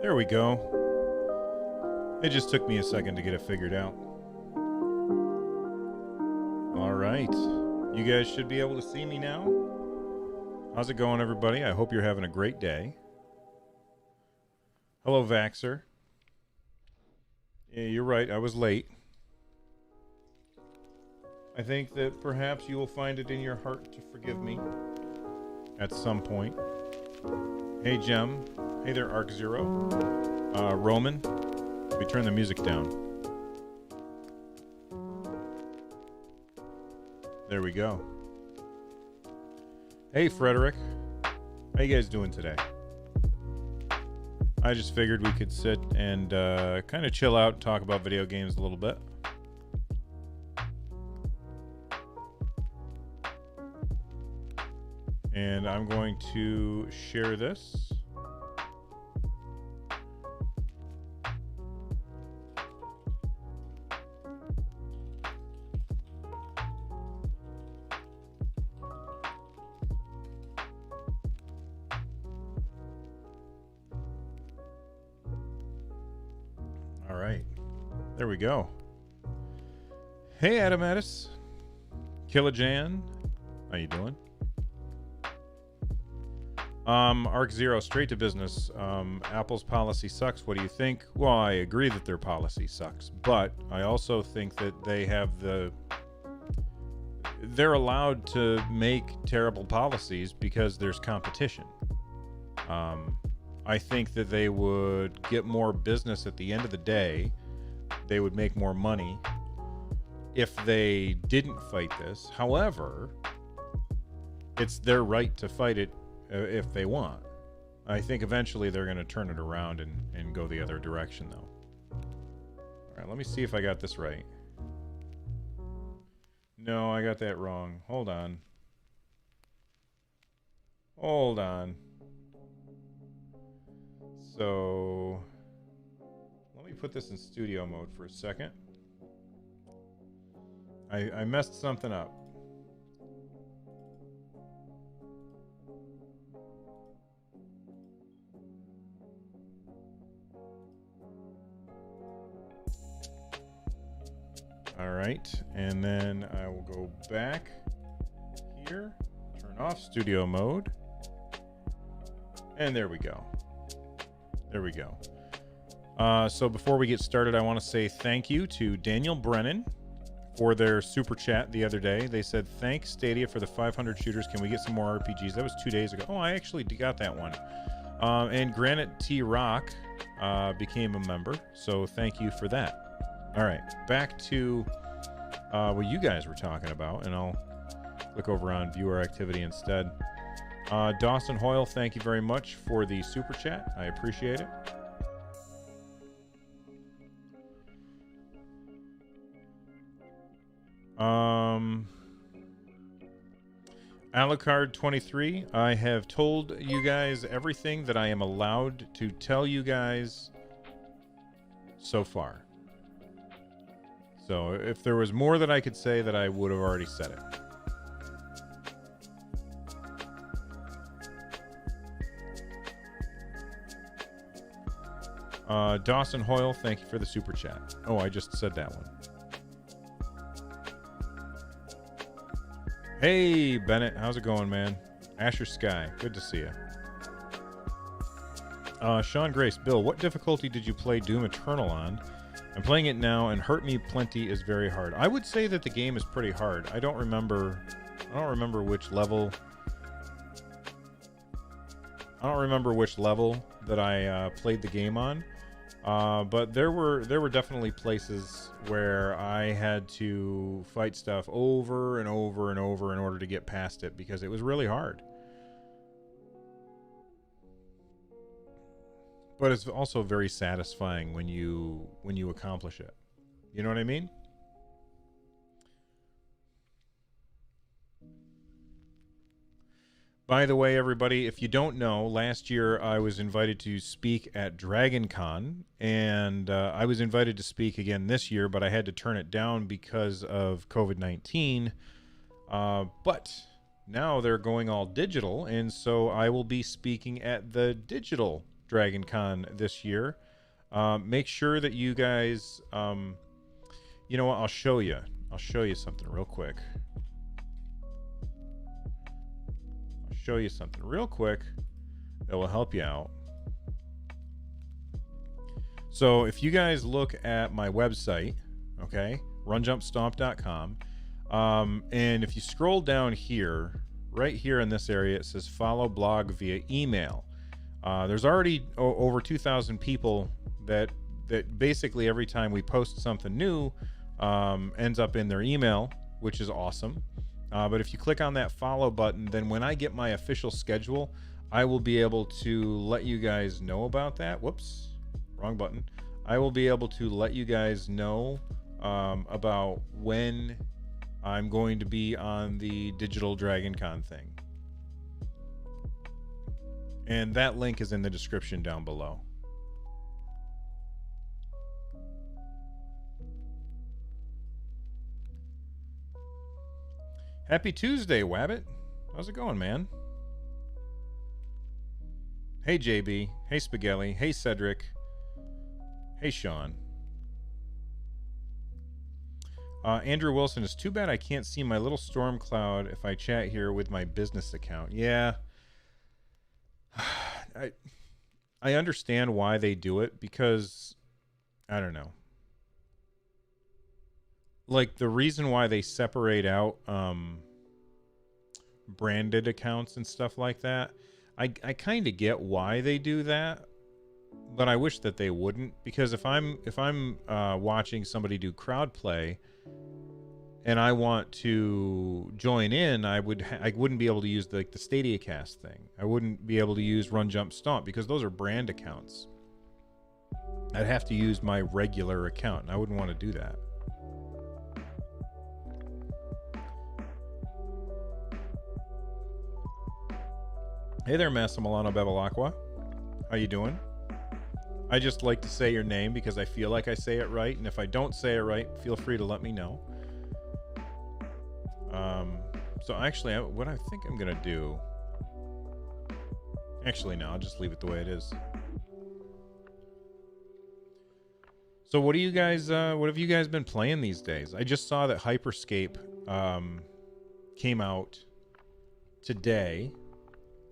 There we go. It just took me a second to get it figured out. All right. You guys should be able to see me now. How's it going, everybody? I hope you're having a great day. Hello, Vaxxer. Yeah, you're right. I was late. I think that perhaps you will find it in your heart to forgive me at some point. Hey, Gem. Hey there, Arc Zero. Roman, we turn the music down. There we go. Hey, Frederick. How you guys doing today? I just figured we could sit and kind of chill out and talk about video games a little bit. And I'm going to share this. All right. There we go. Hey, Adam Addis. Killajan. How you doing? Arc Zero, straight to business. Apple's policy sucks. What do you think? Well, I agree that their policy sucks, but I also think that they're allowed to make terrible policies because there's competition. I think that they would get more business at the end of the day. They would make more money if they didn't fight this. However, it's their right to fight it if they want. I think eventually they're going to turn it around and go the other direction, though. All right, let me see if I got this right. No, I got that wrong. Hold on. Hold on. So, let me put this in studio mode for a second. I messed something up. All right, and then I will go back here, turn off studio mode, and there we go. There we go. So before we get started, I want to say thank you to Daniel Brennan for their super chat the other day. They said, thanks Stadia for the 500 shooters. Can we get some more RPGs? That was 2 days ago. Oh, I actually got that one. And Granite T Rock became a member, so thank you for that. All right, back to what you guys were talking about, and I'll click over on viewer activity instead. Dawson Hoyle, thank you very much for the super chat. I appreciate it. Alucard 23, I have told you guys everything that I am allowed to tell you guys so far. So if there was more that I could say, that I would have already said it. Dawson Hoyle, thank you for the super chat. Oh, I just said that one. Hey, Bennett, how's it going, man? Asher Sky, good to see you. Sean Grace, Bill, what difficulty did you play Doom Eternal on? I'm playing it now, and Hurt Me Plenty is very hard. I would say that the game is pretty hard. I don't remember which level. I don't remember which level that I played the game on. But there were definitely places where I had to fight stuff over and over and over in order to get past it because it was really hard. But it's also very satisfying when you accomplish it. You know what I mean? By the way, everybody, if you don't know, last year I was invited to speak at Dragon Con, and I was invited to speak again this year, but I had to turn it down because of COVID-19. But now they're going all digital, and so I will be speaking at the digital Dragon Con this year. Make sure that you guys, you know what? I'll show you something real quick. That will help you out. So if you guys look at my website, okay, runjumpstomp.com, and if you scroll down here, right here in this area, it says follow blog via email. There's already over 2,000 people that basically every time we post something new ends up in their email, which is awesome. But if you click on that follow button, then when I get my official schedule, I will be able to let you guys know about that. Whoops, wrong button. I will be able to let you guys know about when I'm going to be on the Digital Dragon Con thing. And that link is in the description down below. Happy Tuesday, Wabbit. How's it going, man? Hey, JB. Hey, Spaghetti. Hey, Cedric. Hey, Sean. Andrew Wilson, it's too bad I can't see my little storm cloud if I chat here with my business account. Yeah. I understand why they do it, because I don't know. Like, the reason why they separate out branded accounts and stuff like that, I kind of get why they do that, but I wish that they wouldn't, because if I'm watching somebody do crowd play and I want to join in, I wouldn't be able to use the Stadia Cast thing. I wouldn't be able to use Run Jump Stomp because those are brand accounts. I'd have to use my regular account, and I wouldn't want to do that. Hey there, Massimiliano Bevilacqua. How you doing? I just like to say your name because I feel like I say it right, and if I don't say it right, feel free to let me know. So actually, what I think I'm gonna do... Actually, no, I'll just leave it the way it is. So what do you guys, what have you guys been playing these days? I just saw that Hyperscape came out today,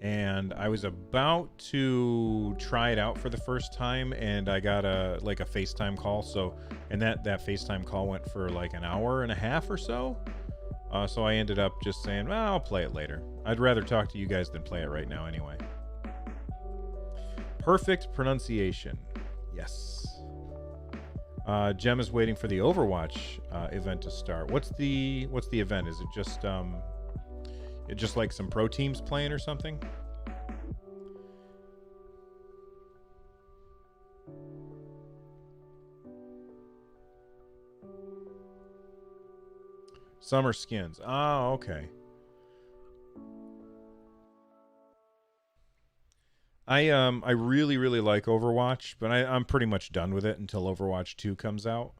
and I was about to try it out for the first time, and I got a FaceTime call. So, and that FaceTime call went for like an hour and a half or so. So I ended up just saying, well, I'll play it later. I'd rather talk to you guys than play it right now anyway. Perfect pronunciation. Yes. Gem is waiting for the Overwatch event to start. What's the event? Is it just like some pro teams playing or something? Summer skins. Oh, okay. I really, really like Overwatch, but I'm pretty much done with it until Overwatch 2 comes out.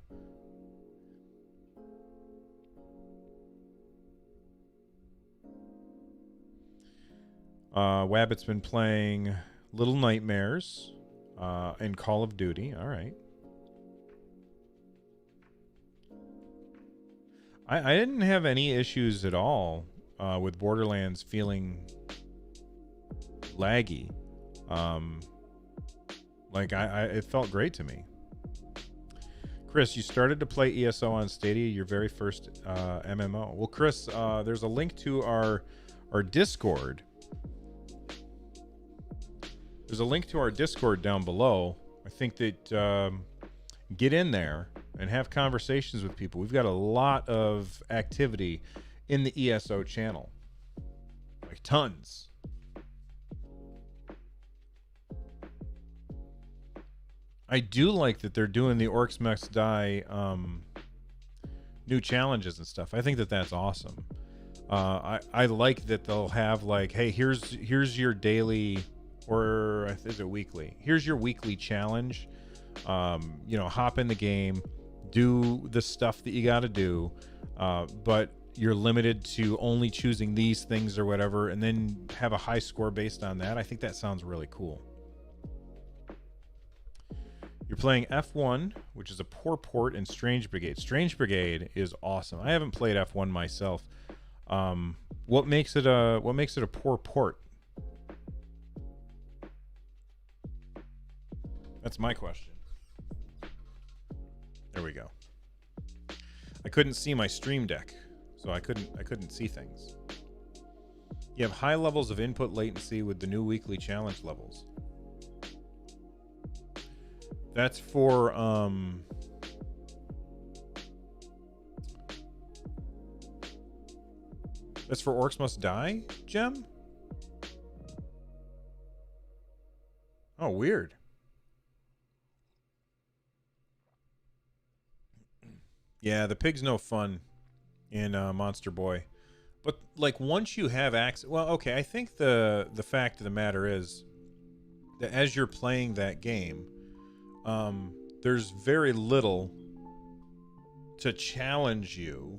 Wabbit's been playing Little Nightmares and Call of Duty. All right. I didn't have any issues at all with Borderlands feeling laggy. It felt great to me. Chris, you started to play ESO on Stadia, your very first MMO. Well, Chris, there's a link to our Discord. There's a link to our Discord down below. I think that get in there and have conversations with people. We've got a lot of activity in the ESO channel. Like tons. I do like that they're doing the Orcs Mechs Die new challenges and stuff. I think that that's awesome. I like that they'll have like, hey, here's your daily, or is it weekly? Here's your weekly challenge. Hop in the game, do the stuff that you got to do, but you're limited to only choosing these things or whatever, and then have a high score based on that. I think that sounds really cool. You're playing F1, which is a poor port, and Strange Brigade. Strange Brigade is awesome. I haven't played F1 myself. What makes it a poor port? That's my question. There we go. I couldn't see my stream deck, so I couldn't see things. You have high levels of input latency with the new weekly challenge levels. That's for Orcs Must Die, Gem? Oh, weird. Yeah, the pig's no fun in Monster Boy. But like once you have access, well, okay, I think the fact of the matter is that as you're playing that game, there's very little to challenge you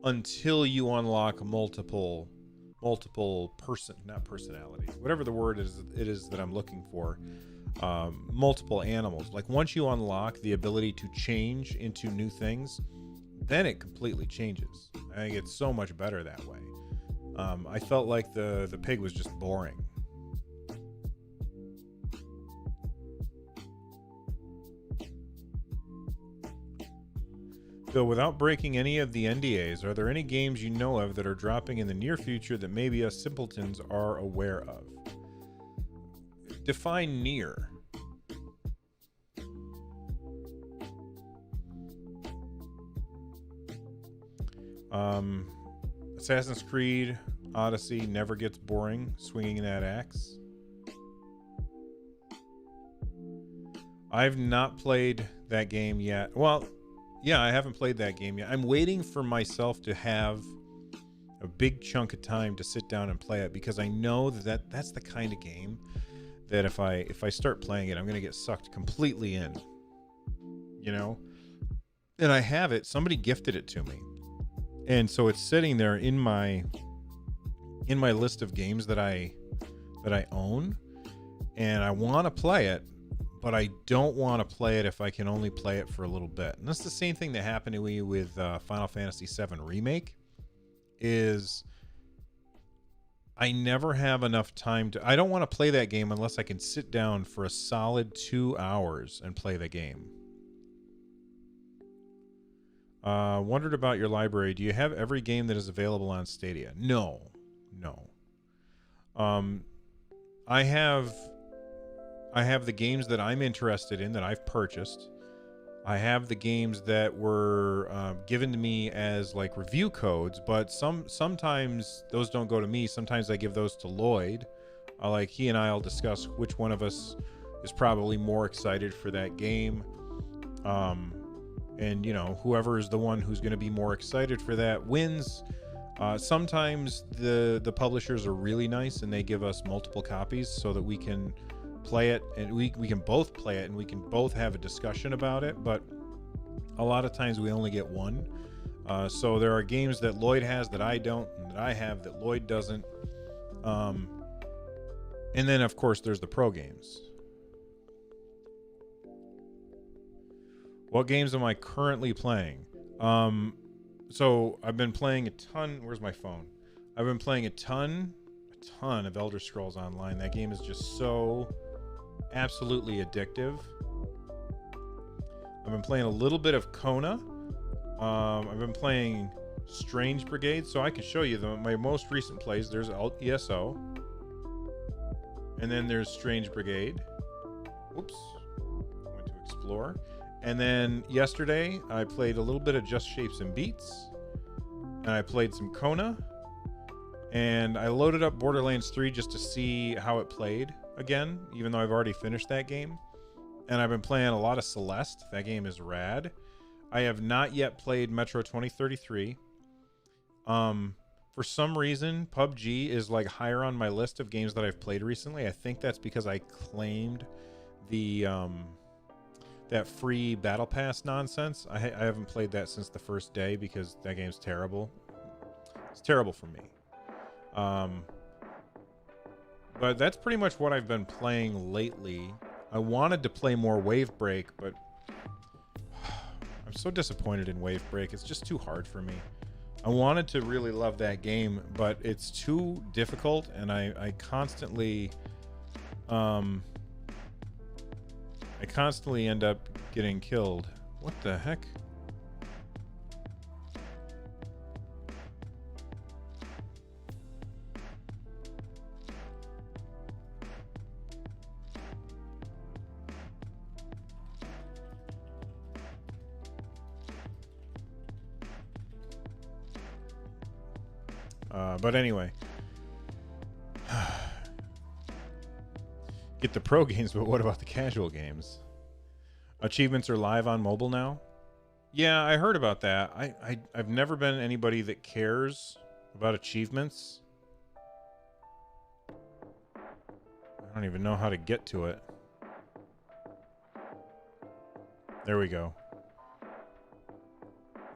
until you unlock multiple personalities, whatever the word is that I'm looking for. Multiple animals. Like once you unlock the ability to change into new things, then it completely changes. I think it's so much better that way. I felt like the pig was just boring. So without breaking any of the NDAs, are there any games you know of that are dropping in the near future that maybe us simpletons are aware of? Define near. Assassin's Creed Odyssey never gets boring swinging that axe. I've not played that game yet. Well, yeah, I haven't played that game yet. I'm waiting for myself to have a big chunk of time to sit down and play it, because I know that's the kind of game that if I start playing it, I'm going to get sucked completely in. You know? And I have it. Somebody gifted it to me. And so it's sitting there in my list of games that I own, and I want to play it, but I don't want to play it if I can only play it for a little bit. And that's the same thing that happened to me with Final Fantasy VII Remake. Is I never have enough time to... I don't want to play that game unless I can sit down for a solid 2 hours and play the game. Wondered about your library. Do you have every game that is available on Stadia? No. I have the games that I'm interested in that I've purchased. I have the games that were given to me as like review codes, but sometimes those don't go to me. Sometimes I give those to Lloyd. Like he and I'll discuss which one of us is probably more excited for that game. And you know, whoever is the one who's going to be more excited for that wins. Sometimes the publishers are really nice and they give us multiple copies so that we can play it, and we can both play it and we can both have a discussion about it. But a lot of times we only get one. So there are games that Lloyd has that I don't, and that I have that Lloyd doesn't. And then of course there's the pro games. What games am I currently playing? So I've been playing a ton. Where's my phone? I've been playing a ton of Elder Scrolls Online. That game is just so absolutely addictive. I've been playing a little bit of Kona. I've been playing Strange Brigade, so I can show you my most recent plays. There's ESO, and then there's Strange Brigade. Oops, went to explore. And then yesterday I played a little bit of Just Shapes and Beats, and I played some Kona, and I loaded up Borderlands 3 just to see how it played again, even though I've already finished that game. And I've been playing a lot of Celeste. That game is rad. I have not yet played Metro 2033. For some reason, PUBG is like higher on my list of games that I've played recently. I think that's because I claimed the that free battle pass nonsense. I haven't played that since the first day because that game's terrible. It's terrible for me. But that's pretty much what I've been playing lately. I wanted to play more Wave Break, but I'm so disappointed in Wave Break. It's just too hard for me. I wanted to really love that game, but it's too difficult, and I constantly end up getting killed. What the heck? But anyway, get the pro games, but what about the casual games? Achievements are live on mobile now? Yeah, I heard about that. I've never been anybody that cares about achievements. I don't even know how to get to it. There we go.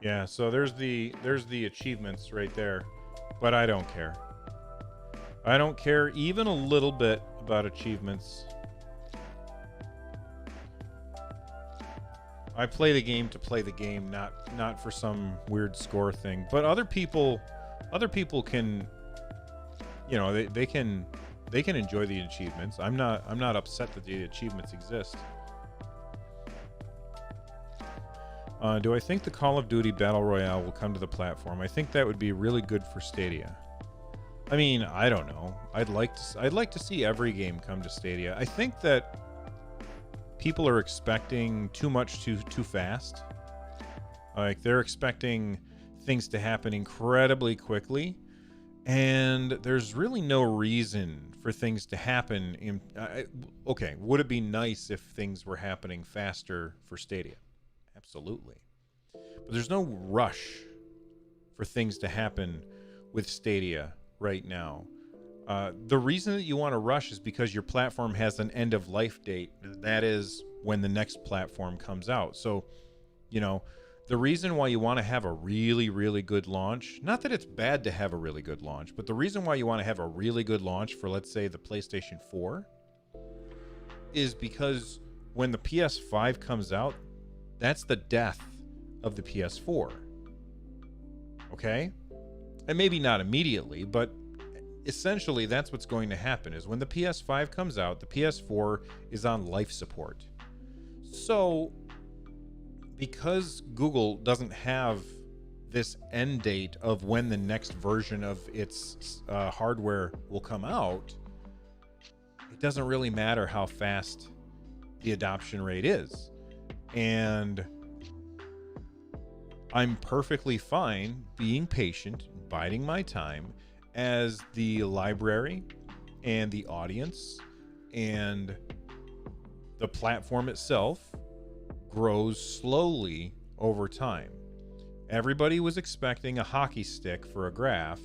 Yeah, so there's the achievements right there. But I don't care. I don't care even a little bit about achievements. I play the game to play the game, not for some weird score thing. But other people can, you know, they can enjoy the achievements. I'm not upset that the achievements exist. Do I think the Call of Duty Battle Royale will come to the platform? I think that would be really good for Stadia. I mean, I don't know. I'd like to see every game come to Stadia. I think that people are expecting too much too fast. Like, they're expecting things to happen incredibly quickly, and there's really no reason for things to happen. Okay, would it be nice if things were happening faster for Stadia? Absolutely. But there's no rush for things to happen with Stadia right now. The reason that you want to rush is because your platform has an end of life date. That is when the next platform comes out. So, you know, the reason why you want to have a really, really good launch, not that it's bad to have a really good launch, but the reason why you want to have a really good launch for, let's say, the PlayStation 4 is because when the PS5 comes out, that's the death of the PS4. Okay? And maybe not immediately, but essentially that's what's going to happen is when the PS5 comes out, the PS4 is on life support. So, because Google doesn't have this end date of when the next version of its hardware will come out, it doesn't really matter how fast the adoption rate is. And I'm perfectly fine being patient, biding my time, as the library and the audience and the platform itself grows slowly over time. Everybody was expecting a hockey stick for a graph,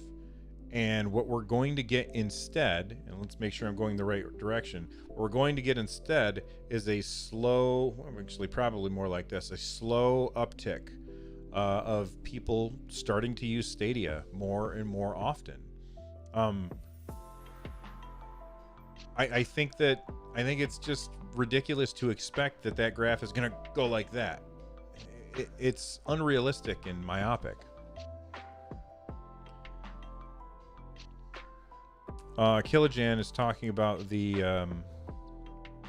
and what we're going to get instead, and let's make sure I'm going the right direction, what we're going to get instead is a slow, actually probably more like this, a slow uptick of people starting to use Stadia more and more often. I think it's just ridiculous to expect that graph is going to go like that. It's unrealistic and myopic. Killajan is talking about the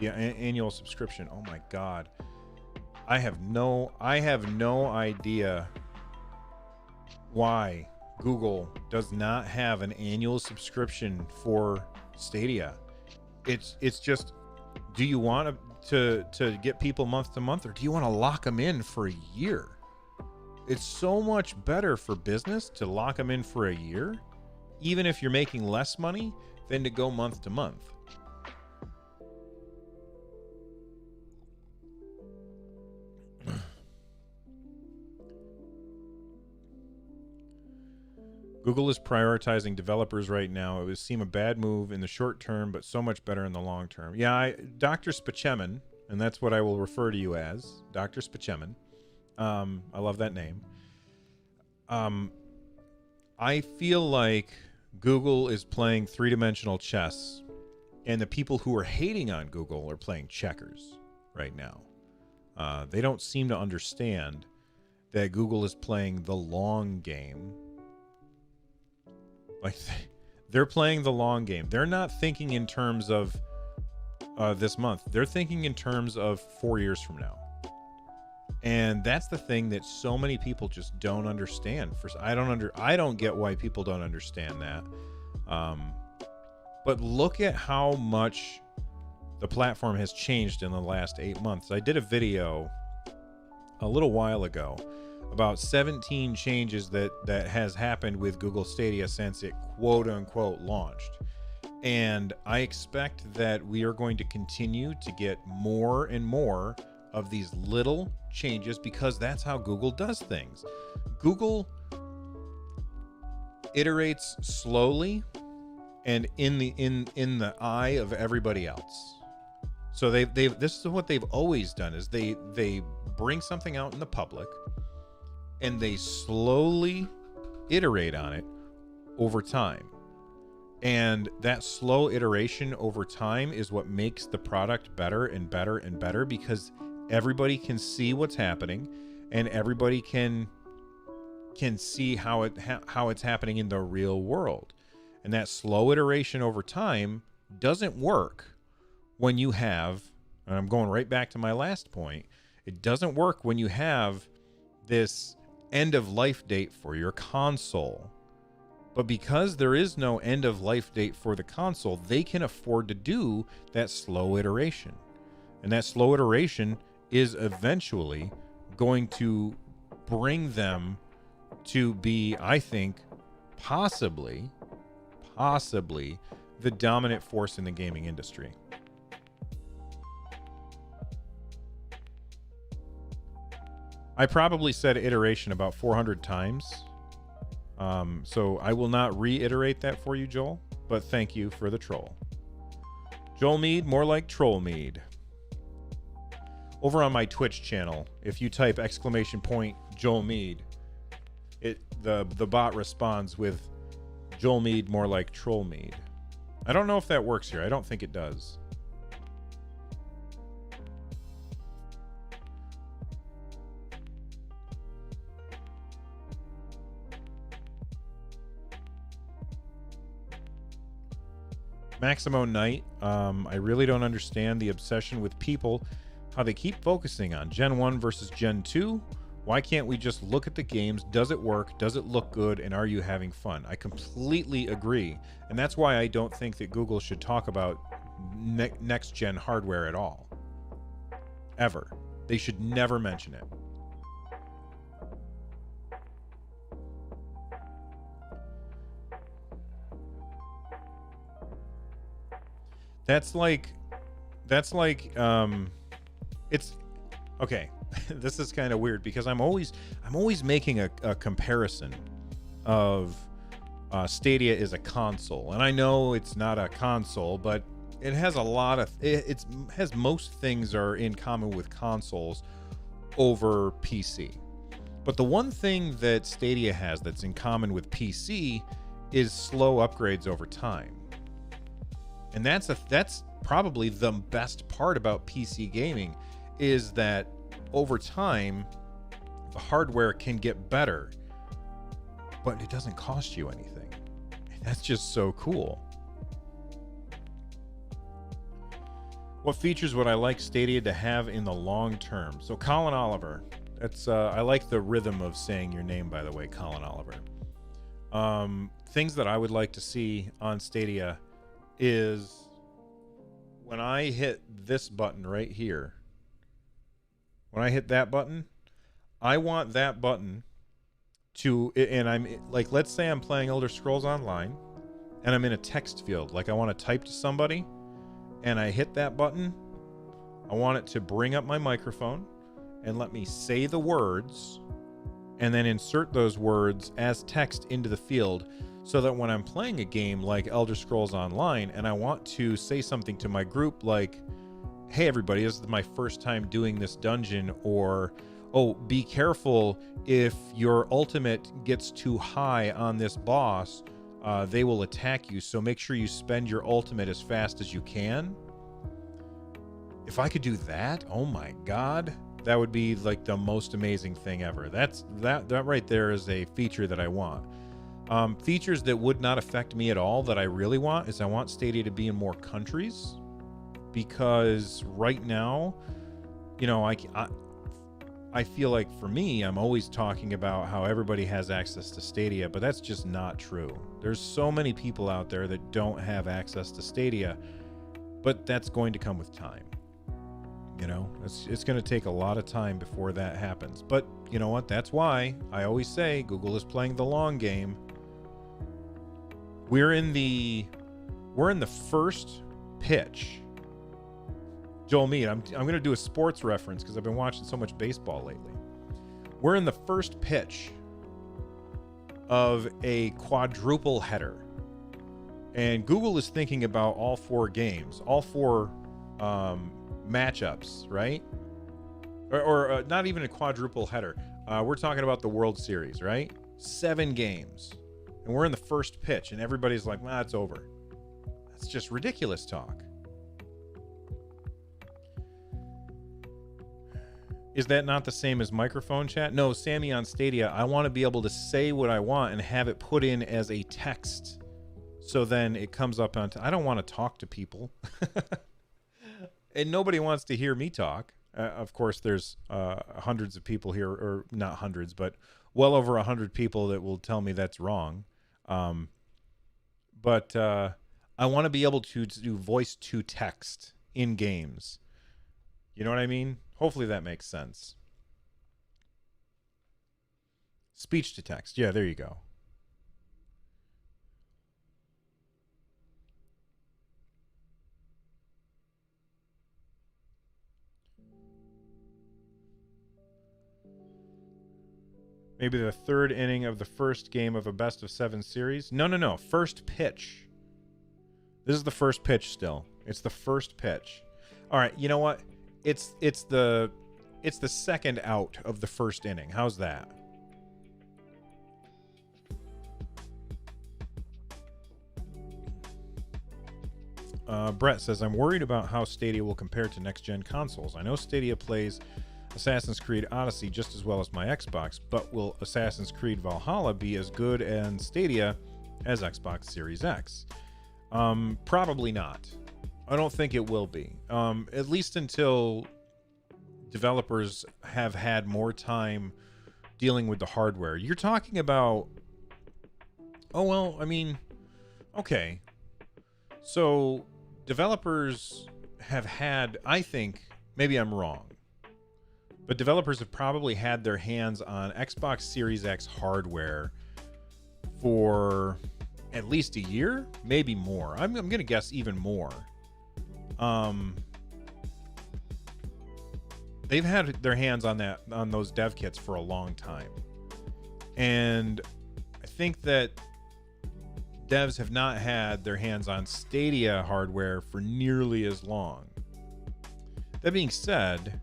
annual subscription. Oh my god. I have no idea why Google does not have an annual subscription for Stadia. It's just, do you want to get people month to month, or do you want to lock them in for a year? It's so much better for business to lock them in for a year, even if you're making less money, than to go month to month. Google is prioritizing developers right now. It would seem a bad move in the short term, but so much better in the long term. Yeah, Dr. Spaceman, and that's what I will refer to you as, Dr. Spaceman. I love that name. I feel like Google is playing three-dimensional chess And the people who are hating on Google are playing checkers right now. They don't seem to understand that Google is playing the long game. Like, they're playing the long game. They're not thinking in terms of this month. They're thinking in terms of 4 years from now. And that's the thing that so many people just don't understand. I don't get why people don't understand that. But look at how much the platform has changed in the last 8 months. I did a video a little while ago about 17 changes that has happened with Google Stadia since it quote unquote launched. And I expect that we are going to continue to get more and more of these little changes, because that's how Google does things. Google iterates slowly and in the eye of everybody else. So this is what they've always done, is they bring something out in the public and they slowly iterate on it over time. And that slow iteration over time is what makes the product better and better and better, because everybody can see what's happening and everybody can see how it's happening in the real world. And that slow iteration over time doesn't work when you have, and I'm going right back to my last point, it doesn't work when you have this end of life date for your console. But because there is no end of life date for the console, they can afford to do that slow iteration. And that slow iteration is eventually going to bring them to be, I think, possibly the dominant force in the gaming industry. I probably said iteration about 400 times. So I will not reiterate that for you, Joel, but thank you for the troll. Joel Mead, more like Troll Mead. Over on my Twitch channel, if you type !Joel Mead, the bot responds with Joel Mead, more like Troll Mead. I don't know if that works here. I don't think it does. Maximo Knight, I really don't understand the obsession with people, how they keep focusing on Gen 1 versus Gen 2. Why can't we just look at the games? Does it work? Does it look good? And are you having fun? I completely agree. And that's why I don't think that Google should talk about next gen hardware at all. Ever. They should never mention it. That's like it's okay. This is kind of weird because I'm always making a comparison of Stadia is a console, and I know it's not a console, but it has a lot of it has most things are in common with consoles over PC. But the one thing that Stadia has that's in common with PC is slow upgrades over time. And that's probably the best part about PC gaming, is that over time the hardware can get better, but it doesn't cost you anything. And that's just so cool. What features would I like Stadia to have in the long term? So Colin Oliver, that's I like the rhythm of saying your name, by the way, Colin Oliver. Things that I would like to see on Stadia is when I hit this button right here, when I hit that button, I want that button to, and I'm like, let's say I'm playing Elder Scrolls Online and I'm in a text field, like I want to type to somebody, and I hit that button, I want it to bring up my microphone and let me say the words and then insert those words as text into the field, so that when I'm playing a game like Elder Scrolls Online and I want to say something to my group like, hey everybody, this is my first time doing this dungeon, or oh, be careful if your ultimate gets too high on this boss, they will attack you. So make sure you spend your ultimate as fast as you can. If I could do that, oh my God, that would be like the most amazing thing ever. That right there is a feature that I want. Features that would not affect me at all that I really want is I want Stadia to be in more countries, because right now, you know, I feel like for me, I'm always talking about how everybody has access to Stadia, but that's just not true. There's so many people out there that don't have access to Stadia, but that's going to come with time. You know, it's going to take a lot of time before that happens. But you know what? That's why I always say Google is playing the long game. We're in the first pitch. Joel Mead, I'm going to do a sports reference because I've been watching so much baseball lately. We're in the first pitch of a quadruple header. And Google is thinking about all four games, all four matchups, right? Or not even a quadruple header. We're talking about the World Series, right? 7 games. And we're in the first pitch, and everybody's like, nah, it's over. That's just ridiculous talk. Is that not the same as microphone chat? No, Sammy on Stadia, I want to be able to say what I want and have it put in as a text. So then it comes up on... I don't want to talk to people. And nobody wants to hear me talk. Of course, there's hundreds of people here, or not hundreds, but well over 100 people that will tell me that's wrong. But I want to be able to do voice to text in games. You know what I mean? Hopefully that makes sense. Speech to text. Yeah, there you go. Maybe the third inning of the first game of a best of 7 series. No. First pitch. This is the first pitch still. It's the first pitch. All right, you know what? It's the second out of the first inning. How's that? Brett says, I'm worried about how Stadia will compare to next-gen consoles. I know Stadia plays Assassin's Creed Odyssey just as well as my Xbox, but will Assassin's Creed Valhalla be as good in Stadia as Xbox Series X? Probably not. I don't think it will be. At least until developers have had more time dealing with the hardware. You're talking about... Oh, well, I mean... Okay. So, developers have had... I think... Maybe I'm wrong. But developers have probably had their hands on Xbox Series X hardware for at least a year, maybe more. I'm going to guess even more. They've had their hands on those dev kits for a long time. And I think that devs have not had their hands on Stadia hardware for nearly as long. That being said,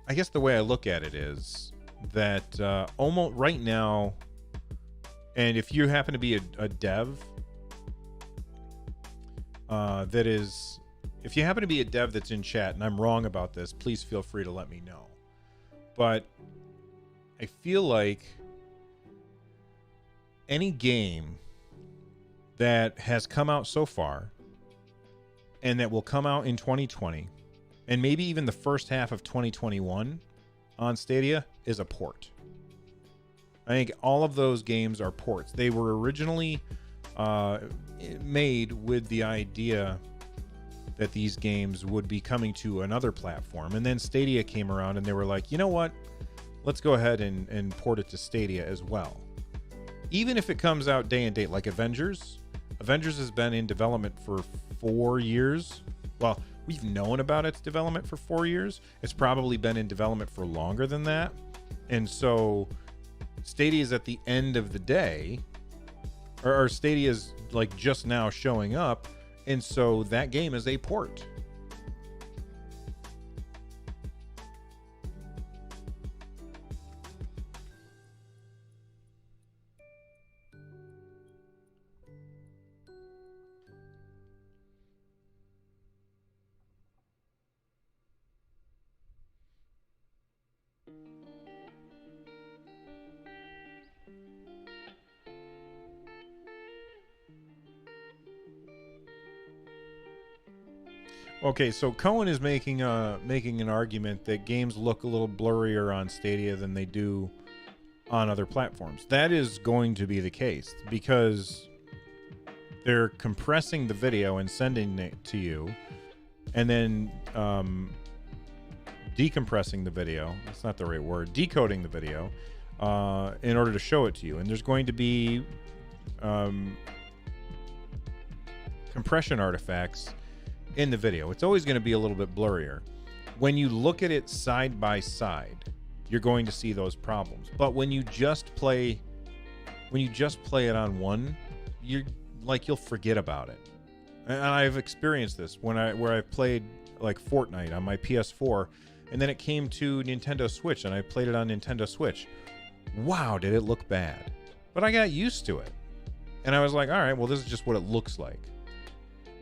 I guess the way I look at it is that almost right now, and if you happen to be a dev if you happen to be a dev that's in chat and I'm wrong about this, please feel free to let me know. But I feel like any game that has come out so far and that will come out in 2020 and maybe even the first half of 2021 on Stadia is a port. I think all of those games are ports. They were originally made with the idea that these games would be coming to another platform. And then Stadia came around and they were like, you know what? Let's go ahead and port it to Stadia as well. Even if it comes out day and date, like Avengers. Avengers has been in development for 4 years. Well, we've known about its development for 4 years. It's probably been in development for longer than that. And so Stadia is at the end of the day, or Stadia is like just now showing up. And so that game is a port. Okay, so Cohen is making an argument that games look a little blurrier on Stadia than they do on other platforms. That is going to be the case because they're compressing the video and sending it to you, and then decompressing the video. That's not the right word. Decoding the video in order to show it to you. And there's going to be compression artifacts in the video. It's always going to be a little bit blurrier. When you look at it side by side, you're going to see those problems. But when you just play it on one, you'll forget about it. And I've experienced this where I've played like Fortnite on my PS4, and then it came to Nintendo Switch, and I played it on Nintendo Switch. Wow, did it look bad? But I got used to it, and I was like, all right, well, this is just what it looks like.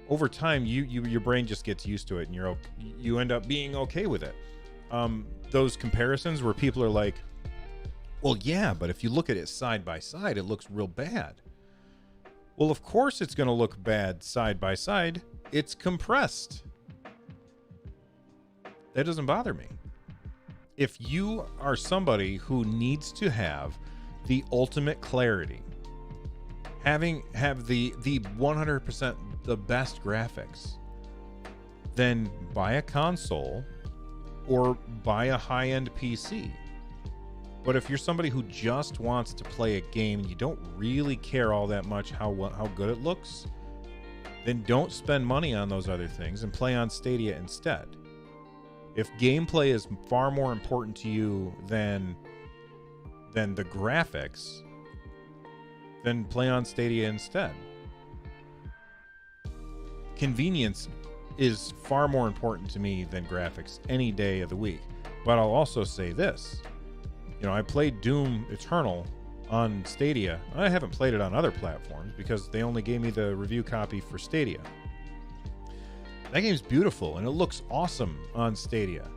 Over time, your brain just gets used to it, and you end up being okay with it. Those comparisons where people are like, well, yeah, but if you look at it side by side, it looks real bad. Well, of course it's going to look bad side by side. It's compressed. That doesn't bother me. If you are somebody who needs to have the ultimate clarity, have the 100% the best graphics, then buy a console or buy a high-end PC. But if you're somebody who just wants to play a game and you don't really care all that much how good it looks, then don't spend money on those other things and play on Stadia instead. If gameplay is far more important to you than the graphics, then play on Stadia instead. Convenience is far more important to me than graphics any day of the week. But I'll also say this. I played Doom Eternal on Stadia. I haven't played it on other platforms because they only gave me the review copy for Stadia. That game's beautiful and it looks awesome on Stadia.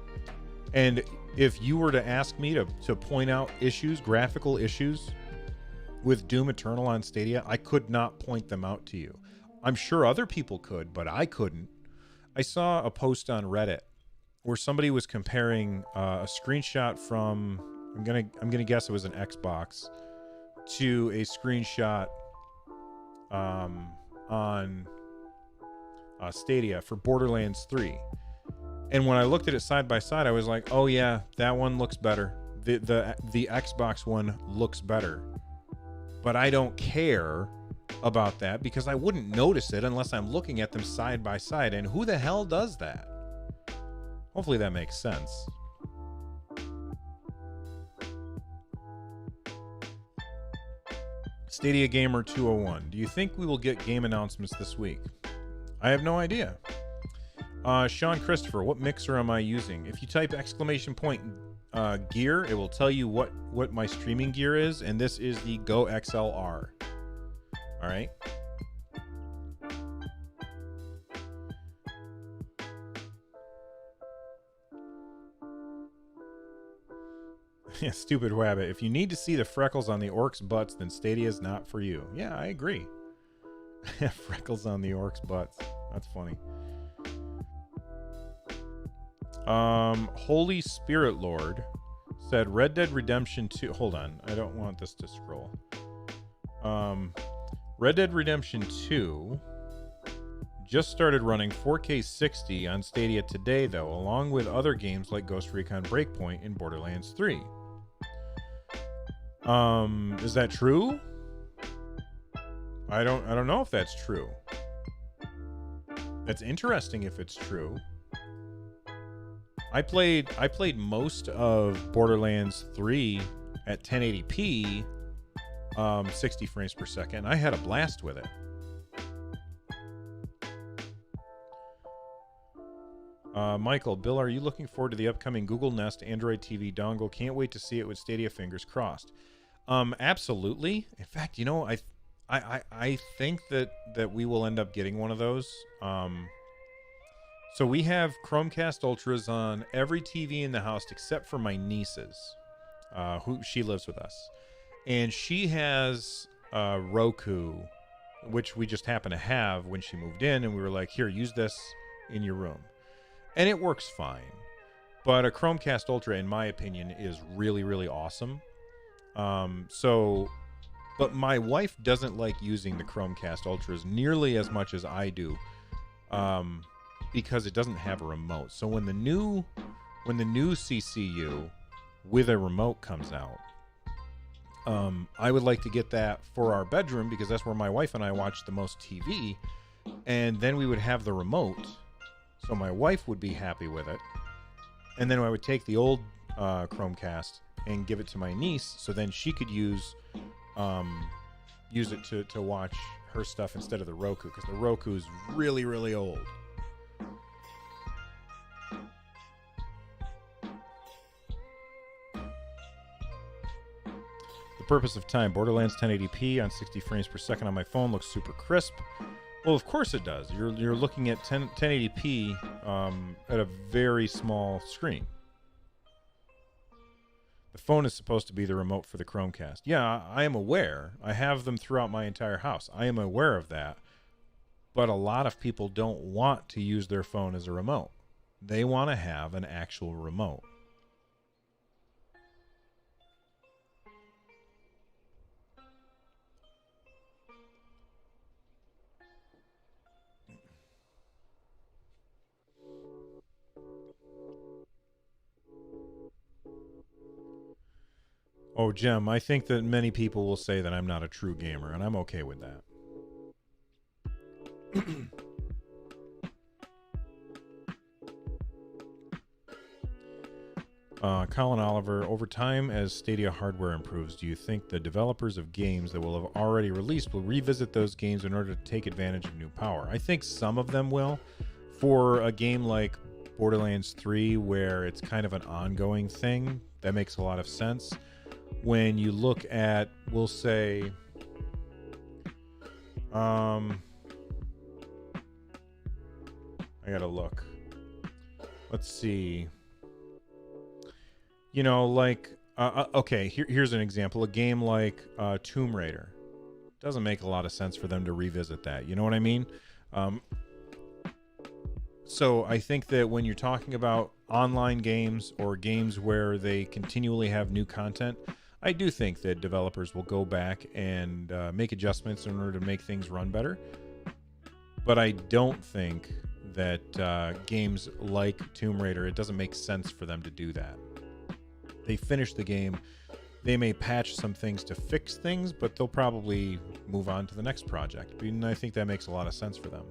And if you were to ask me to point out graphical issues with Doom Eternal on Stadia, I could not point them out to you. I'm sure other people could, but I couldn't. I saw a post on Reddit where somebody was comparing a screenshot from, I'm gonna guess it was an Xbox, to a screenshot on Stadia for Borderlands 3. And when I looked at it side by side, I was like, oh yeah, that one looks better. The Xbox one looks better. But I don't care about that because I wouldn't notice it unless I'm looking at them side by side. And who the hell does that? Hopefully that makes sense. Stadia Gamer 201. Do you think we will get game announcements this week? I have no idea. Sean Christopher, what mixer am I using? If you type ! Gear, it will tell you what my streaming gear is, and this is the Go XLR. All right. Yeah, stupid rabbit. If you need to see the freckles on the orcs' butts, then Stadia is not for you. Yeah, I agree. Freckles on the orcs' butts. That's funny. Holy Spirit Lord said Red Dead Redemption 2. Hold on. I don't want this to scroll. Red Dead Redemption 2 just started running 4K 60 on Stadia today, though, along with other games like Ghost Recon Breakpoint and Borderlands 3. Is that true? I don't know if that's true. That's interesting if it's true. I played most of Borderlands 3 at 1080p, 60 frames per second. I had a blast with it. Michael, Bill, are you looking forward to the upcoming Google Nest Android TV dongle? Can't wait to see it with Stadia, fingers crossed. Absolutely. In fact, I think that we will end up getting one of those. So we have Chromecast Ultras on every TV in the house except for my niece's, who she lives with us, and she has Roku, which we just happened to have when she moved in, and we were like, here, use this in your room. and it works fine. But a Chromecast Ultra, in my opinion, is really, really awesome. But my wife doesn't like using the Chromecast Ultras nearly as much as I do, because it doesn't have a remote. So when the new CCU with a remote comes out, I would like to get that for our bedroom, because that's where my wife and I watch the most TV, and then we would have the remote, so my wife would be happy with it, and then I would take the old Chromecast and give it to my niece, so then she could use it to watch her stuff instead of the Roku, because the Roku is really, really old. The purpose of time. Borderlands 1080p on 60 frames per second on my phone looks super crisp. Well, of course it does. You're looking at 1080p at a very small screen. The phone is supposed to be the remote for the Chromecast. Yeah, I am aware. I have them throughout my entire house. I am aware of that. But a lot of people don't want to use their phone as a remote. They want to have an actual remote. Oh, Jem, I think that many people will say that I'm not a true gamer, and I'm okay with that. Colin Oliver, over time, as Stadia hardware improves, do you think the developers of games that will have already released will revisit those games in order to take advantage of new power? I think some of them will. For a game like Borderlands 3, where it's kind of an ongoing thing, that makes a lot of sense. When you look at, we'll say, I gotta look. Let's see. You know, like, okay, here's an example. A game like Tomb Raider. Doesn't make a lot of sense for them to revisit that. You know what I mean? So I think that when you're talking about online games or games where they continually have new content, I do think that developers will go back and make adjustments in order to make things run better. But I don't think that games like Tomb Raider, it doesn't make sense for them to do that. They finish the game, they may patch some things to fix things, but they'll probably move on to the next project. And I think that makes a lot of sense for them.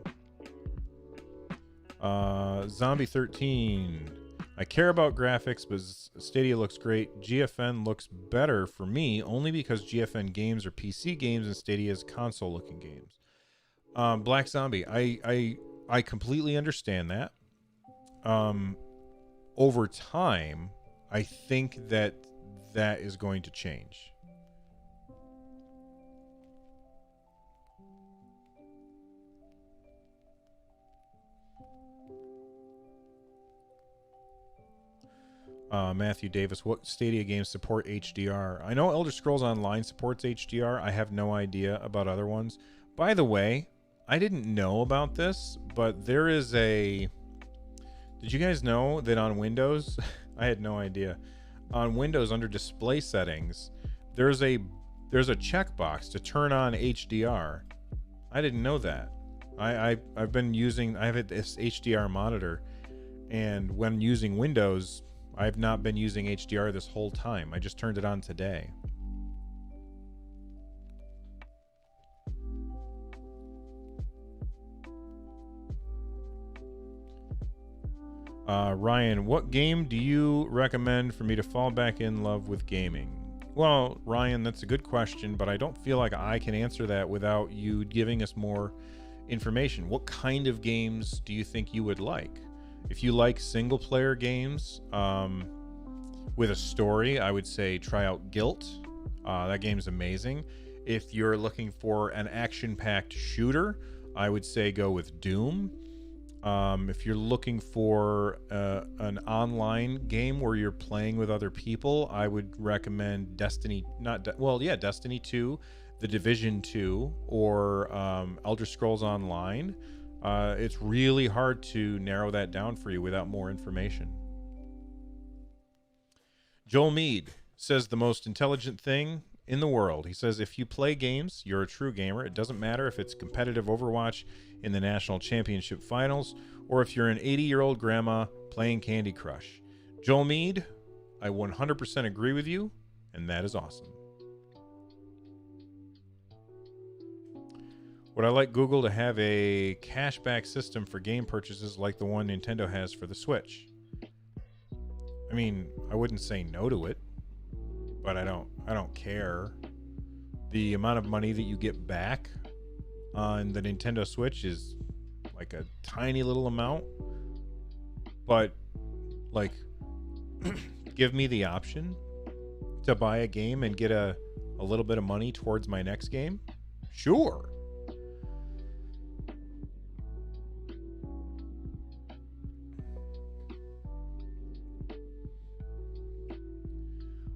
Zombie 13. I care about graphics, but Stadia looks great. GFN looks better for me, only because GFN games are PC games and Stadia is console-looking games. Black Zombie, I completely understand that. Over time, I think that is going to change. Matthew Davis, what Stadia games support HDR? I know Elder Scrolls Online supports HDR. I have no idea about other ones. By the way, I didn't know about this, but there is a... Did you guys know that on Windows... I had no idea. On Windows, under display settings, there's a checkbox to turn on HDR. I didn't know that. I have this HDR monitor, and when using Windows, I've not been using HDR this whole time. I just turned it on today. Ryan, what game do you recommend for me to fall back in love with gaming? Well, Ryan, that's a good question, but I don't feel like I can answer that without you giving us more information. What kind of games do you think you would like? If you like single-player games with a story, I would say try out Guilt. That game's amazing. If you're looking for an action-packed shooter, I would say go with Doom. If you're looking for an online game where you're playing with other people, I would recommend Destiny 2, The Division 2, or Elder Scrolls Online. it's really hard to narrow that down for you without more information. Joel Mead says the most intelligent thing in the world. He says, if you play games, you're a true gamer. It doesn't matter if it's competitive Overwatch in the National Championship Finals or if you're an 80-year-old grandma playing Candy Crush. Joel Mead, I 100% agree with you, and that is awesome. Would I like Google to have a cashback system for game purchases like the one Nintendo has for the Switch? I mean, I wouldn't say no to it, but I don't care. The amount of money that you get back on the Nintendo Switch is like a tiny little amount, but like give me the option to buy a game and get a little bit of money towards my next game. Sure.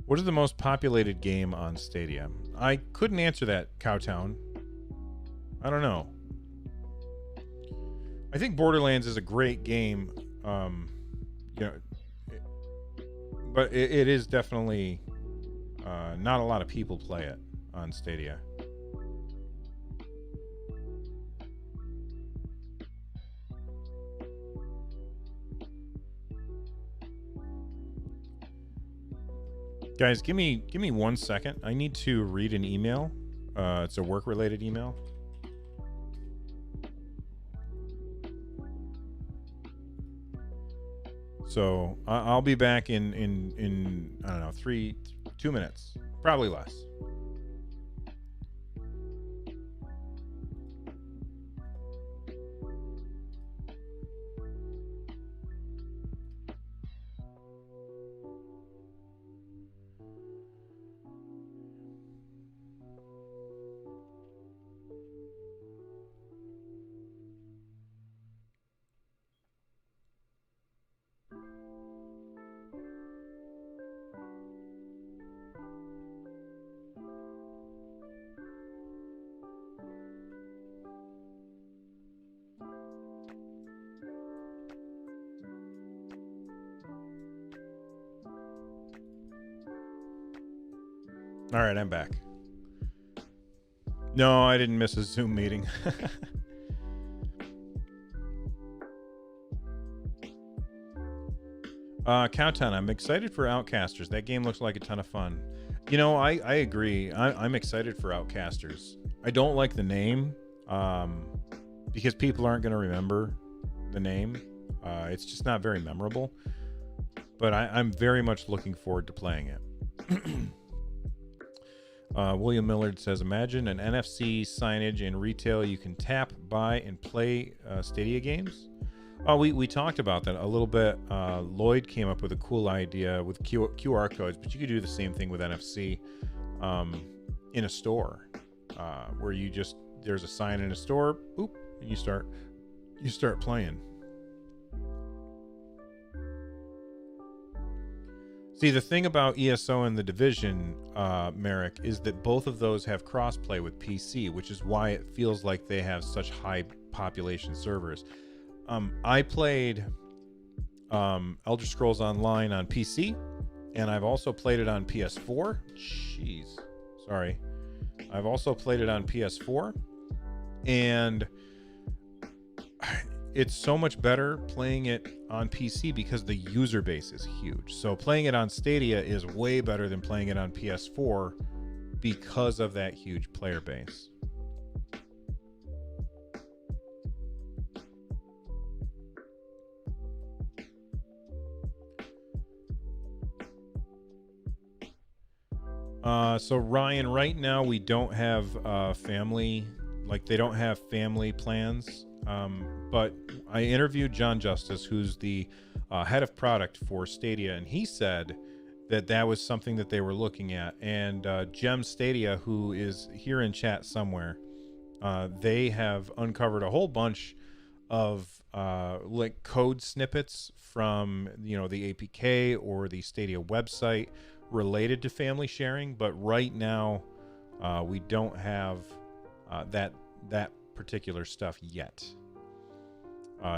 What is the most populated game on Stadia? I couldn't answer that, Cowtown. I don't know. I think Borderlands is a great game, but it is definitely not a lot of people play it on Stadia. Guys, give me 1 second. I need to read an email. It's a work-related email. So I'll be back in I don't know 2 minutes, probably less. All right, I'm back. No, I didn't miss a Zoom meeting. Cowtown, I'm excited for Outcasters. That game looks like a ton of fun. You know, I agree. I'm excited for Outcasters. I don't like the name because people aren't going to remember the name. It's just not very memorable. But I'm very much looking forward to playing it. William Millard says, imagine an NFC signage in retail you can tap, buy, and play Stadia games. We talked about that a little bit. Lloyd came up with a cool idea with QR codes, but you could do the same thing with NFC in a store where there's a sign in a store, and you start playing. See, the thing about ESO and The Division, Merrick, is that both of those have crossplay with PC, which is why it feels like they have such high population servers. I played Elder Scrolls Online on PC, and I've also played it on PS4. I've also played it on PS4, and it's so much better playing it on PC because the user base is huge. So playing it on Stadia is way better than playing it on PS4 because of that huge player base. So Ryan, right now we don't have family, like they don't have family plans. But I interviewed John Justice, who's the head of product for Stadia, and he said that was something that they were looking at. And Gem Stadia, who is here in chat somewhere, they have uncovered a whole bunch of like code snippets from the APK or the Stadia website related to family sharing. But right now, we don't have that particular stuff yet.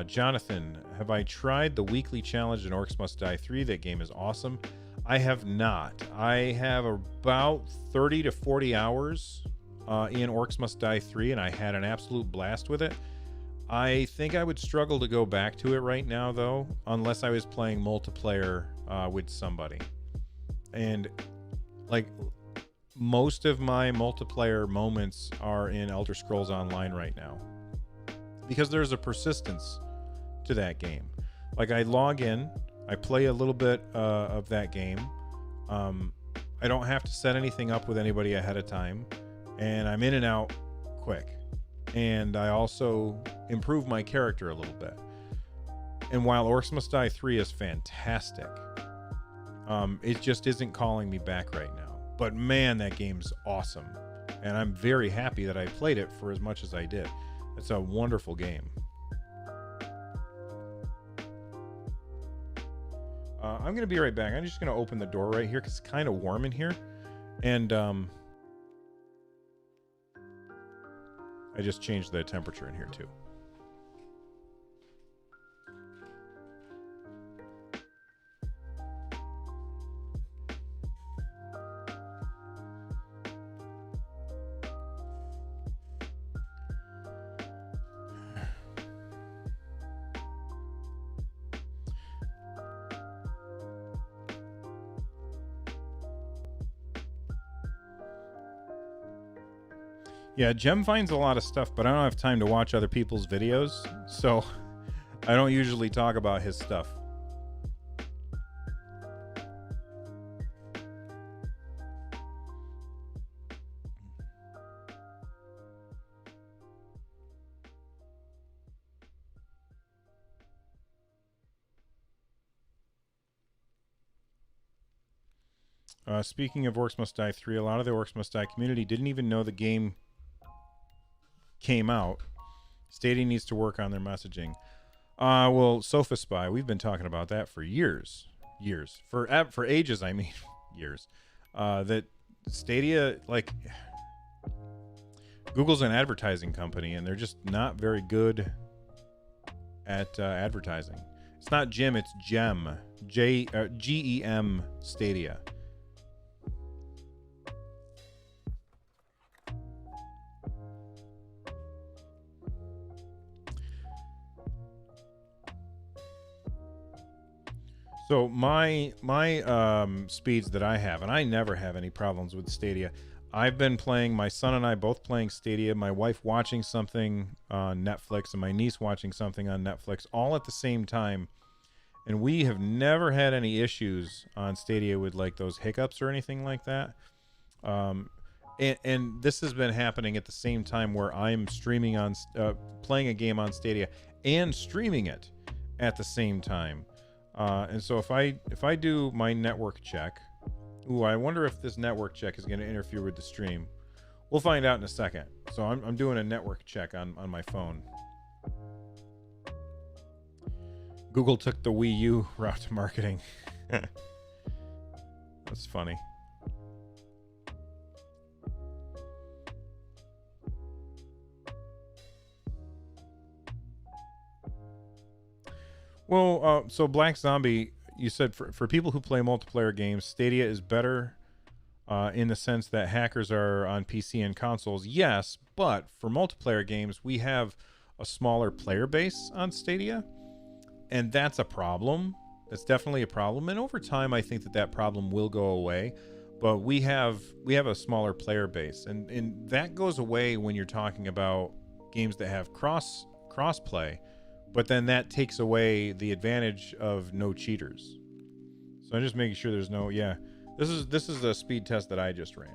Jonathan, have I tried the weekly challenge in Orcs Must Die 3? That game is awesome. I have not. I have about 30 to 40 hours in Orcs Must Die 3, and I had an absolute blast with it. I think I would struggle to go back to it right now, though, unless I was playing multiplayer with somebody. And, like, most of my multiplayer moments are in Elder Scrolls Online right now, because there's a persistence to that game. Like, I log in, I play a little bit of that game. I don't have to set anything up with anybody ahead of time, and I'm in and out quick. And I also improve my character a little bit. And while Orcs Must Die 3 is fantastic, it just isn't calling me back right now. But man, that game's awesome. And I'm very happy that I played it for as much as I did. It's a wonderful game. I'm going to be right back. I'm just going to open the door right here because it's kind of warm in here. And I just changed the temperature in here too. Yeah, Jem finds a lot of stuff, but I don't have time to watch other people's videos, so I don't usually talk about his stuff. Speaking of Orcs Must Die 3, a lot of the Orcs Must Die community didn't even know the game came out. Stadia needs to work on their messaging. Well, Sofa Spy, we've been talking about that for years. For ages, I mean, years. That Stadia, like, Google's an advertising company, and they're just not very good at advertising. It's not Jim, it's Gem. Gem Stadia. So my speeds that I have, and I never have any problems with Stadia. I've been playing, my son and I both playing Stadia, my wife watching something on Netflix, and my niece watching something on Netflix, all at the same time. And we have never had any issues on Stadia with like those hiccups or anything like that. And this has been happening at the same time where I'm streaming on, playing a game on Stadia and streaming it at the same time. And so if I do my network check, I wonder if this network check is going to interfere with the stream. We'll find out in a second. So I'm doing a network check on my phone. Google took the Wii U route to marketing. That's funny. Well, so Black Zombie, you said for people who play multiplayer games, Stadia is better in the sense that hackers are on PC and consoles. Yes, but for multiplayer games, we have a smaller player base on Stadia, and that's a problem. That's definitely a problem. And over time, I think that problem will go away. But we have a smaller player base, and that goes away when you're talking about games that have cross play. But then that takes away the advantage of no cheaters. So I'm just making sure there's no, yeah. This is a speed test that I just ran.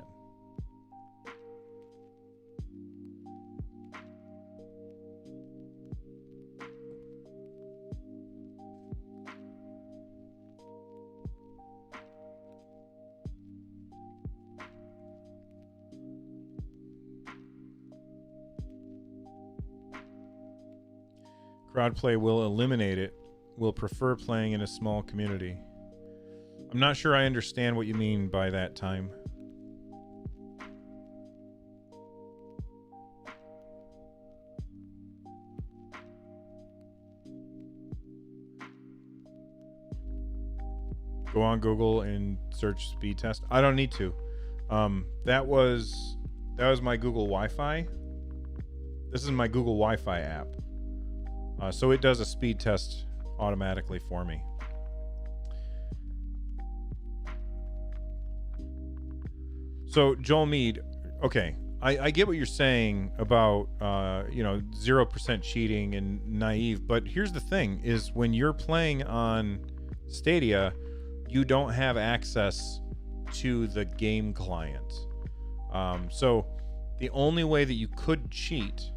Crowdplay will eliminate it. Will prefer playing in a small community. I'm not sure I understand what you mean by that, Time. Go on Google and search speed test. I don't need to. That was my Google Wi-Fi. This is my Google Wi-Fi app. So it does a speed test automatically for me. So Joel Mead, okay, I get what you're saying about 0% cheating and naive, but here's the thing: is when you're playing on Stadia, you don't have access to the game client. So the only way that you could cheat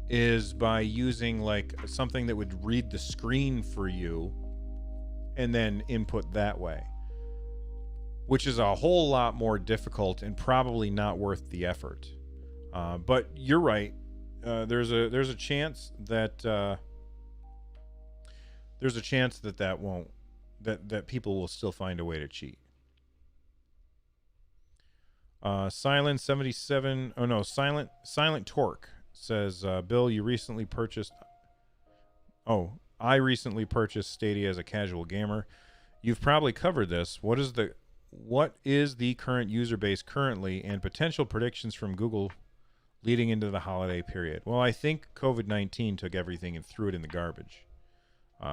is by using like something that would read the screen for you and then input that way, which is a whole lot more difficult and probably not worth the effort. But you're right. There's a chance that that people will still find a way to cheat. Silent 77. Oh no, Silent Torque says, Bill, you recently purchased. Oh, I recently purchased Stadia as a casual gamer. You've probably covered this. What is the current user base currently, and potential predictions from Google leading into the holiday period? Well, I think COVID-19 took everything and threw it in the garbage.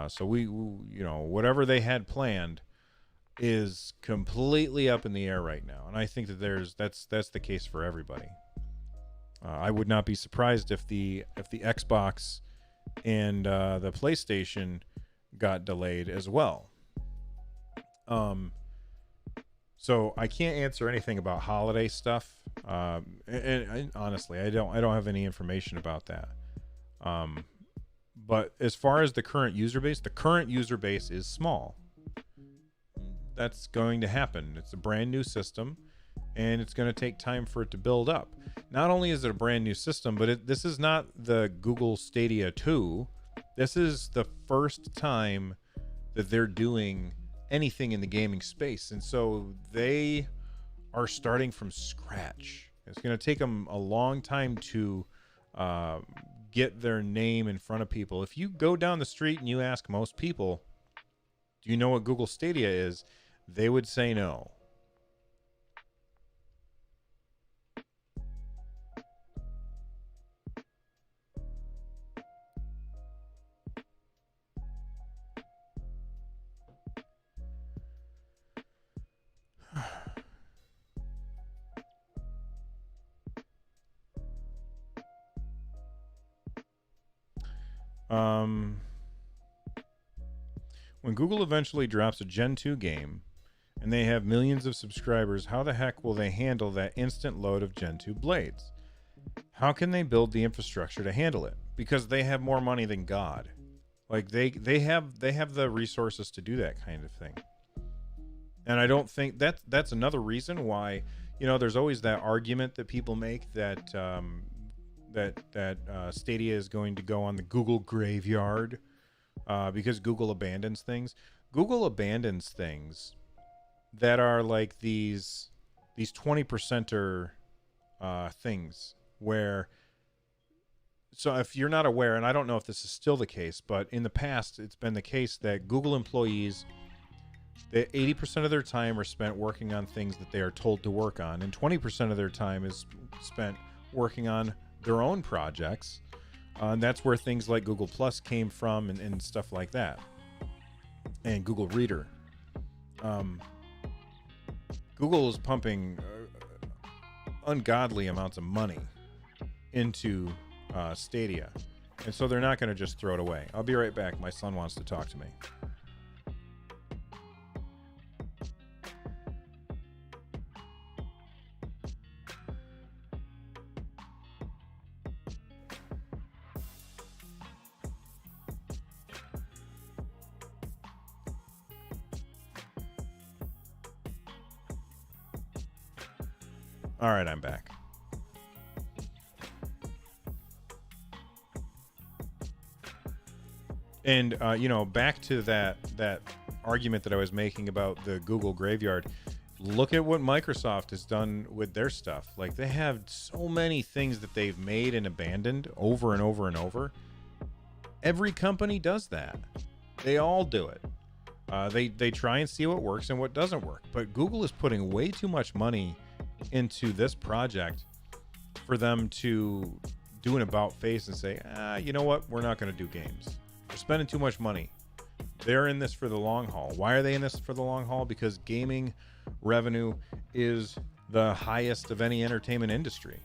So we whatever they had planned is completely up in the air right now, and I think that that's the case for everybody. I would not be surprised if the Xbox and the PlayStation got delayed as well. So I can't answer anything about holiday stuff, and honestly, I don't have any information about that. But as far as the current user base is small. That's going to happen. It's a brand new system, and it's going to take time for it to build up. Not only is it a brand new system, but this is not the Google Stadia 2. This is the first time that they're doing anything in the gaming space, and so they are starting from scratch. It's going to take them a long time to get their name in front of people. If you go down the street and you ask most people, do you know what Google Stadia is? They would say no. When Google eventually drops a Gen 2 game and they have millions of subscribers, how the heck will they handle that instant load of Gen 2 blades? How can they build the infrastructure to handle it? Because they have more money than God. Like they have the resources to do that kind of thing. And I don't think that's another reason why, there's always that argument that people make that Stadia is going to go on the Google graveyard because Google abandons things. Google abandons things that are like these 20%er things where, so if you're not aware, and I don't know if this is still the case, but in the past it's been the case that Google employees, that 80% of their time are spent working on things that they are told to work on, and 20% of their time is spent working on their own projects. And that's where things like Google Plus came from, and stuff like that, and Google Reader. Google is pumping ungodly amounts of money into Stadia, and so they're not going to just throw it away. I'll be right back. My son wants to talk to me. All right, I'm back. And back to that argument that I was making about the Google graveyard. Look at what Microsoft has done with their stuff. Like, they have so many things that they've made and abandoned over and over and over. Every company does that. They all do it. They try and see what works and what doesn't work. But Google is putting way too much money into this project for them to do an about face and say, you know what, we're not going to do games. We're spending too much money. They're in this for the long haul. Why are they in this for the long haul? Because gaming revenue is the highest of any entertainment industry.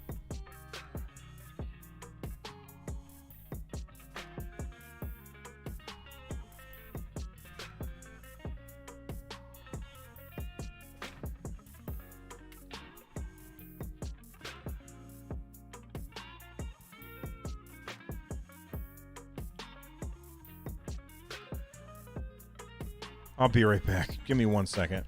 I'll be right back. Give me 1 second.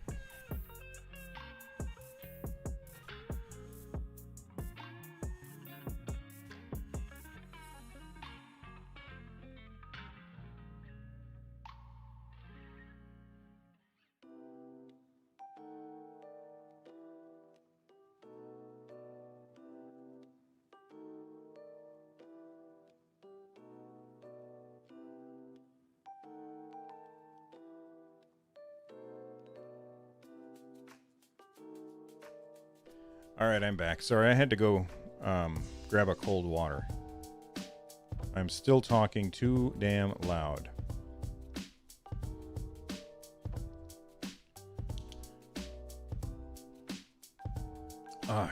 All right, I'm back. Sorry, I had to go grab a cold water. I'm still talking too damn loud.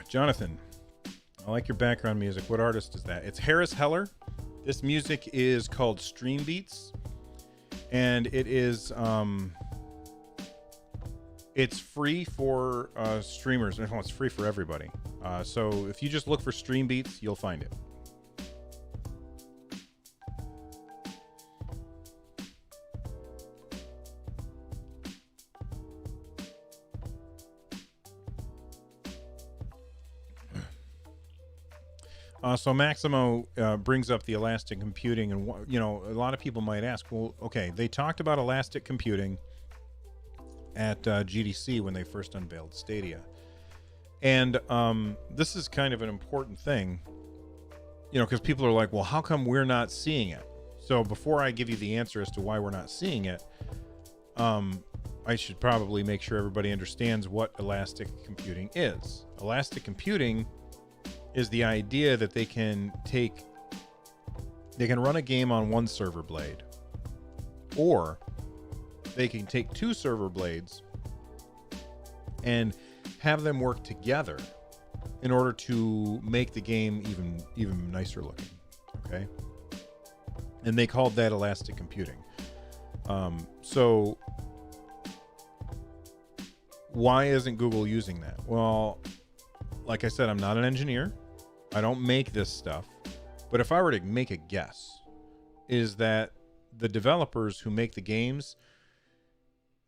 Jonathan, I like your background music. What artist is that? It's Harris Heller. This music is called Stream Beats, and it is it's free for streamers. No, it's free for everybody. So if you just look for Stream Beats, you'll find it. So Maximo brings up the elastic computing, and you know, a lot of people might ask, well, okay, they talked about elastic computing at GDC when they first unveiled Stadia, and this is kind of an important thing, you know, because people are like, well, how come we're not seeing it? So before I give you the answer as to why we're not seeing it, I should probably make sure everybody understands what elastic computing is. Elastic computing is the idea that they can run a game on one server blade, or they can take two server blades and have them work together in order to make the game even nicer looking. Okay, and they called that elastic computing. So why isn't Google using that? Well, like I said, I'm not an engineer. I don't make this stuff. But if I were to make a guess, is that the developers who make the games,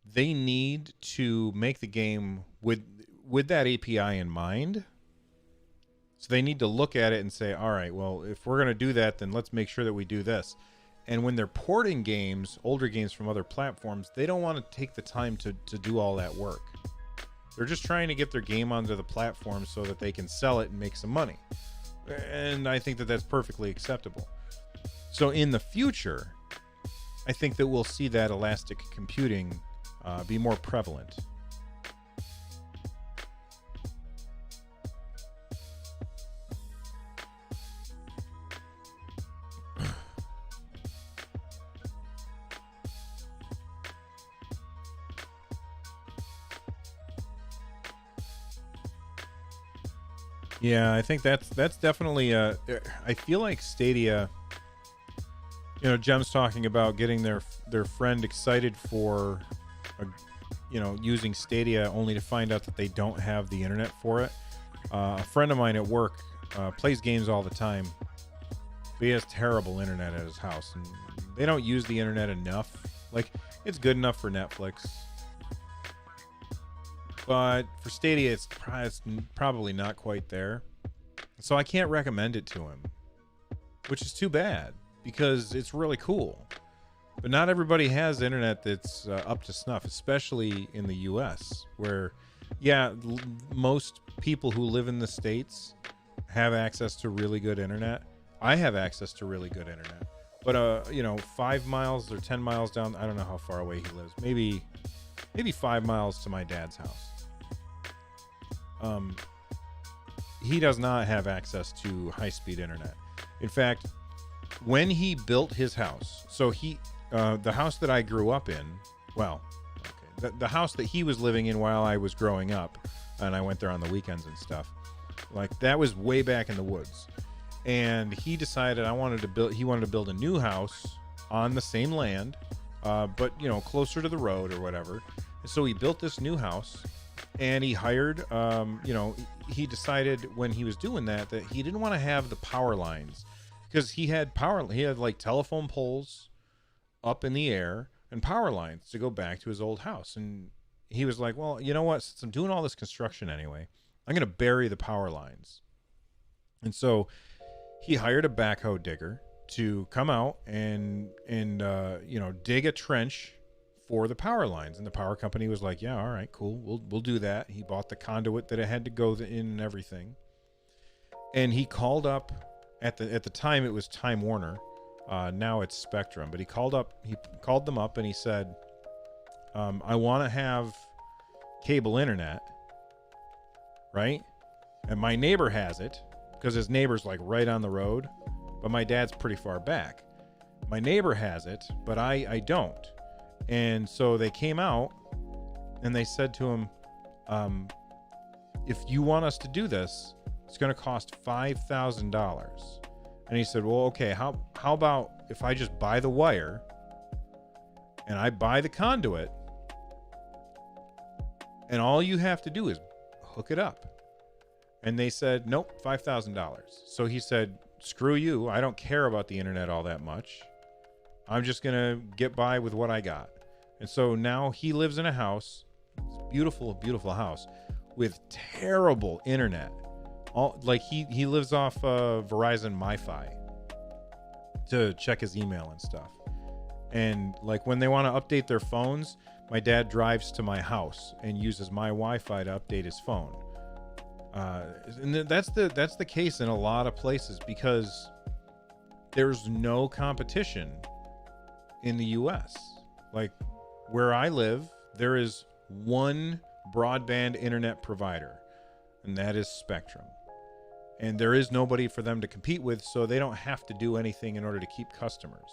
they need to make the game with that API in mind. So they need to look at it and say, all right, well, if we're going to do that, then let's make sure that we do this. And when they're porting games, older games from other platforms, they don't want to take the time to do all that work. They're just trying to get their game onto the platform so that they can sell it and make some money. And I think that that's perfectly acceptable. So in the future, I think that we'll see that elastic computing be more prevalent. Yeah, I think that's definitely I feel like Stadia, you know, Jem's talking about getting their friend excited for using Stadia only to find out that they don't have the internet for it. A friend of mine at work plays games all the time, but he has terrible internet at his house, and they don't use the internet enough. Like, it's good enough for Netflix, but for Stadia, it's probably not quite there. So I can't recommend it to him, which is too bad, because it's really cool. But not everybody has internet that's up to snuff, especially in the US, where, yeah, most people who live in the States have access to really good internet. I have access to really good internet. But 5 miles or 10 miles down, I don't know how far away he lives. Maybe 5 miles to my dad's house. He does not have access to high-speed internet. In fact, when he built his house, so the house that I grew up in, well, okay, the house that he was living in while I was growing up, and I went there on the weekends and stuff, like that was way back in the woods. And he decided he wanted to build a new house on the same land, but closer to the road or whatever. And so he built this new house, and he hired, he decided when he was doing that he didn't want to have the power lines, because he had like telephone poles up in the air and power lines to go back to his old house. And he was like, well, you know what? Since I'm doing all this construction anyway, I'm going to bury the power lines. And so he hired a backhoe digger to come out and dig a trench for the power lines. And the power company was like, yeah, all right, cool. We'll do that. He bought the conduit that it had to go in and everything. And he called up at the time it was Time Warner. Now it's Spectrum, but he called them up and he said, I want to have cable internet, right? And my neighbor has it, because his neighbor's like right on the road, but my dad's pretty far back. My neighbor has it, but I don't. And so they came out and they said to him, if you want us to do this, it's going to cost $5,000. And he said, well, okay, how about if I just buy the wire and I buy the conduit, and all you have to do is hook it up? And they said, nope, $5,000. So he said, screw you. I don't care about the internet all that much. I'm just going to get by with what I got. And so now he lives in a house, beautiful, beautiful house, with terrible internet. He lives off Verizon MiFi to check his email and stuff. And like when they want to update their phones, my dad drives to my house and uses my Wi-Fi to update his phone. And that's the case in a lot of places, because there's no competition in the US. Like where I live, there is one broadband internet provider, and that is Spectrum. And there is nobody for them to compete with, so they don't have to do anything in order to keep customers.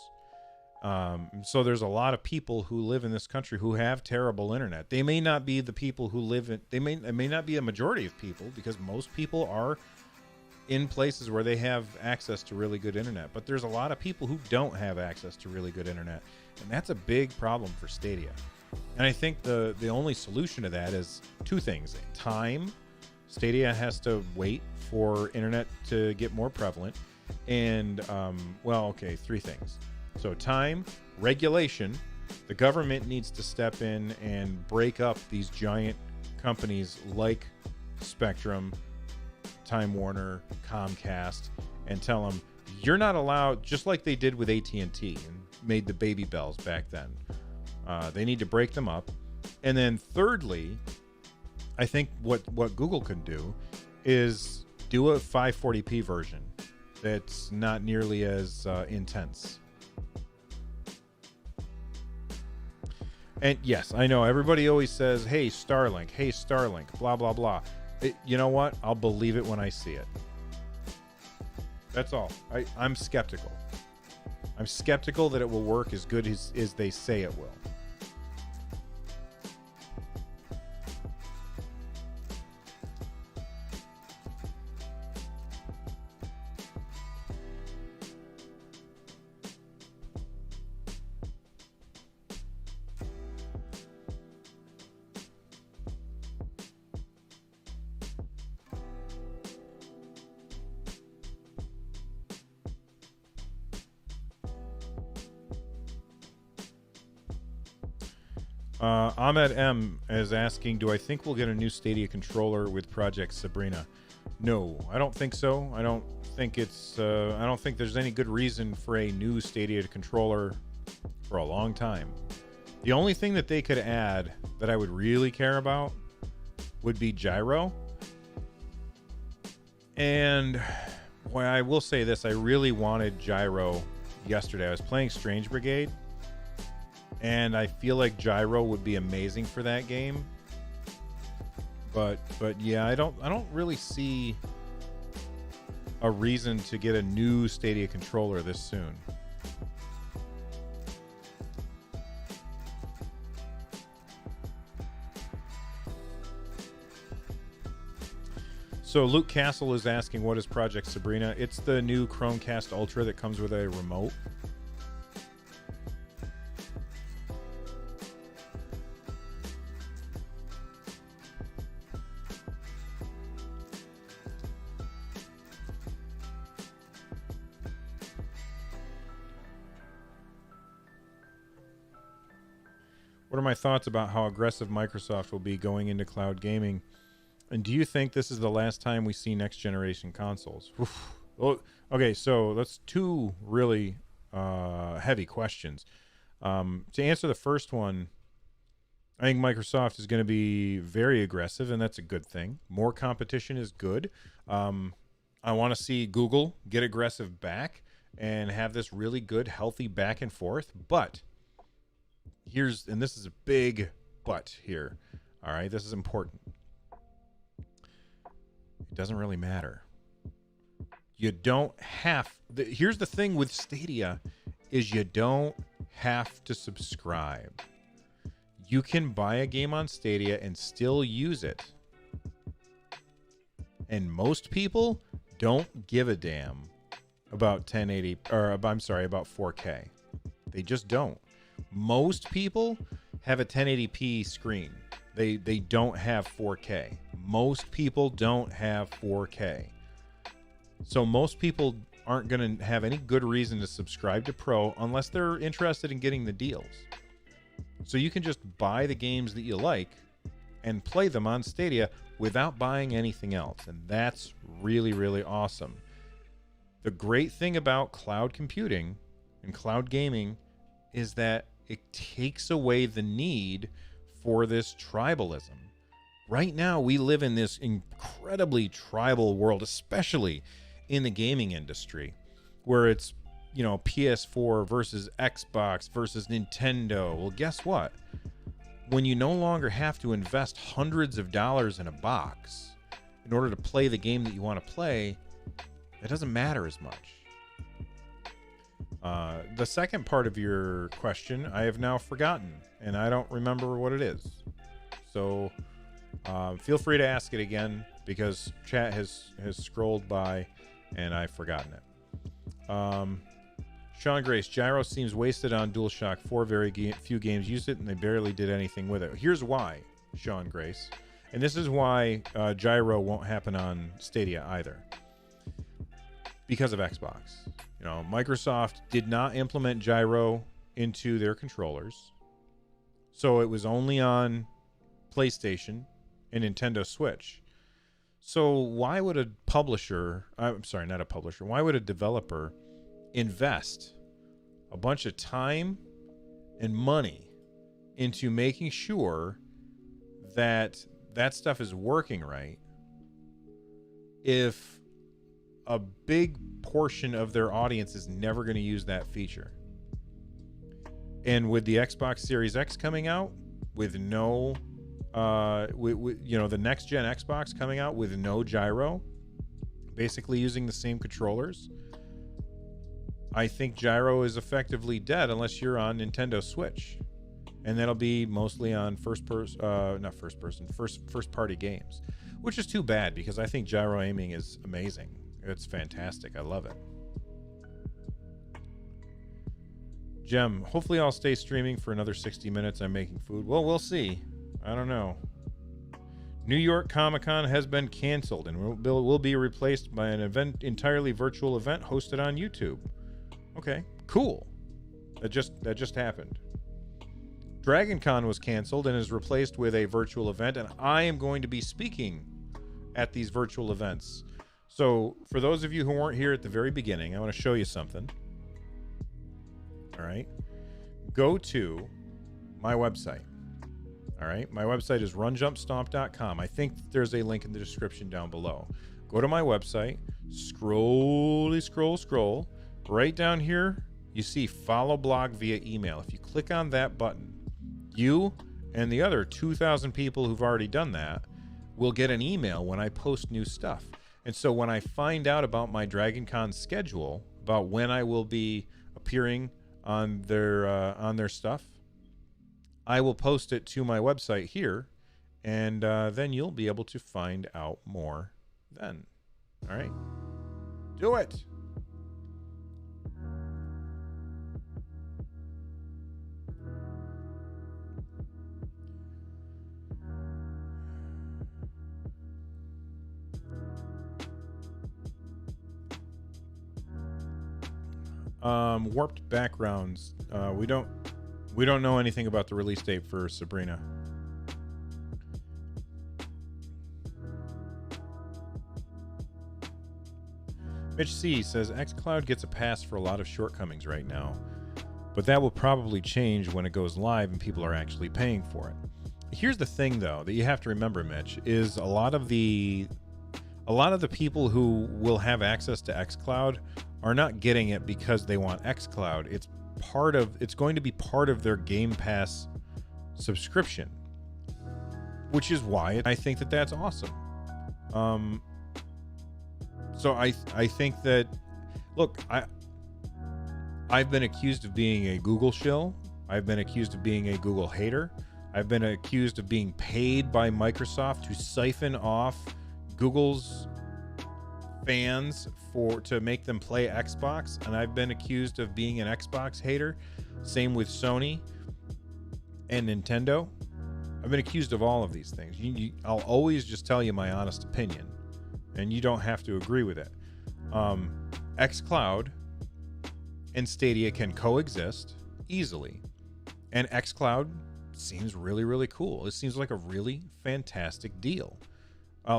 So there's a lot of people who live in this country who have terrible internet. They may not be the people who live in, it may not be a majority of people, because most people are in places where they have access to really good internet. But there's a lot of people who don't have access to really good internet. And that's a big problem for Stadia. And I think the only solution to that is two things. Time. Stadia has to wait for internet to get more prevalent. And, three things. So time, regulation. The government needs to step in and break up these giant companies like Spectrum, Time Warner, Comcast, and tell them you're not allowed, just like they did with AT&T and made the baby bells back then. They need to break them up. And then thirdly, I think what Google can do is do a 540p version that's not nearly as intense. And yes, I know everybody always says, hey, Starlink, blah, blah, blah. You know what? I'll believe it when I see it. That's all. I'm skeptical. I'm skeptical that it will work as good as they say it will. Ahmed M is asking, do I think we'll get a new Stadia controller with Project Sabrina? No, I don't think so. I don't think there's any good reason for a new Stadia controller for a long time. The only thing that they could add that I would really care about would be gyro. And well, I will say this, I really wanted gyro yesterday. I was playing Strange Brigade, and I feel like gyro would be amazing for that game. But yeah, I don't really see a reason to get a new Stadia controller this soon. So Luke Castle is asking, what is Project Sabrina? It's the new Chromecast Ultra that comes with a remote. What are my thoughts about how aggressive Microsoft will be going into cloud gaming? And do you think this is the last time we see next generation consoles? Well, okay, so that's two really heavy questions. To answer the first one, I think Microsoft is going to be very aggressive, and that's a good thing. More competition is good. I want to see Google get aggressive back and have this really good, healthy back and forth. But and this is a big but here. All right, this is important. It doesn't really matter. You don't have. Here's the thing with Stadia, is you don't have to subscribe. You can buy a game on Stadia and still use it. And most people don't give a damn about 1080 or I'm sorry, about 4K. They just don't. Most people have a 1080p screen. They don't have 4K. Most people don't have 4K. So most people aren't going to have any good reason to subscribe to Pro unless they're interested in getting the deals. So you can just buy the games that you like and play them on Stadia without buying anything else. And that's really, really awesome. The great thing about cloud computing and cloud gaming is that it takes away the need for this tribalism. Right now, we live in this incredibly tribal world, especially in the gaming industry, where it's, PS4 versus Xbox versus Nintendo. Well, guess what? When you no longer have to invest hundreds of dollars in a box in order to play the game that you want to play, it doesn't matter as much. The second part of your question, I have now forgotten, and I don't remember what it is. So feel free to ask it again, because chat has scrolled by and I've forgotten it. Sean Grace, gyro seems wasted on DualShock 4. Very few games used it, and they barely did anything with it. Here's why, Sean Grace. And this is why gyro won't happen on Stadia either. Because of Xbox. Microsoft did not implement gyro into their controllers. So it was only on PlayStation and Nintendo Switch. So why would a why would a developer invest a bunch of time and money into making sure that stuff is working right if a big portion of their audience is never going to use that feature? And with the Xbox Series X coming out with no the next gen Xbox coming out with no gyro, basically using the same controllers, I think gyro is effectively dead unless you're on Nintendo Switch, and that'll be mostly on first party games, which is too bad, because I think gyro aiming is amazing. It's fantastic. I love it. Gem, hopefully I'll stay streaming for another 60 minutes. I'm making food. Well, we'll see. I don't know. New York Comic-Con has been canceled and will be replaced by an entirely virtual event hosted on YouTube. Okay, cool. That just happened. DragonCon was canceled and is replaced with a virtual event, and I am going to be speaking at these virtual events. So for those of you who weren't here at the very beginning, I want to show you something. All right. Go to my website. All right. My website is runjumpstomp.com. I think there's a link in the description down below. Go to my website, scroll. Right down here, you see follow blog via email. If you click on that button, you and the other 2,000 people who've already done that will get an email when I post new stuff. And so when I find out about my DragonCon schedule, about when I will be appearing on their stuff, I will post it to my website here, and then you'll be able to find out more then. All right? Do it! Warped backgrounds. We don't know anything about the release date for Sabrina. Mitch C says xCloud gets a pass for a lot of shortcomings right now, but that will probably change when it goes live and people are actually paying for it. Here's the thing, though, that you have to remember, Mitch, is a lot of the people who will have access to xCloud are not getting it because they want xCloud. It's going to be part of their Game Pass subscription, which is why I think that that's awesome. So I think that, look, I've been accused of being a Google shill. I've been accused of being a Google hater. I've been accused of being paid by Microsoft to siphon off Google's fans to make them play Xbox, and I've been accused of being an Xbox hater. Same with Sony and Nintendo. I've been accused of all of these things. I'll always just tell you my honest opinion, and you don't have to agree with it. xCloud and Stadia can coexist easily, and xCloud seems really, really cool. It seems like a really fantastic deal.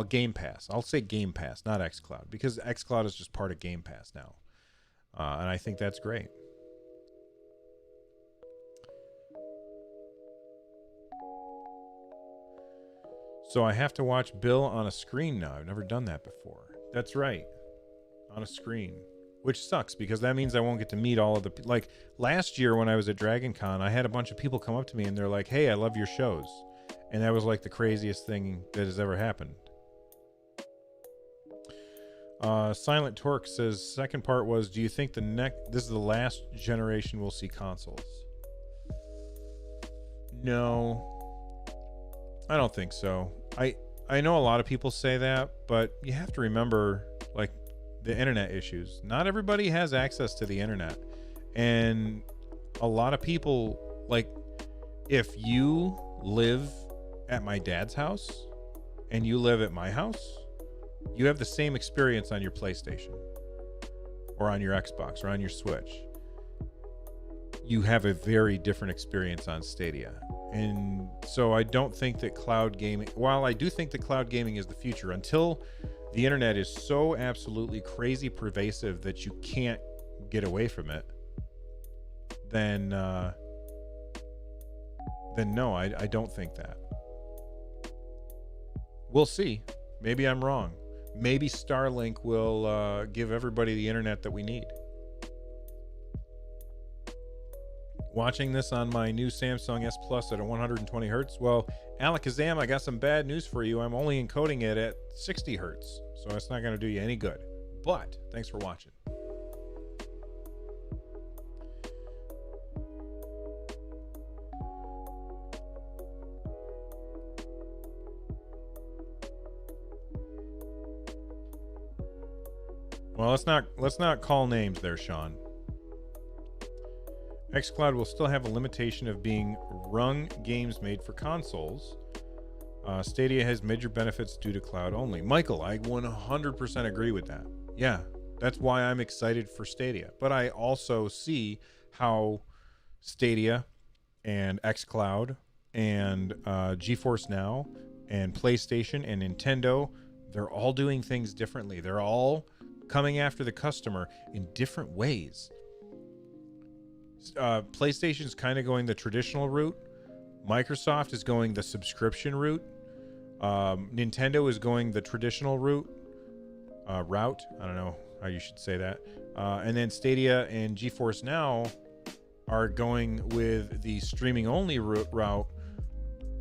Game Pass. I'll say Game Pass, not xCloud, because xCloud is just part of Game Pass now. And I think that's great. So I have to watch Bill on a screen now. I've never done that before. That's right. On a screen. Which sucks, because that means I won't get to meet all of the... Like, last year when I was at DragonCon, I had a bunch of people come up to me and they're like, hey, I love your shows. And that was like the craziest thing that has ever happened. Silent Torque says, second part was, do you think this is the last generation we'll see consoles? No, I don't think so. I know a lot of people say that, but you have to remember, like, the internet issues. Not everybody has access to the internet, and a lot of people, like, if you live at my dad's house and you live at my house, you have the same experience on your PlayStation or on your Xbox or on your Switch. You have a very different experience on Stadia. And so I don't think that cloud gaming, while I do think that cloud gaming is the future, until the internet is so absolutely crazy pervasive that you can't get away from it, then no, I don't think that. We'll see. Maybe I'm wrong. Maybe Starlink will give everybody the internet that we need. Watching this on my new Samsung S Plus at 120 hertz. Well, Alakazam, I got some bad news for you. I'm only encoding it at 60 hertz, so it's not going to do you any good. But thanks for watching. Well, let's not call names there, Sean. xCloud will still have a limitation of being rung games made for consoles. Stadia has major benefits due to cloud only. Michael, I 100% agree with that. Yeah, that's why I'm excited for Stadia. But I also see how Stadia and xCloud and GeForce Now and PlayStation and Nintendo, they're all doing things differently. They're all coming after the customer in different ways. PlayStation's kind of going the traditional route. Microsoft is going the subscription route. Nintendo is going the traditional route. I don't know. how you should say that. And then Stadia and GeForce Now are going with the streaming only route,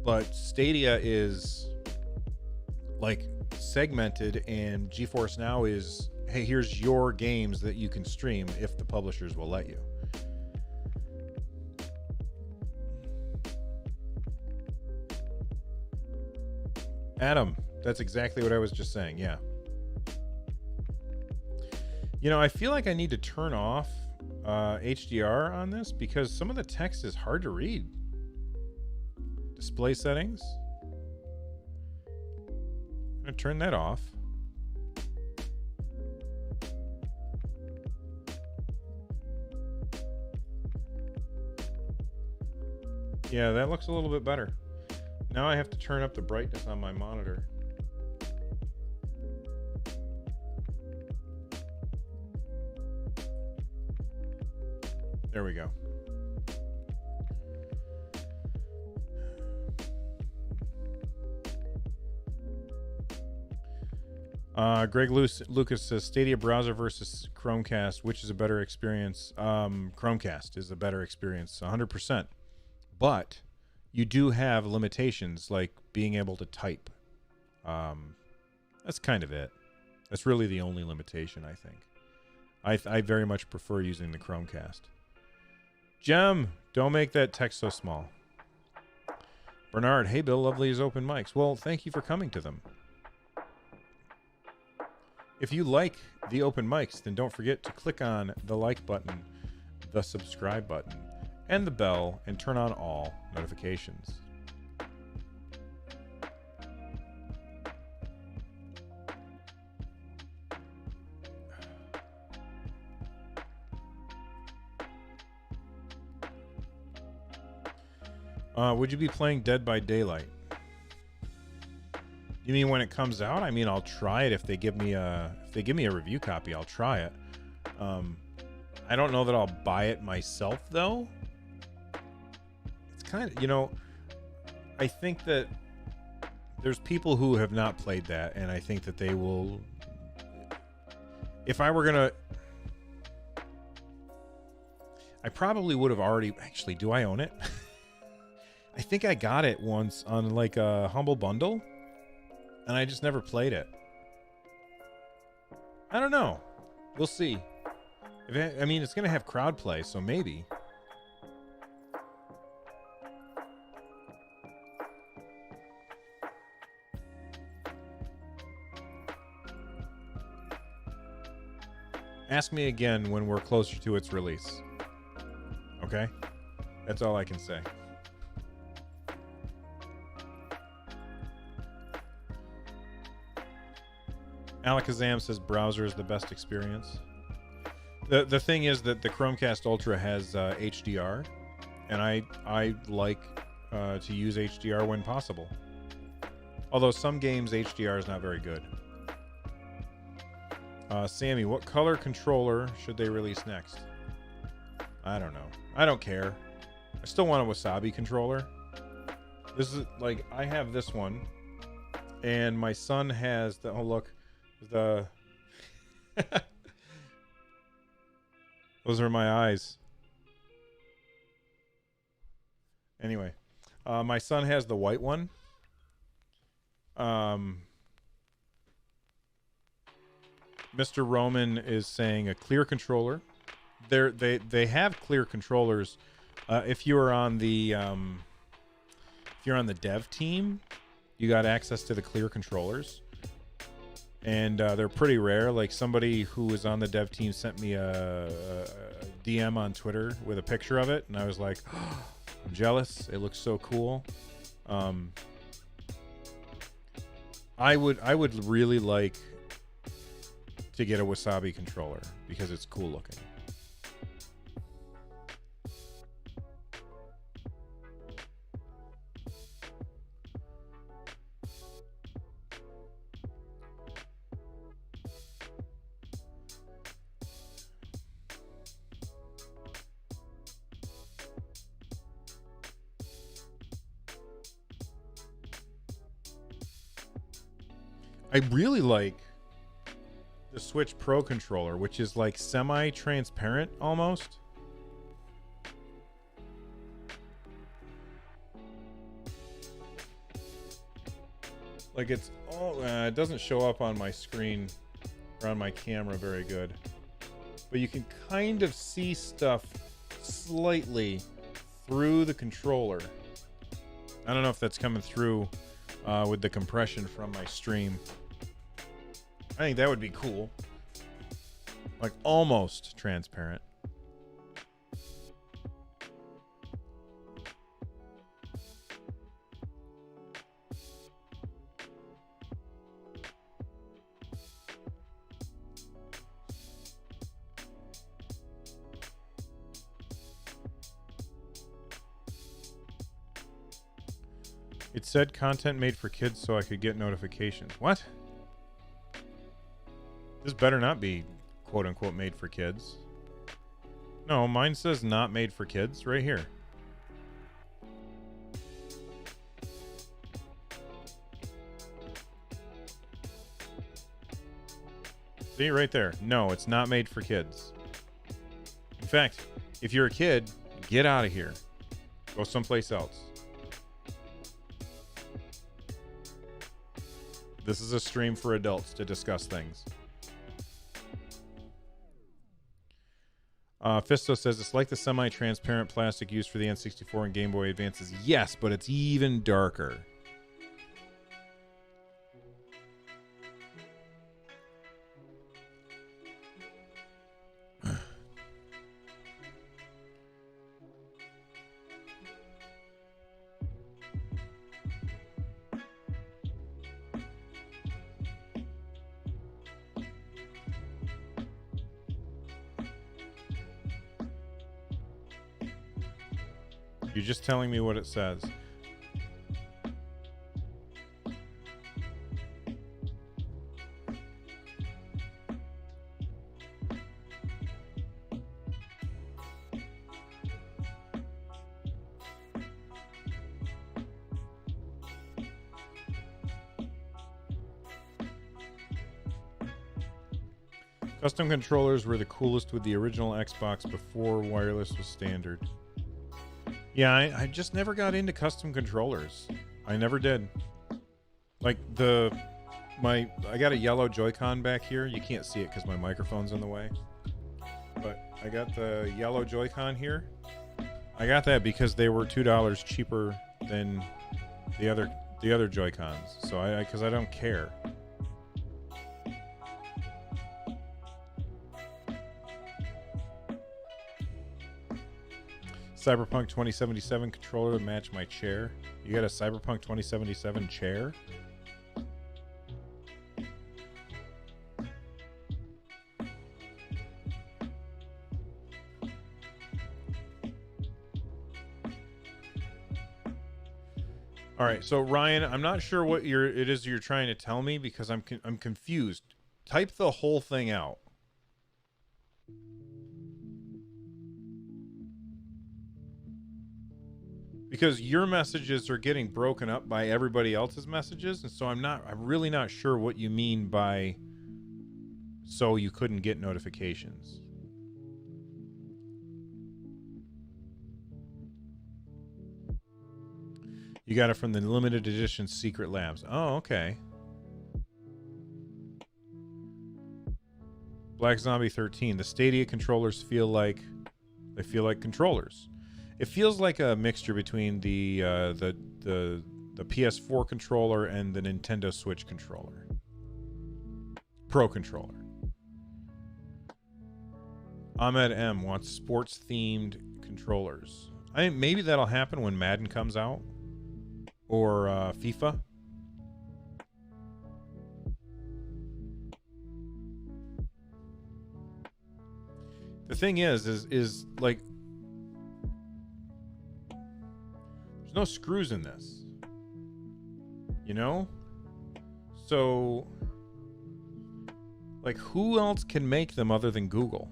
but Stadia is like segmented, and GeForce Now is, hey, here's your games that you can stream if the publishers will let you. Adam, that's exactly what I was just saying. Yeah. You know, I feel like I need to turn off HDR on this because some of the text is hard to read. Display settings. I'm going to turn that off. Yeah, that looks a little bit better. Now I have to turn up the brightness on my monitor. There we go. Greg Lucas says Stadia browser versus Chromecast, which is a better experience? Chromecast is a better experience, 100%. But you do have limitations like being able to type. That's kind of it. That's really the only limitation, I think. I very much prefer using the Chromecast. Gem, don't make that text so small. Bernard, hey Bill, lovely as open mics. Well, thank you for coming to them. If you like the open mics, then don't forget to click on the like button, the subscribe button, and the bell, and turn on all notifications. Would you be playing Dead by Daylight? You mean when it comes out? I mean, I'll try it if they give me a review copy. I'll try it. I don't know that I'll buy it myself though. It's kind of, you know, I think that there's people who have not played that, and I think that they will. If I were gonna, I probably would have already. Actually, do I own it? I think I got it once on like a Humble Bundle, and I just never played it. I don't know. We'll see. I mean, it's going to have crowd play, so maybe. Ask me again when we're closer to its release. Okay? That's all I can say. Alakazam says browser is the best experience. The thing is that the Chromecast Ultra has HDR, and I like to use HDR when possible. Although some games HDR is not very good. Sammy, what color controller should they release next? I don't know. I don't care. I still want a Wasabi controller. This is like, I have this one, and my son has the, oh look, the those are my eyes. Anyway, my son has the white one. Mr. Roman is saying a clear controller. They have clear controllers. If you're on the dev team, you got access to the clear controllers. And they're pretty rare. Like somebody who was on the dev team sent me a DM on Twitter with a picture of it, and I was like, oh, I'm jealous. It looks so cool. I would really like to get a Wasabi controller because it's cool looking. I really like the Switch Pro controller, which is like semi-transparent almost. Like it's all, it doesn't show up on my screen or on my camera very good, but you can kind of see stuff slightly through the controller. I don't know if that's coming through with the compression from my stream. I think that would be cool. Like almost transparent. It said content made for kids so I could get notifications. What? This better not be quote unquote made for kids. No, mine says not made for kids right here. See right there. No, it's not made for kids. In fact, if you're a kid, get out of here. Go someplace else. This is a stream for adults to discuss things. Fisto says it's like the semi-transparent plastic used for the N64 and Game Boy Advances. Yes, but it's even darker. You're just telling me what it says. Custom controllers were the coolest with the original Xbox before wireless was standard. Yeah, I just never got into custom controllers. I never did. Like I got a yellow Joy-Con back here. You can't see it because my microphone's in the way. But I got the yellow Joy-Con here. I got that because they were $2 cheaper than the other Joy-Cons. So because I don't care. Cyberpunk 2077 controller to match my chair. You got a Cyberpunk 2077 chair? All right, so Ryan, I'm not sure what it is you're trying to tell me because I'm confused. Type the whole thing out. Because your messages are getting broken up by everybody else's messages, and so I'm really not sure what you mean by so you couldn't get notifications. You got it from the limited edition Secret Labs. Oh, okay. Black Zombie 13. The Stadia controllers feel like controllers. It feels like a mixture between the PS4 controller and the Nintendo Switch controller. Pro controller. Ahmed M wants sports-themed controllers. I think maybe that'll happen when Madden comes out. Or FIFA. The thing is like there's no screws in this. You know? So like who else can make them other than Google?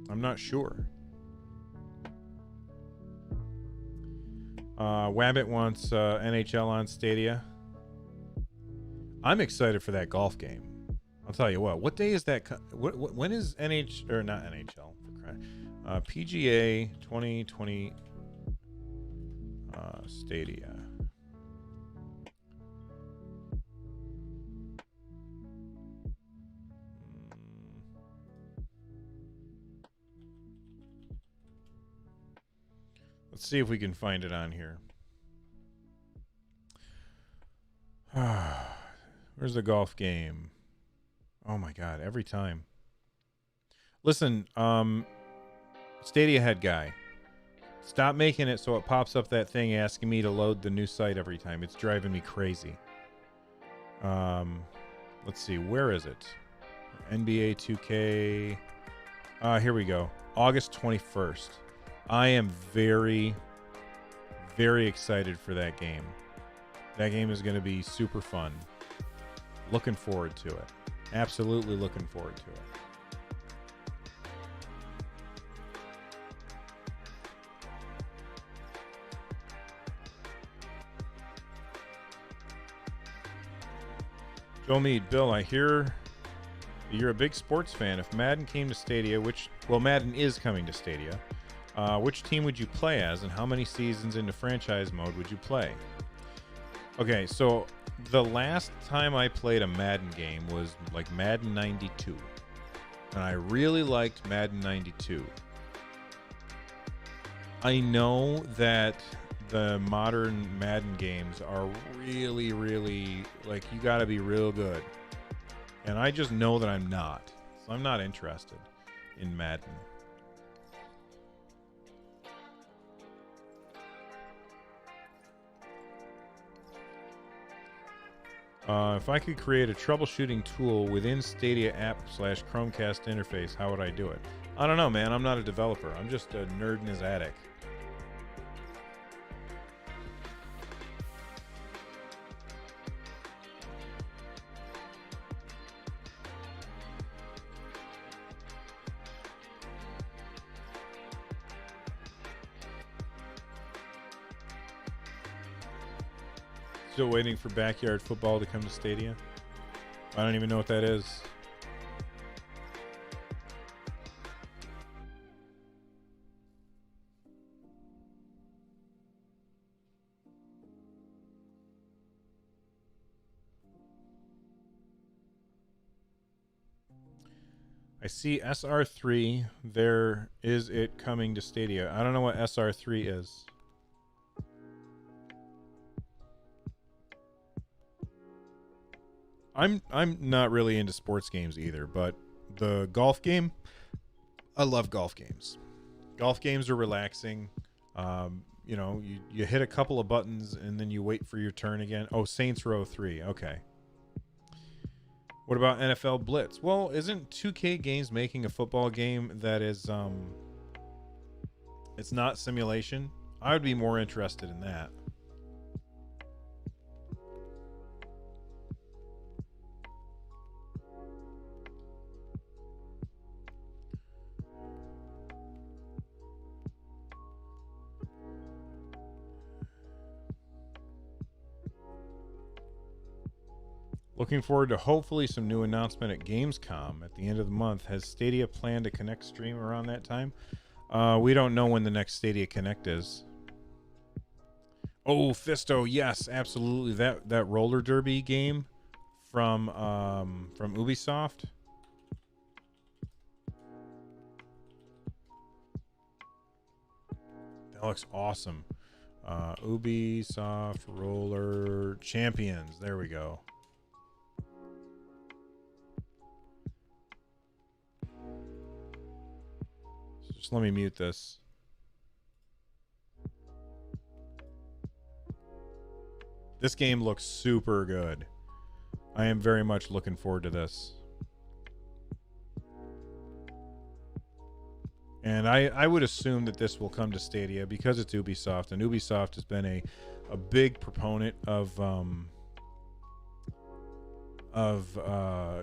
I'm not sure. Wabbit wants NHL on Stadia. I'm excited for that golf game. I'll tell you what. What day is that? When is NH or not NHL? For crying, PGA 2020 Stadia. Let's see if we can find it on here. Where's the golf game? Oh my god, every time. Listen, Stadia head guy. Stop making it so it pops up that thing asking me to load the new site every time. It's driving me crazy. Let's see, where is it? NBA 2K. Here we go. August 21st. I am very, very excited for that game. That game is going to be super fun. Looking forward to it. Absolutely looking forward to it. Joe Mead, Bill, I hear you're a big sports fan. If Madden came to Stadia, Madden is coming to Stadia, which team would you play as, and how many seasons into franchise mode would you play? Okay, so the last time I played a Madden game was like Madden 92. And I really liked Madden 92. I know that the modern Madden games are really, really, like, you gotta be real good. And I just know that I'm not. So I'm not interested in Madden. If I could create a troubleshooting tool within Stadia app/Chromecast interface, how would I do it? I don't know, man. I'm not a developer. I'm just a nerd in his attic. Still waiting for backyard football to come to Stadia. I don't even know what that is. I see SR3. There is it coming to Stadia. I don't know what SR3 is. I'm not really into sports games either, but the golf game, I love golf games. Golf games are relaxing. You know, you hit a couple of buttons and then you wait for your turn again. Oh, Saints Row 3. Okay. What about NFL Blitz? Well, isn't 2K Games making a football game that is it's not simulation? I would be more interested in that. Looking forward to hopefully some new announcement at Gamescom at the end of the month. Has Stadia planned to Connect stream around that time? We don't know when the next Stadia Connect is. Oh, Fisto, yes, absolutely. That roller derby game from Ubisoft. That looks awesome. Ubisoft Roller Champions. There we go. Just let me mute this. This game looks super good. I am very much looking forward to this. And I would assume that this will come to Stadia because it's Ubisoft, and Ubisoft has been a big proponent of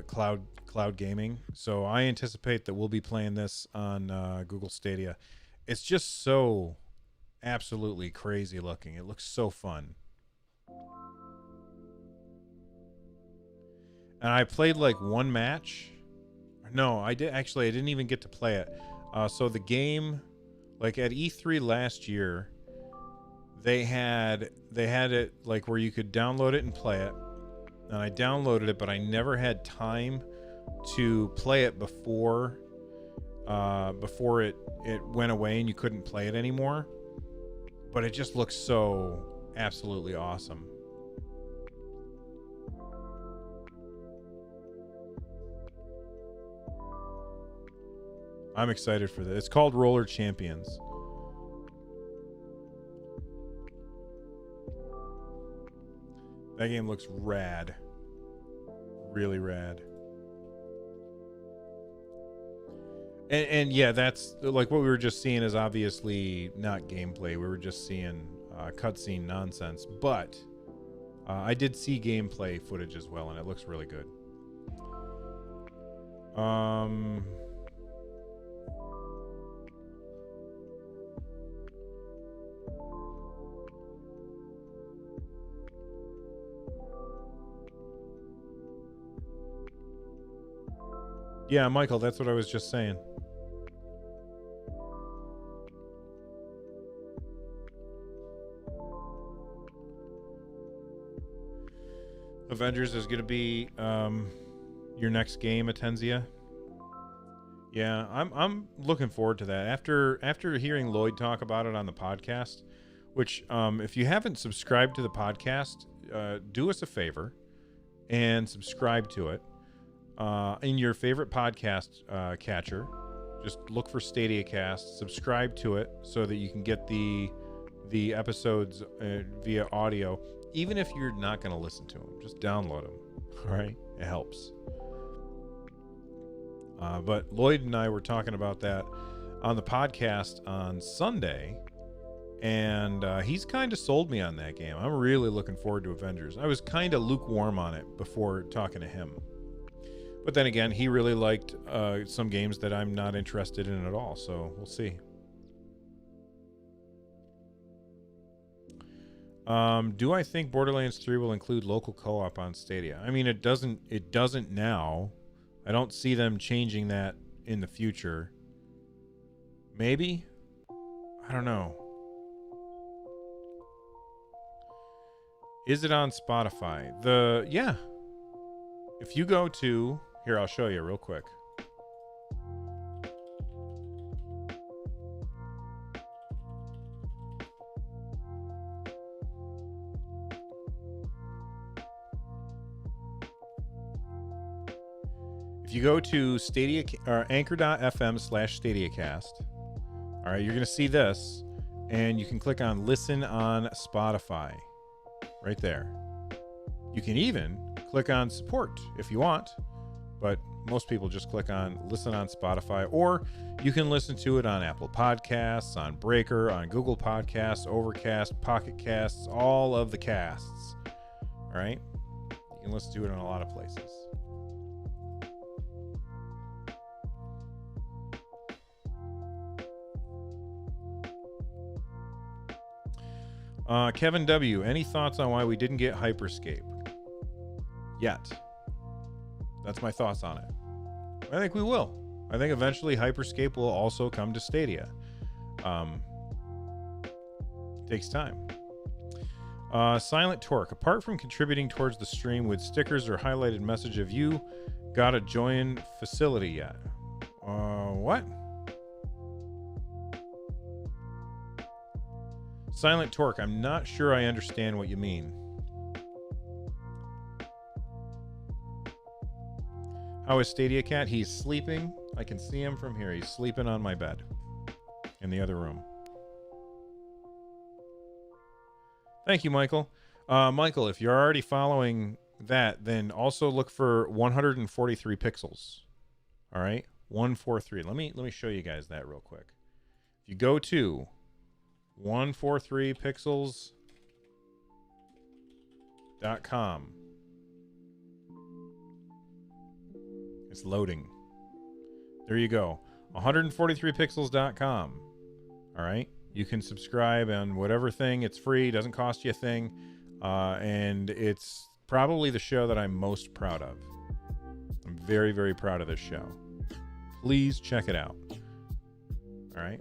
cloud gaming. So I anticipate that we'll be playing this on Google Stadia. It's just so absolutely crazy looking. It looks so fun. and I played like one match. No, I didn't even get to play it. So the game, like at E3 last year, they had it like where you could download it and play it. And I downloaded it, but I never had time to play it before it went away and you couldn't play it anymore. But it just looks so absolutely awesome. I'm excited for this. It's called Roller Champions. That game looks rad. Really rad. And yeah, that's like what we were just seeing is obviously not gameplay. We were just seeing cutscene nonsense. But I did see gameplay footage as well, and it looks really good. Yeah, Michael, that's what I was just saying. Avengers is going to be your next game, Atenzia. Yeah, I'm looking forward to that. After hearing Lloyd talk about it on the podcast, which if you haven't subscribed to the podcast, do us a favor and subscribe to it in your favorite podcast catcher. Just look for Stadia Cast, subscribe to it so that you can get the episodes via audio. Even if you're not going to listen to them, just download them. All right, it helps. But Lloyd and I were talking about that on the podcast on Sunday, and he's kind of sold me on that game. I'm really looking forward to Avengers. I was kind of lukewarm on it before talking to him. But then again, he really liked some games that I'm not interested in at all, so we'll see. Do I think Borderlands 3 will include local co-op on Stadia? I mean, it doesn't now. I don't see them changing that in the future. Maybe? I don't know. Is it on Spotify? Yeah. If you go to... Here, I'll show you real quick. If you go to Stadia or anchor.fm/StadiaCast, all right, you're going to see this, and you can click on Listen on Spotify right there. You can even click on Support if you want, but most people just click on Listen on Spotify, or you can listen to it on Apple Podcasts, on Breaker, on Google Podcasts, Overcast, Pocket Casts, all of the casts. All right? You can listen to it in a lot of places. Kevin W., any thoughts on why we didn't get Hyperscape yet? That's my thoughts on it. I think we will. I think eventually Hyperscape will also come to Stadia. Takes time. Silent Torque. Apart from contributing towards the stream with stickers or highlighted message of you, got a join facility yet? What? Silent Torque, I'm not sure I understand what you mean. How is Stadia Cat? He's sleeping. I can see him from here. He's sleeping on my bed in the other room. Thank you, Michael. Michael, if you're already following that, then also look for 143 pixels. All right? 143. Let me show you guys that real quick. If you go to 143pixels.com. It's loading. There you go. 143pixels.com. All right. You can subscribe on whatever thing. It's free. Doesn't cost you a thing. And it's probably the show that I'm most proud of. very, very proud of this show. Please check it out. All right.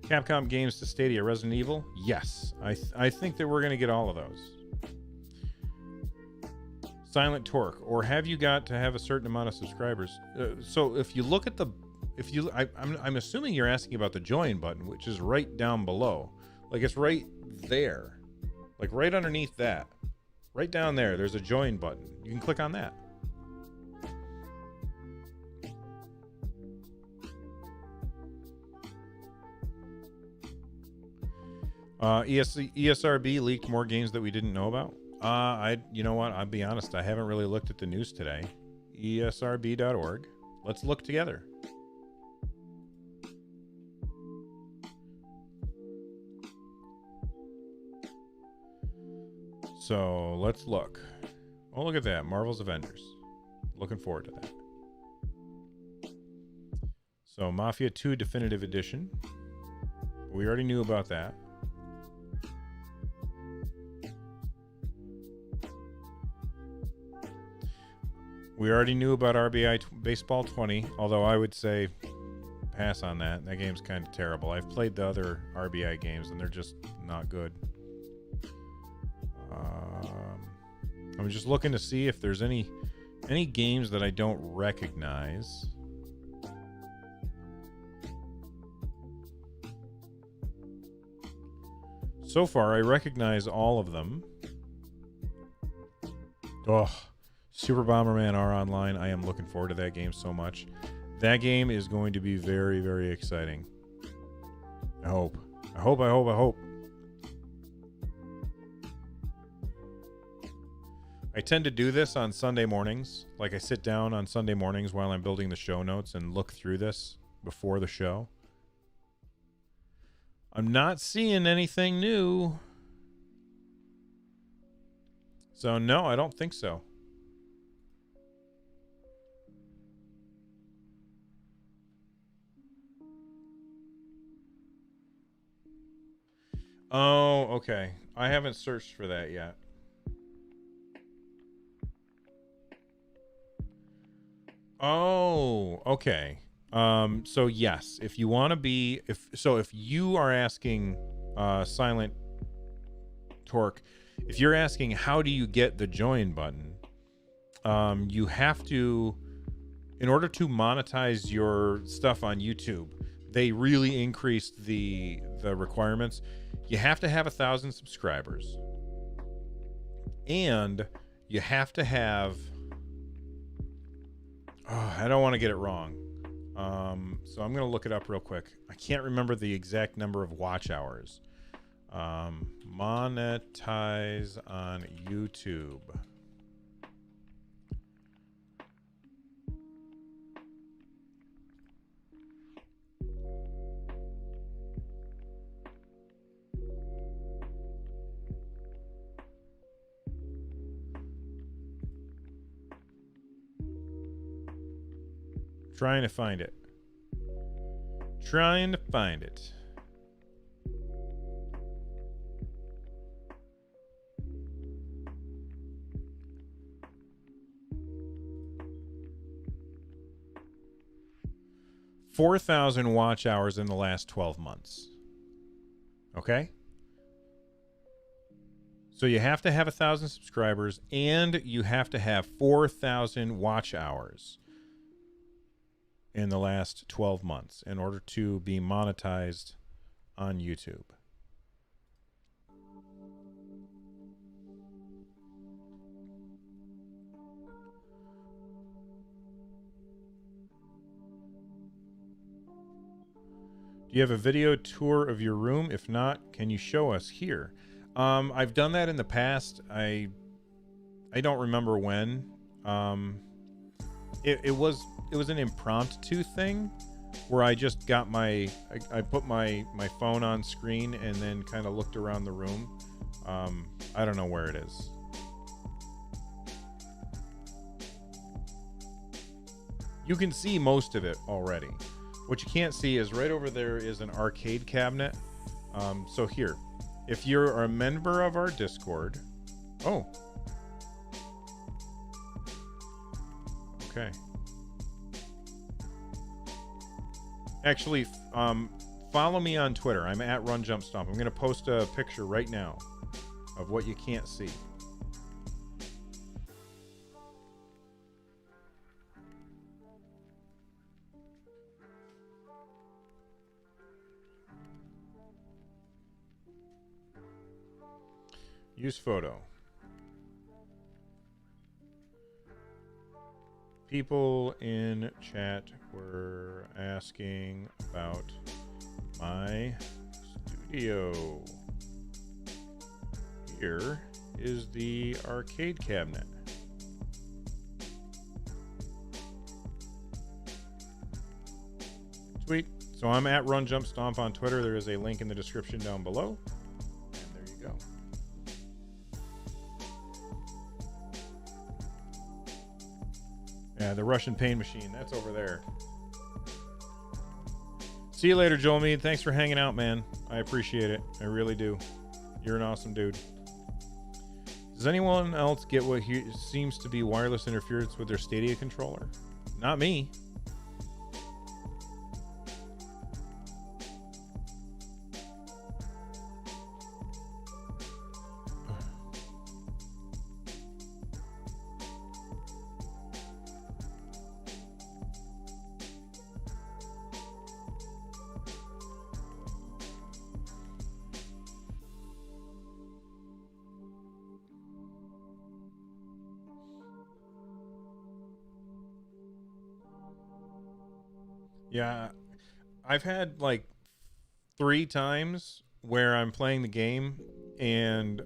Capcom games to Stadia, Resident Evil? Yes. I think that we're going to get all of those. Silent Torque, or have you got to have a certain amount of subscribers? So if you look at the, I'm assuming you're asking about the join button, which is right down below. Like it's right there. Like right underneath that. Right down there, there's a join button. You can click on that. ESRB leaked more games that we didn't know about. You know what? I'll be honest. I haven't really looked at the news today. ESRB.org. Let's look together. So let's look. Oh, look at that. Marvel's Avengers. Looking forward to that. So Mafia 2 Definitive Edition. We already knew about that. We already knew about RBI Baseball 20, although I would say pass on that. That game's kind of terrible. I've played the other RBI games, and they're just not good. I'm just looking to see if there's any games that I don't recognize. So far, I recognize all of them. Oh, Super Bomberman R Online. I am looking forward to that game so much. That game is going to be very, very exciting. I hope. I tend to do this on Sunday mornings. Like I sit down on Sunday mornings while I'm building the show notes and look through this before the show. I'm not seeing anything new. So no, I don't think so. Oh, okay. I haven't searched for that yet. Oh, okay. So yes, if you want to be, if you are asking, Silent Torque, if you're asking how do you get the join button, you have to, in order to monetize your stuff on YouTube, they really increased the requirements. You have to have 1,000 subscribers, and you have to have, I don't want to get it wrong. So I'm going to look it up real quick. I can't remember the exact number of watch hours. Monetize on YouTube. Trying to find it. 4,000 watch hours in the last 12 months. Okay? So you have to have 1,000 subscribers, and you have to have 4,000 watch hours in the last 12 months in order to be monetized on YouTube. Do you have a video tour of your room? If not, can you show us here? I've done that in the past. I don't remember when. It was an impromptu thing where I just got I put my phone on screen and then kind of looked around the room. I don't know where it is. You can see most of it already. What you can't see is right over there is an arcade cabinet. So here, if you're a member of our Discord, oh, okay. Actually, follow me on Twitter. I'm at RunJumpStomp. I'm going to post a picture right now of what you can't see. Use photo. People in chat were asking about my studio. Here is the arcade cabinet. Sweet. So I'm at RunJumpStomp on Twitter. There is a link in the description down below. And there you go. Yeah, the Russian pain machine. That's over there. See you later, Joel Mead. Thanks for hanging out, man. I appreciate it. I really do. You're an awesome dude. Does anyone else get what seems to be wireless interference with their Stadia controller? Not me. Yeah, I've had like 3 times where I'm playing the game and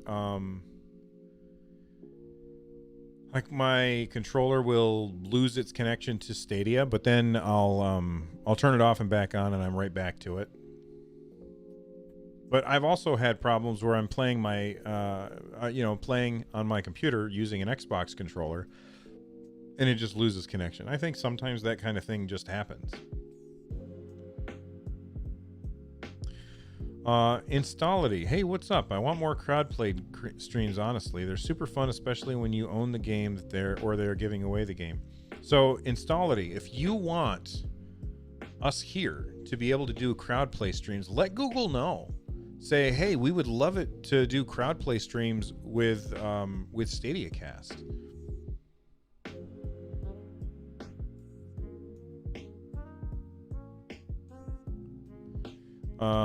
like my controller will lose its connection to Stadia, but then I'll turn it off and back on and I'm right back to it. But I've also had problems where I'm playing my playing on my computer using an Xbox controller and it just loses connection. I think sometimes that kind of thing just happens. Installity. Hey, what's up? I want more crowd-played streams, honestly. They're super fun, especially when you own the game that they're giving away the game. So, Installity, if you want us here to be able to do crowd play streams, let Google know. Say, hey, we would love it to do crowd play streams with StadiaCast.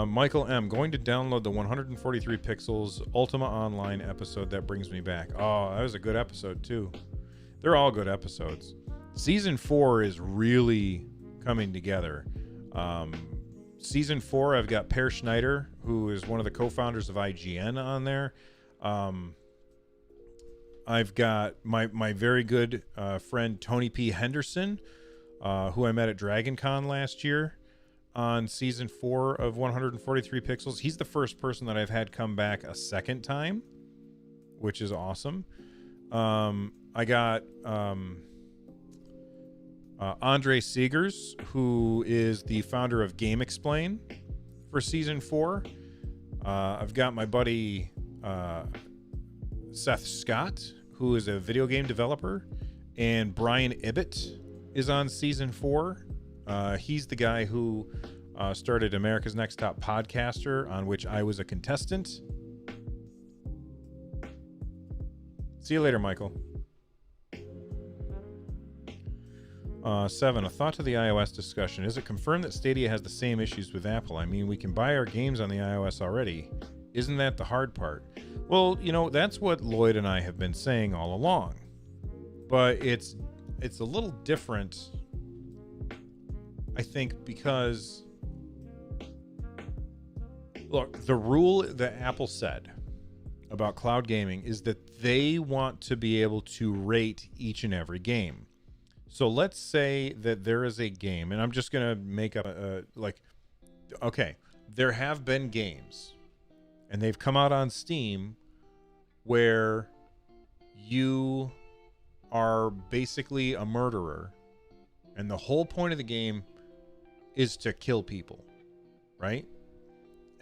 Michael M. Going to download the 143 Pixels Ultima Online episode that brings me back. Oh, that was a good episode, too. They're all good episodes. Season 4 is really coming together. Season 4, I've got Per Schneider, who is one of the co-founders of IGN on there. I've got my very good friend Tony P. Henderson, who I met at DragonCon last year, on season 4 of 143 Pixels. He's the first person that I've had come back a second time, which is awesome. I got Andre Segers, who is the founder of Game Explain for season 4. I've got my buddy Seth Scott, who is a video game developer, and Brian Ibbett is on season 4. He's the guy who started America's Next Top Podcaster, on which I was a contestant. See you later, Michael. 7, a thought to the iOS discussion. Is it confirmed that Stadia has the same issues with Apple? I mean, we can buy our games on the iOS already. Isn't that the hard part? Well, that's what Lloyd and I have been saying all along. But it's a little different, I think, because look, the rule that Apple said about cloud gaming is that they want to be able to rate each and every game. So let's say that there is a game, and I'm just going to make up okay, there have been games, and they've come out on Steam where you are basically a murderer, and the whole point of the game is to kill people, right?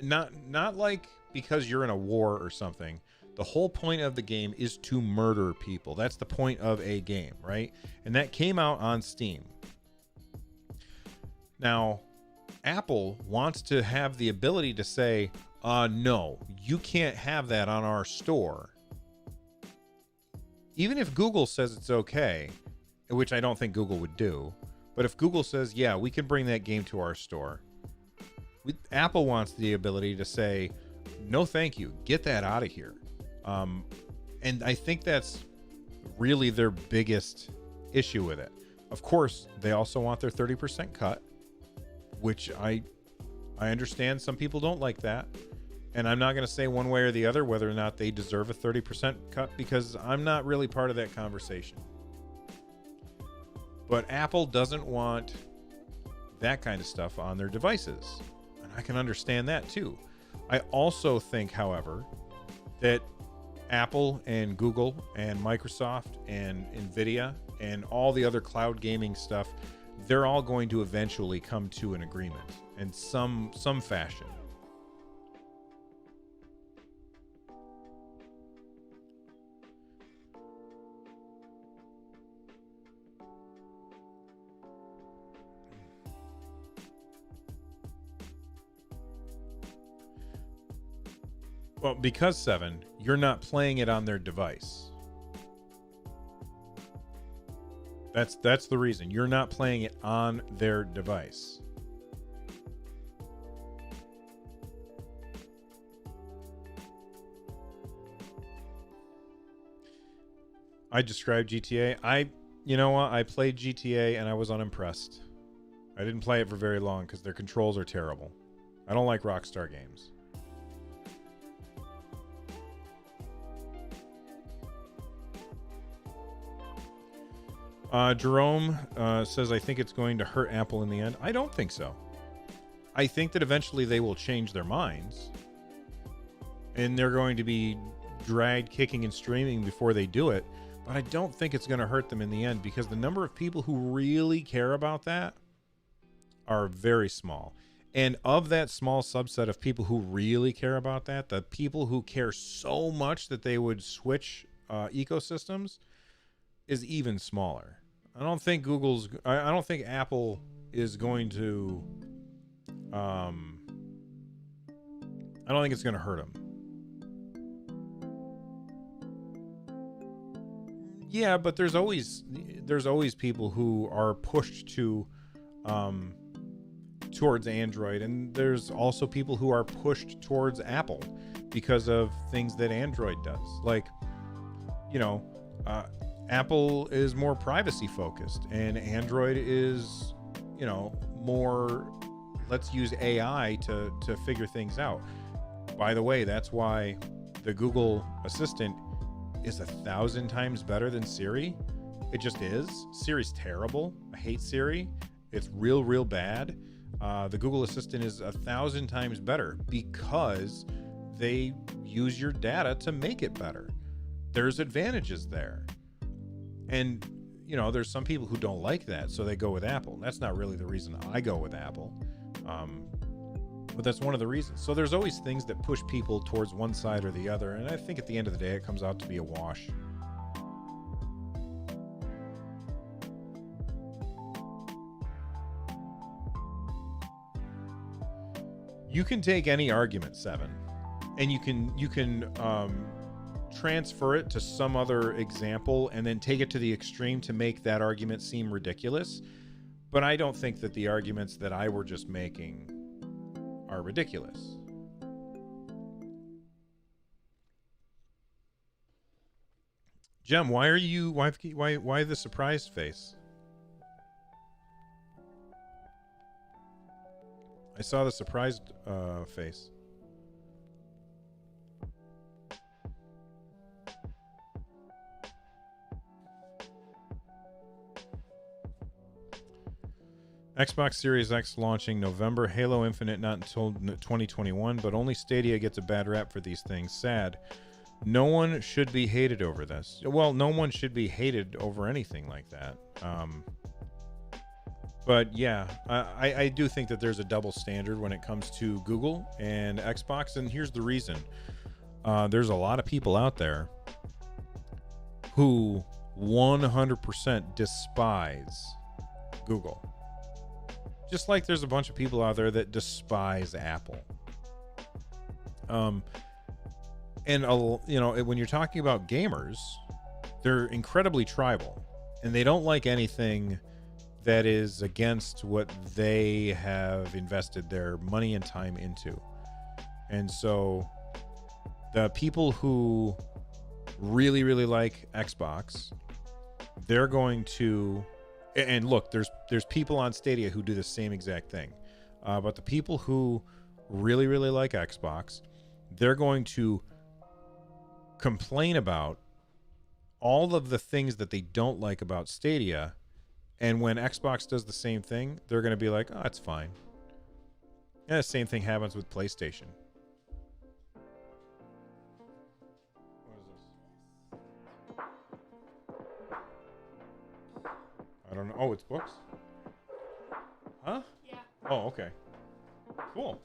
Not like because you're in a war or something. The whole point of the game is to murder people. That's the point of a game, right? And that came out on Steam. Now, Apple wants to have the ability to say, no, you can't have that on our store. Even if Google says it's okay, which I don't think Google would do, but if Google says, yeah, we can bring that game to our store, Apple wants the ability to say, no, thank you, get that out of here. And I think that's really their biggest issue with it. Of course, they also want their 30% cut, which I understand some people don't like that. And I'm not going to say one way or the other whether or not they deserve a 30% cut, because I'm not really part of that conversation. But Apple doesn't want that kind of stuff on their devices. And I can understand that too. I also think, however, that Apple and Google and Microsoft and Nvidia and all the other cloud gaming stuff, they're all going to eventually come to an agreement in some fashion. Well, because 7, you're not playing it on their device. That's the reason. You're not playing it on their device. I described GTA. You know what? I played GTA and I was unimpressed. I didn't play it for very long because their controls are terrible. I don't like Rockstar games. Jerome says, I think it's going to hurt Apple in the end. I don't think so. I think that eventually they will change their minds. And they're going to be dragged kicking and streaming before they do it. But I don't think it's going to hurt them in the end, because the number of people who really care about that are very small. And of that small subset of people who really care about that, the people who care so much that they would switch ecosystems is even smaller. I don't think I don't think Apple is going to, I don't think it's going to hurt them. Yeah, but there's always people who are pushed to, towards Android, and there's also people who are pushed towards Apple because of things that Android does. Like, Apple is more privacy focused, and Android is, more, let's use AI to figure things out. By the way, that's why the Google Assistant is 1,000 times better than Siri. It just is. Siri's terrible. I hate Siri. It's real bad. The Google Assistant is 1,000 times better because they use your data to make it better. There's advantages there. And, there's some people who don't like that, so they go with Apple. That's not really the reason I go with Apple. But that's one of the reasons. So there's always things that push people towards one side or the other. And I think at the end of the day, it comes out to be a wash. You can take any argument, 7, and you can transfer it to some other example and then take it to the extreme to make that argument seem ridiculous. But I don't think that the arguments that I were just making are ridiculous. Jem, why the surprised face? I saw the surprised face. Xbox Series X launching November. Halo Infinite not until 2021, but only Stadia gets a bad rap for these things. Sad. No one should be hated over this. Well, no one should be hated over anything like that. But yeah, I do think that there's a double standard when it comes to Google and Xbox, and here's the reason. There's a lot of people out there who 100% despise Google. Just like there's a bunch of people out there that despise Apple. And you know, when you're talking about gamers, they're incredibly tribal, and they don't like anything that is against what they have invested their money and time into. And so the people who really, really like Xbox, they're going to, and look, there's people on Stadia who do the same exact thing. But the people who really, really like Xbox, they're going to complain about all of the things that they don't like about Stadia. And when Xbox does the same thing, they're going to be like, oh, it's fine. And the same thing happens with PlayStation. What is this? I don't know. Oh, it's books? Huh? Yeah. Oh, okay. Cool.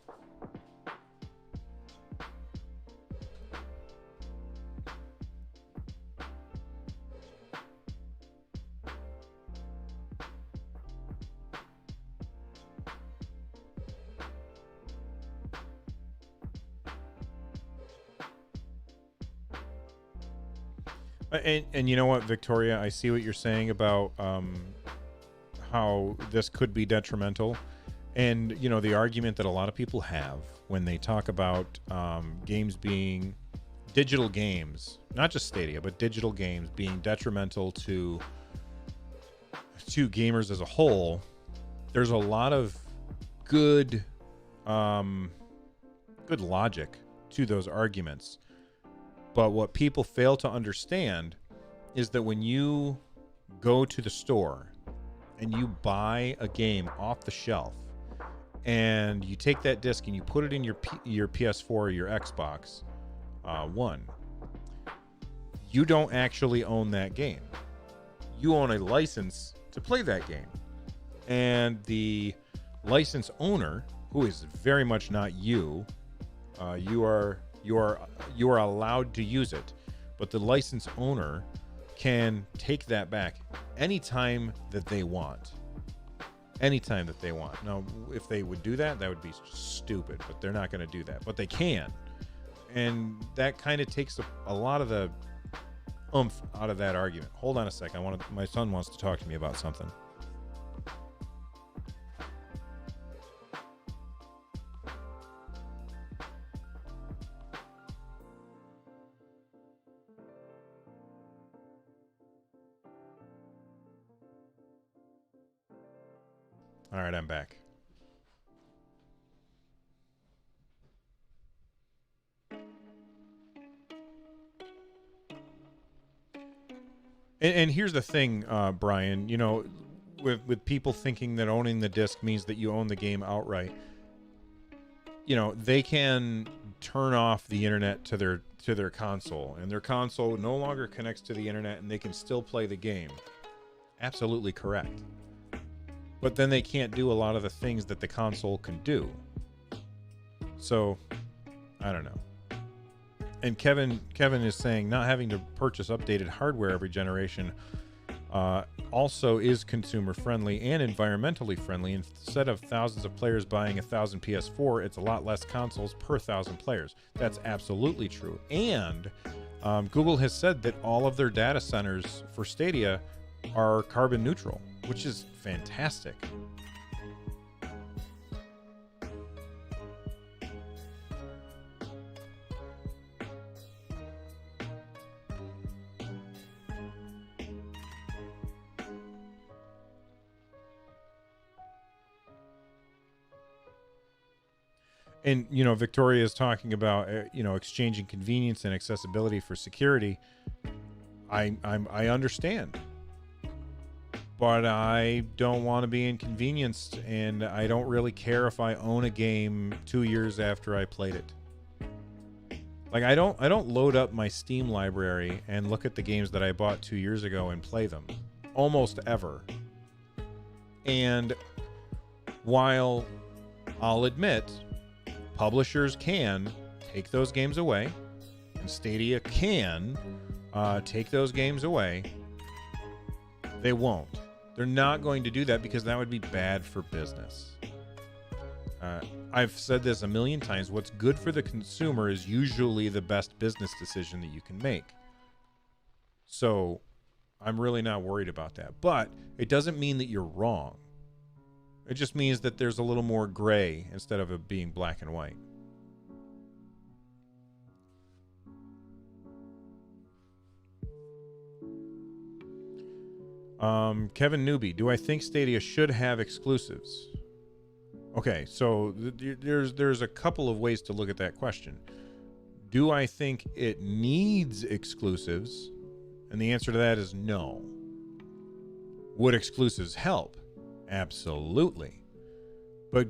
And you know what, Victoria, I see what you're saying about how this could be detrimental. And, you know, the argument that a lot of people have when they talk about games being digital games, not just Stadia, but digital games being detrimental to gamers as a whole, there's a lot of good logic to those arguments. But what people fail to understand is that when you go to the store and you buy a game off the shelf and you take that disc and you put it in your PS4 or your Xbox One, you don't actually own that game. You own a license to play that game. And the license owner, who is very much not you, you are allowed to use it, but the license owner can take that back anytime that they want. Anytime that they want. Now, if they would do that, that would be stupid, but they're not going to do that. But they can. And that kind of takes a lot of the oomph out of that argument. Hold on a sec. My son wants to talk to me about something. All right, I'm back. And here's the thing, Brian, you know, with people thinking that owning the disc means that you own the game outright, you know, they can turn off the internet to their console, and their console no longer connects to the internet, and they can still play the game. Absolutely correct. But then they can't do a lot of the things that the console can do. So, I don't know. And Kevin is saying not having to purchase updated hardware every generation also is consumer friendly and environmentally friendly. Instead of thousands of players buying 1,000 PS4, it's a lot less consoles per 1,000 players. That's absolutely true. And Google has said that all of their data centers for Stadia are carbon neutral, which is fantastic. And, you know, Victoria is talking about, you know, exchanging convenience and accessibility for security. I understand. But I don't want to be inconvenienced, and I don't really care if I own a game 2 years after I played it. Like, I don't load up my Steam library and look at the games that I bought 2 years ago and play them. Almost ever. And while I'll admit publishers can take those games away, and Stadia can take those games away, they won't. They're not going to do that because that would be bad for business. I've said this a million times. What's good for the consumer is usually the best business decision that you can make. So I'm really not worried about that. But it doesn't mean that you're wrong. It just means that there's a little more gray instead of it being black and white. Kevin Newby, do I think Stadia should have exclusives? Okay, so there's a couple of ways to look at that question. Do I think it needs exclusives? And the answer to that is no. Would exclusives help? Absolutely. But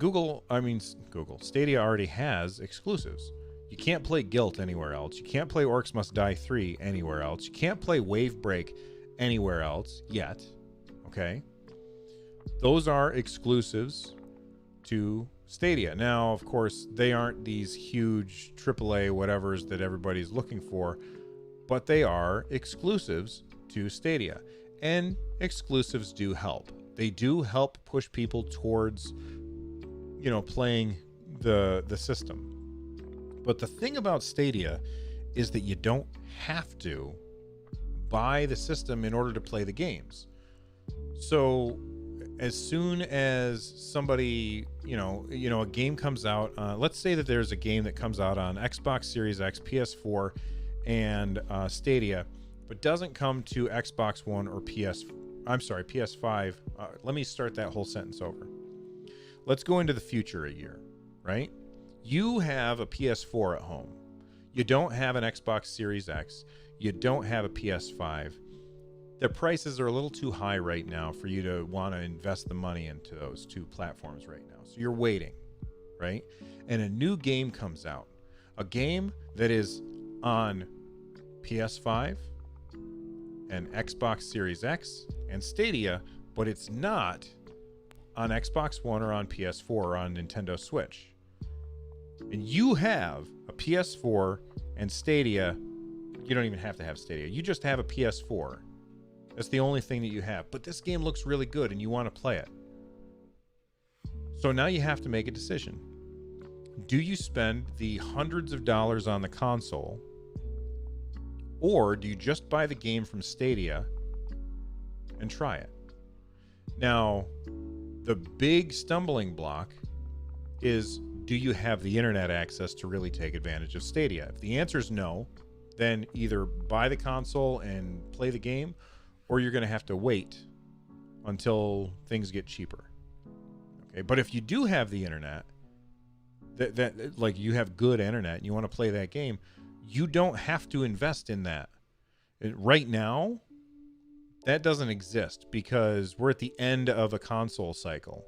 Stadia already has exclusives. You can't play Guilt anywhere else. You can't play Orcs Must Die 3 anywhere else. You can't play Wavebreak anywhere else yet. Okay? Those are exclusives to Stadia. Now, of course, they aren't these huge AAA whatevers that everybody's looking for, but they are exclusives to Stadia. And exclusives do help. They do help push people towards, playing the system. But the thing about Stadia is that you don't have to buy the system in order to play the games. So as soon as somebody, a game comes out, let's say that there's a game that comes out on Xbox Series X, PS4, and Stadia, but doesn't come to Xbox One or PS5. Let me start that whole sentence over. Let's go into the future a year, right? You have a PS4 at home. You don't have an Xbox Series X. You don't have a PS5. The prices are a little too high right now for you to want to invest the money into those two platforms right now. So you're waiting, right? And a new game comes out. A game that is on PS5 and Xbox Series X and Stadia, but it's not on Xbox One or on PS4 or on Nintendo Switch. And you have a PS4 and Stadia. You don't even have to have Stadia. You just have a PS4. That's the only thing that you have. But this game looks really good and you want to play it. So now you have to make a decision. Do you spend the hundreds of dollars on the console, or do you just buy the game from Stadia and try it? Now, the big stumbling block is, do you have the internet access to really take advantage of Stadia? If the answer is no, then either buy the console and play the game, or you're going to have to wait until things get cheaper. Okay, but if you do have the internet, that like you have good internet and you want to play that game, you don't have to invest in that. Right now, that doesn't exist because we're at the end of a console cycle.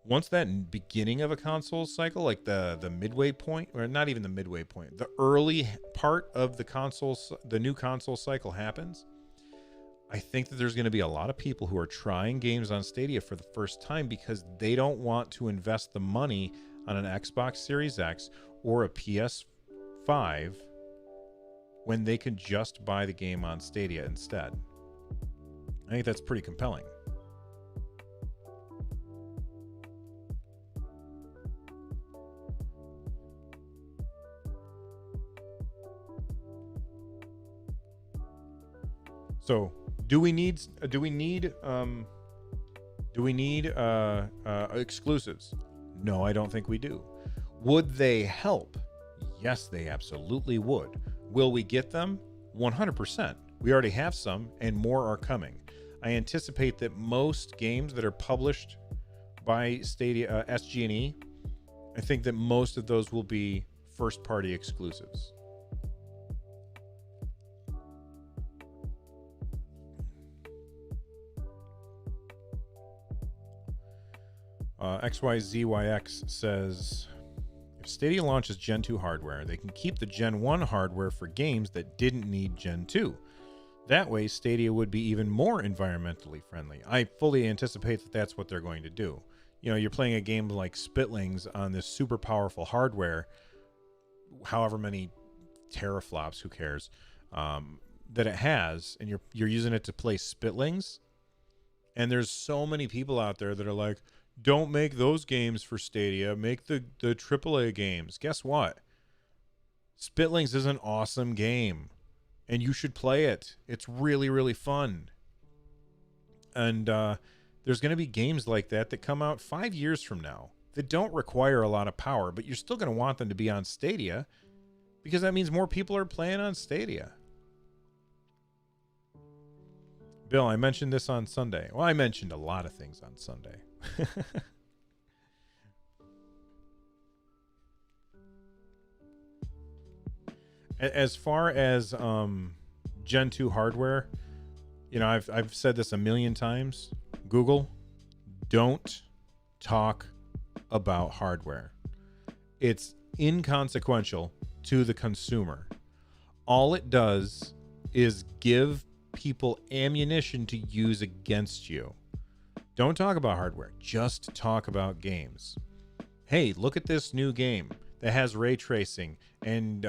Once that beginning of a console cycle, like the midway point, or not even the midway point, the early part of the new console cycle happens, I think that there's going to be a lot of people who are trying games on Stadia for the first time because they don't want to invest the money on an Xbox Series X or a PS5 when they can just buy the game on Stadia instead. I think that's pretty compelling. So, do we need exclusives? No, I don't think we do. Would they help? Yes, they absolutely would. Will we get them? 100%. We already have some, and more are coming. I anticipate that most games that are published by Stadia, SG&E, I think that most of those will be first-party exclusives. XYZYX says, if Stadia launches Gen 2 hardware, they can keep the Gen 1 hardware for games that didn't need Gen 2. That way, Stadia would be even more environmentally friendly. I fully anticipate that that's what they're going to do. You know, you're playing a game like Spitlings on this super powerful hardware, however many teraflops, who cares, that it has, and you're using it to play Spitlings. And there's so many people out there that are like, don't make those games for Stadia. Make the AAA games. Guess what? Spitlings is an awesome game, and you should play it. It's really, really fun. And there's going to be games like that come out 5 years from now that don't require a lot of power, but you're still going to want them to be on Stadia because that means more people are playing on Stadia. Bill, I mentioned this on Sunday. Well, I mentioned a lot of things on Sunday. As far as Gen 2 hardware, you know, I've said this a million times. Google, don't talk about hardware. It's inconsequential to the consumer. All it does is give people ammunition to use against you. Don't talk about hardware. Just talk about games. Hey, look at this new game that has ray tracing and,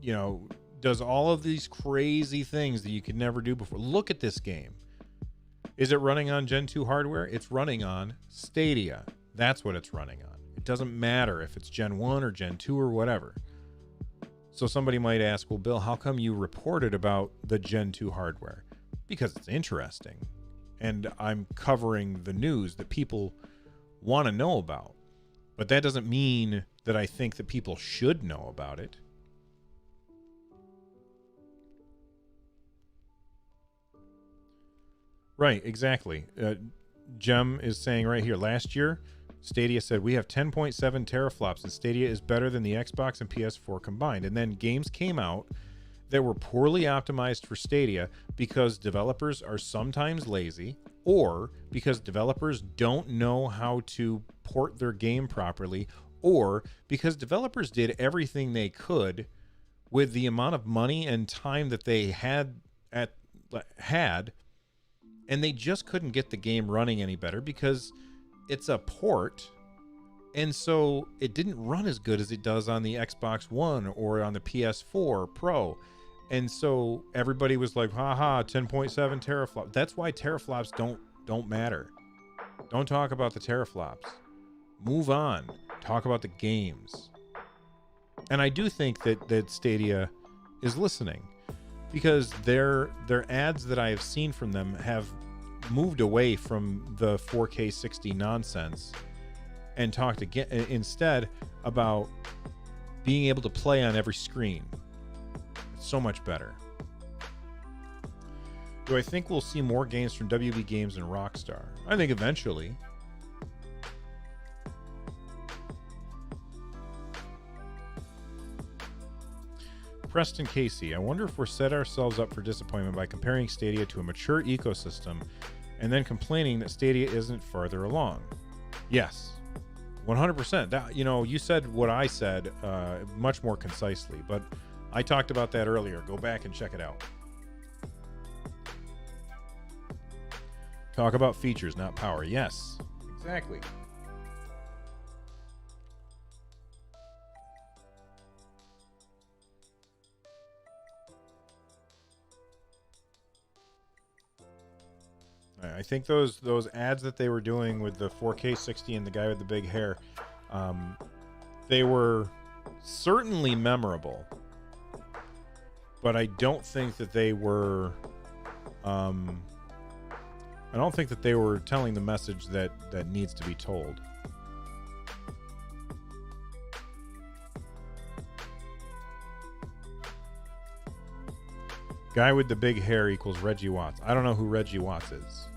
you know, does all of these crazy things that you could never do before. Look at this game. Is it running on Gen 2 hardware? It's running on Stadia. That's what it's running on. It doesn't matter if it's Gen 1 or Gen 2 or whatever. So somebody might ask, well, Bill, how come you reported about the Gen 2 hardware? Because it's interesting. And I'm covering the news that people want to know about. But that doesn't mean that I think that people should know about it. Right, exactly. Jem is saying right here, last year, Stadia said we have 10.7 teraflops and Stadia is better than the Xbox and PS4 combined. And then games came out that were poorly optimized for Stadia because developers are sometimes lazy or because developers don't know how to port their game properly or because developers did everything they could with the amount of money and time that they had and they just couldn't get the game running any better because it's a port, and so it didn't run as good as it does on the Xbox One or on the PS4 Pro. And so everybody was like, haha, 10.7 teraflops. That's why teraflops don't matter. Don't talk about the teraflops. Move on. Talk about the games. And I do think that Stadia is listening, because their ads that I have seen from them have moved away from the 4K 60 nonsense and talked again instead about being able to play on every screen. It's so much better. Do I think we'll see more games from WB Games and Rockstar? I think eventually. Preston Casey, I wonder if we're set ourselves up for disappointment by comparing Stadia to a mature ecosystem and then complaining that Stadia isn't farther along. Yes, 100%. That, you know, you said what I said much more concisely, but I talked about that earlier. Go back and check it out. Talk about features, not power. Yes, exactly. I think those ads that they were doing with the 4K 60 and the guy with the big hair, they were certainly memorable, but I don't think that they were telling the message that needs to be told. Guy with the big hair equals Reggie Watts. I don't know who Reggie Watts is.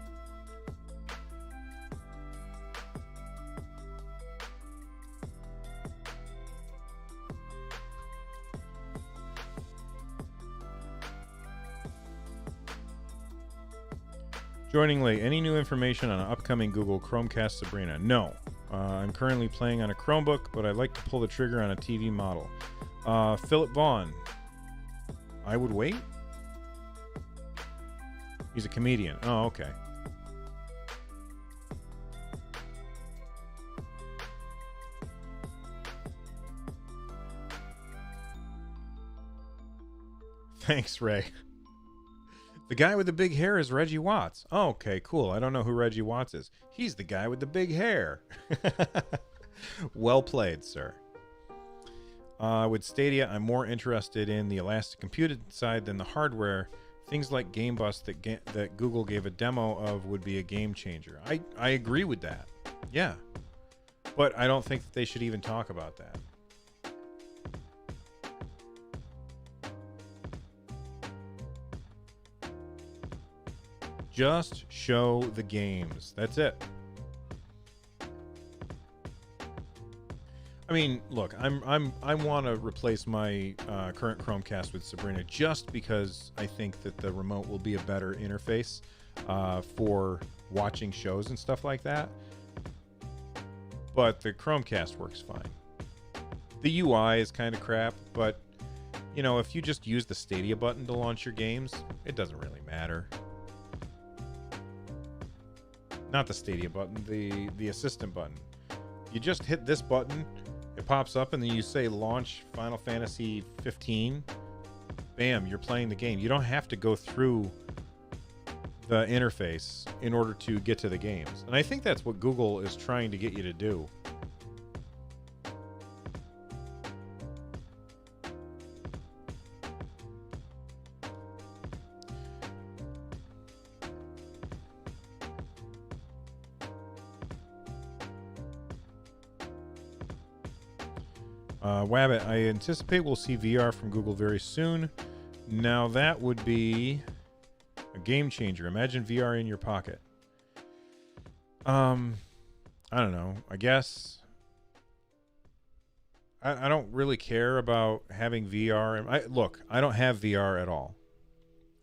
Joining late. Any new information on upcoming Google Chromecast Sabrina? No. I'm currently playing on a Chromebook, but I'd like to pull the trigger on a TV model. Philip Vaughn. I would wait. He's a comedian. Oh, okay. Thanks, Ray. The guy with the big hair is Reggie Watts. Oh, okay, cool. I don't know who Reggie Watts is. He's the guy with the big hair. Well played, sir. With Stadia, I'm more interested in the elastic computing side than the hardware. Things like GameBus that Google gave a demo of would be a game changer. I agree with that. Yeah. But I don't think that they should even talk about that. Just show the games. That's it. I mean, look, I want to replace my current Chromecast with Sabrina just because I think that the remote will be a better interface for watching shows and stuff like that. But the Chromecast works fine. The UI is kind of crap, but you know, if you just use the Stadia button to launch your games, it doesn't really matter. Not the Stadia button, the assistant button. You just hit this button, it pops up, and then you say launch Final Fantasy 15. Bam, you're playing the game. You don't have to go through the interface in order to get to the games. And I think that's what Google is trying to get you to do. Wabbit, I anticipate we'll see VR from Google very soon. Now that would be a game changer. Imagine VR in your pocket. I don't know. I guess I don't really care about having VR. Look, I don't have VR at all.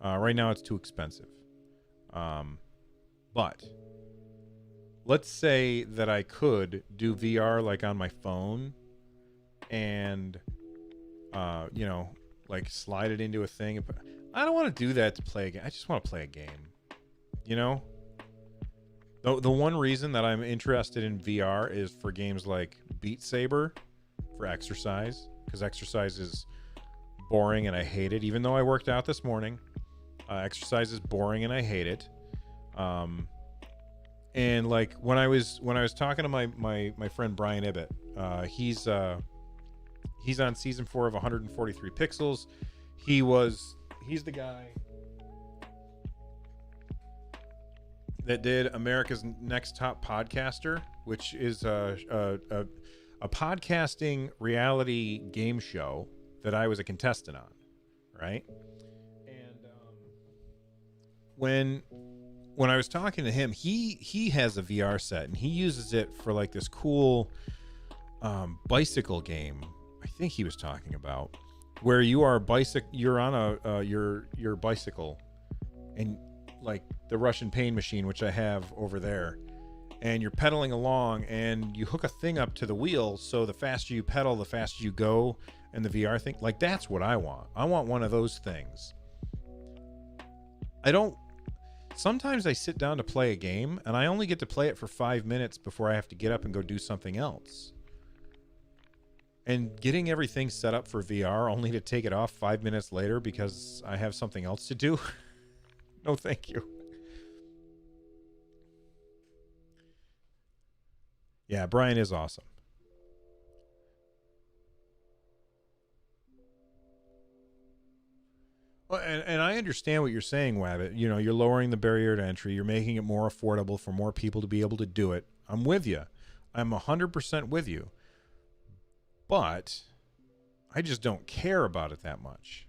Right now it's too expensive. But let's say that I could do VR like on my phone and you know, like slide it into a thing. I don't want to do that to play a game. I just want to play a game, you know. The one reason that I'm interested in VR is for games like Beat Saber for exercise, because exercise is boring and I hate it. Even though I worked out this morning, exercise is boring and I hate it. And like when I was talking to my friend Brian Ibbett, he's on season 4 of 143 Pixels. He's the guy that did America's Next Top Podcaster, which is a podcasting reality game show that I was a contestant on, right? And when I was talking to him, he has a VR set and he uses it for like this cool bicycle game. I think he was talking about where you are you're on your bicycle, and like the Russian pain machine, which I have over there, and you're pedaling along and you hook a thing up to the wheel, so the faster you pedal, the faster you go. And the VR thing, like, that's what I want. I want one of those things. Sometimes I sit down to play a game and I only get to play it for 5 minutes before I have to get up and go do something else. And getting everything set up for VR only to take it off 5 minutes later because I have something else to do. No, thank you. Yeah, Brian is awesome. Well, and I understand what you're saying, Wabbit. You know, you're lowering the barrier to entry. You're making it more affordable for more people to be able to do it. I'm with you. I'm 100% with you. But I just don't care about it that much.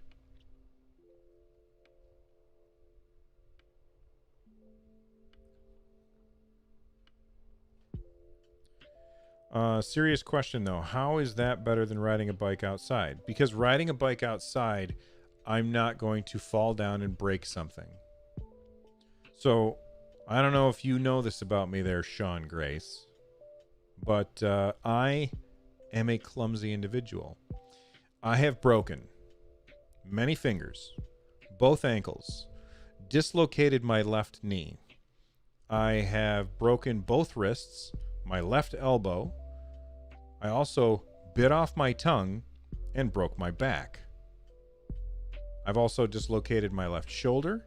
Serious question, though. How is that better than riding a bike outside? Because riding a bike outside, I'm not going to fall down and break something. So, I don't know if you know this about me there, Sean Grace, but I am a clumsy individual. I have broken many fingers, both ankles, dislocated my left knee. I have broken both wrists, my left elbow. I also bit off my tongue and broke my back. I've also dislocated my left shoulder,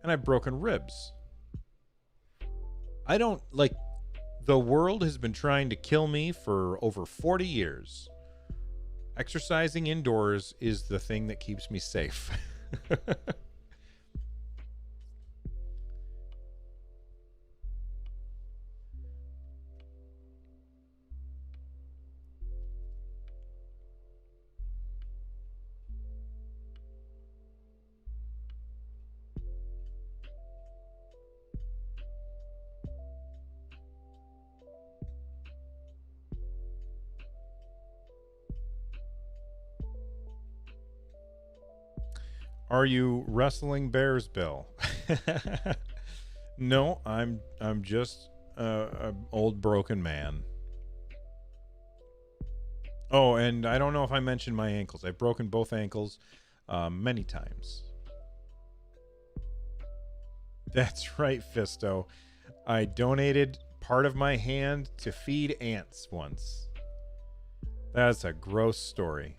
and I've broken ribs. I don't like, the world has been trying to kill me for over 40 years. Exercising indoors is the thing that keeps me safe. Are you wrestling bears, Bill? No, I'm just an old broken man. Oh, and I don't know if I mentioned my ankles. I've broken both ankles many times. That's right, Fisto. I donated part of my hand to feed ants once. That's a gross story.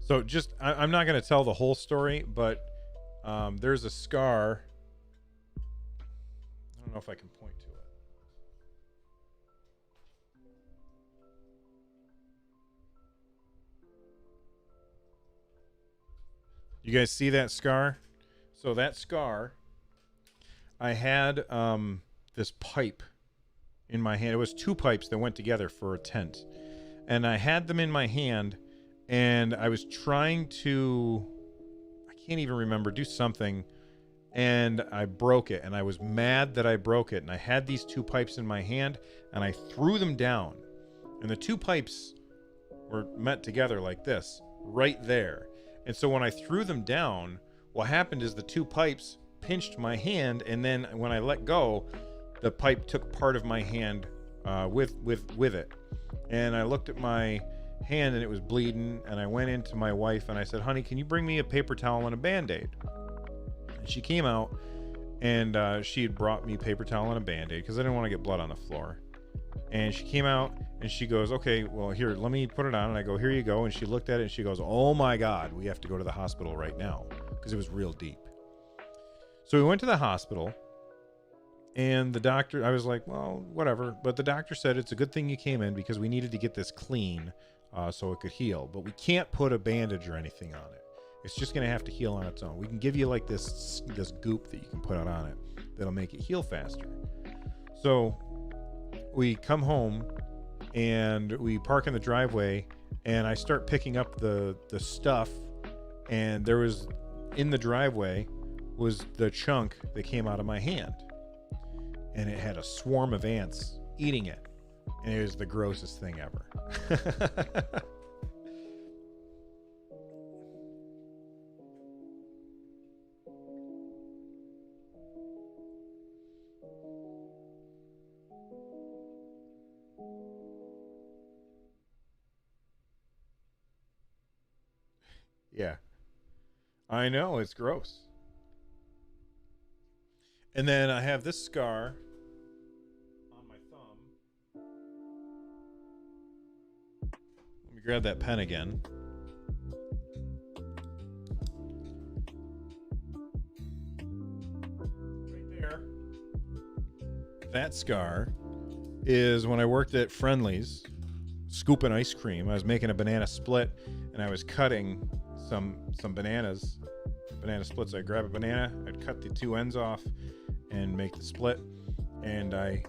So just, I'm not going to tell the whole story, but there's a scar. I don't know if I can point to it. You guys see that scar? So that scar, I had this pipe in my hand. It was 2 pipes that went together for a tent. And I had them in my hand, and I was trying to, I can't even remember, do something, and I broke it, and I was mad that I broke it, and I had these 2 pipes in my hand, and I threw them down, and the 2 pipes were met together like this, right there. And so when I threw them down, what happened is the 2 pipes pinched my hand, and then when I let go, the pipe took part of my hand with it. And I looked at my hand and it was bleeding, and I went into my wife and I said, honey, can you bring me a paper towel and a Band-Aid? And she came out, and she had brought me paper towel and a Band-Aid because I didn't want to get blood on the floor. And she came out and she goes, okay, well, here, let me put it on. And I go, here you go. And she looked at it and she goes, oh my God, we have to go to the hospital right now, because it was real deep. So we went to the hospital, and the doctor, I was like, well, whatever. But the doctor said, it's a good thing you came in because we needed to get this clean so it could heal. But we can't put a bandage or anything on it. It's just going to have to heal on its own. We can give you like this goop that you can put on it that'll make it heal faster. So we come home and we park in the driveway, and I start picking up the stuff, and there was, in the driveway was the chunk that came out of my hand, and it had a swarm of ants eating it, and it was the grossest thing ever. Yeah, I know, it's gross. And then I have this scar on my thumb. Let me grab that pen again. Right there. That scar is when I worked at Friendly's scooping ice cream. I was making a banana split, and I was cutting some banana splits. I'd grab a banana, I'd cut the 2 ends off and make the split, and I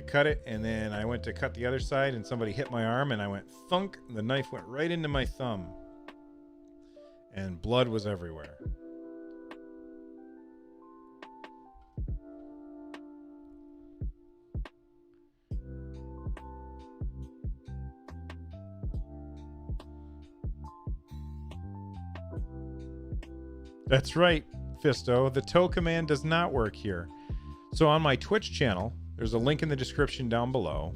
cut it, and then I went to cut the other side, and somebody hit my arm, and I went thunk, the knife went right into my thumb, and blood was everywhere. That's right, Fisto. The tow command does not work here. So on my Twitch channel, there's a link in the description down below.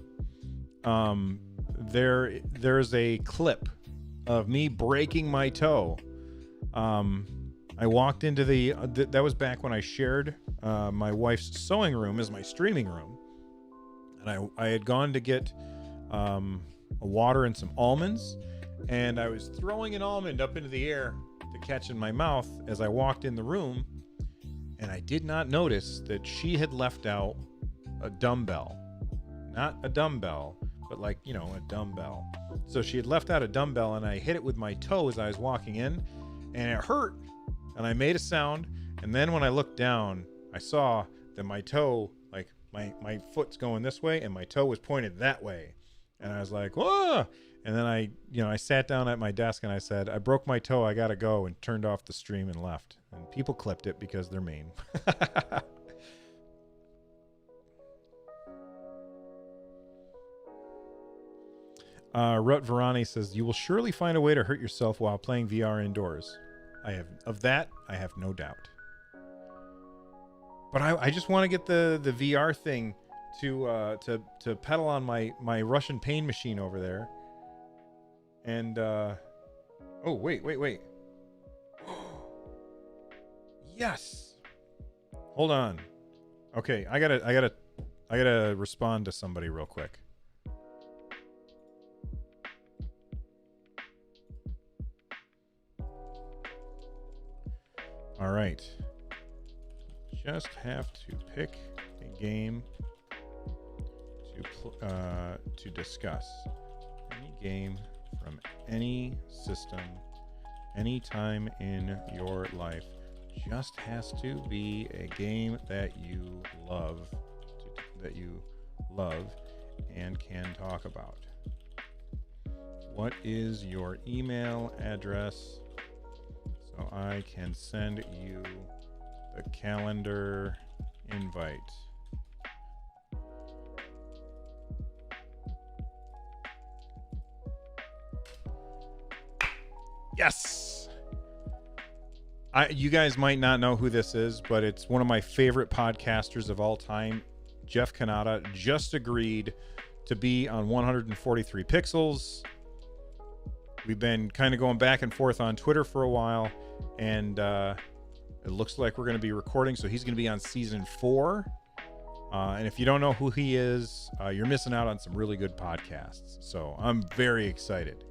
there's a clip of me breaking my toe. I walked into that was back when I shared my wife's sewing room as my streaming room, and I had gone to get a water and some almonds, and I was throwing an almond up into the air to catch in my mouth as I walked in the room, and I did not notice that she had left out a dumbbell. Not a dumbbell, but like, a dumbbell. So she had left out a dumbbell, and I hit it with my toe as I was walking in, and it hurt, and I made a sound, and then when I looked down, I saw that my toe, like my foot's going this way, and my toe was pointed that way, and I was like, whoa! And then I sat down at my desk, and I said, I broke my toe, I gotta go, and turned off the stream and left. And people clipped it because they're mean. Rut Verani says, you will surely find a way to hurt yourself while playing VR indoors. I have no doubt. But I just want to get the VR thing to pedal on my Russian pain machine over there. And oh wait. Yes. Hold on. Okay, I gotta respond to somebody real quick. All right. Just have to pick a game to discuss. Any game from any system, anytime in your life. Just has to be a game that you love, and can talk about. What is your email address so I can send you the calendar invite? Yes! You guys might not know who this is, but it's one of my favorite podcasters of all time. Jeff Kanata just agreed to be on 143 Pixels. We've been kind of going back and forth on Twitter for a while, and it looks like we're going to be recording, so he's going to be on season 4. And if you don't know who he is, you're missing out on some really good podcasts. So I'm very excited.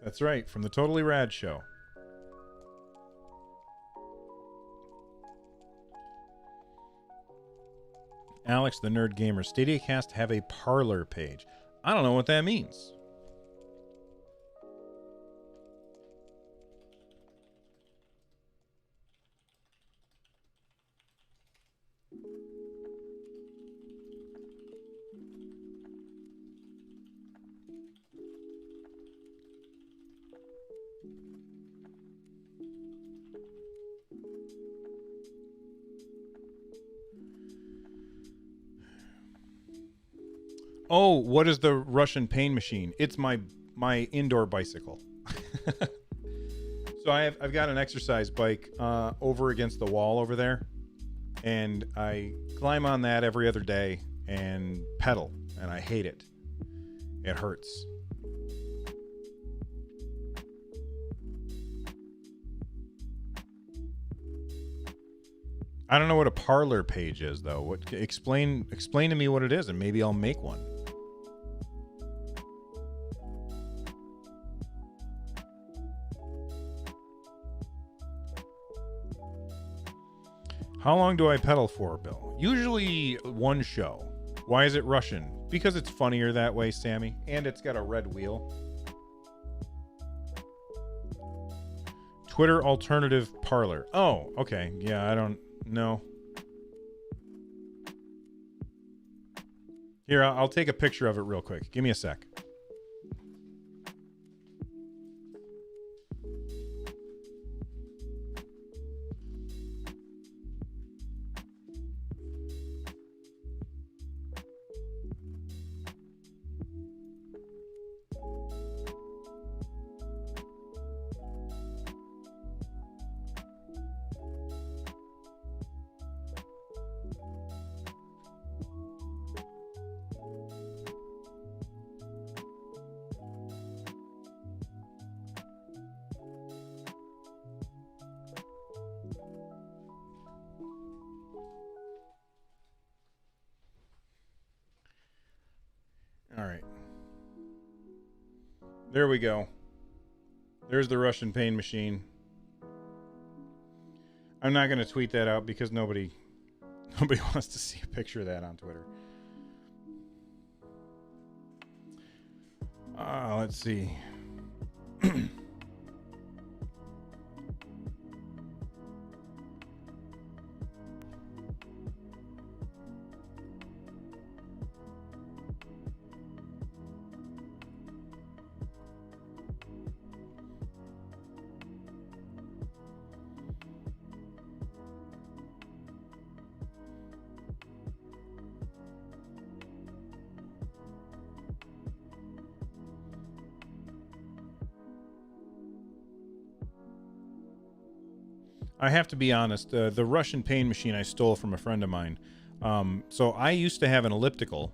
That's right, from the Totally Rad Show. Alex the Nerd Gamer, StadiaCast have a Parler page. I don't know what that means. Oh, what is the Russian pain machine? It's my indoor bicycle. So I've got an exercise bike over against the wall over there, and I climb on that every other day and pedal, and I hate it. It hurts. I don't know what a Parler page is, though. What explain to me what it is, and maybe I'll make one. How long do I pedal for, Bill? Usually one show. Why is it Russian? Because it's funnier that way, Sammy. And it's got a red wheel. Twitter alternative Parler. Oh, okay. Yeah, I don't know. Here, I'll take a picture of it real quick. Give me a sec. right. There we go. There's the Russian pain machine. I'm not going to tweet that out because nobody wants to see a picture of that on Twitter. Let's see. I have to be honest, the Russian pain machine I stole from a friend of mine. So I used to have an elliptical,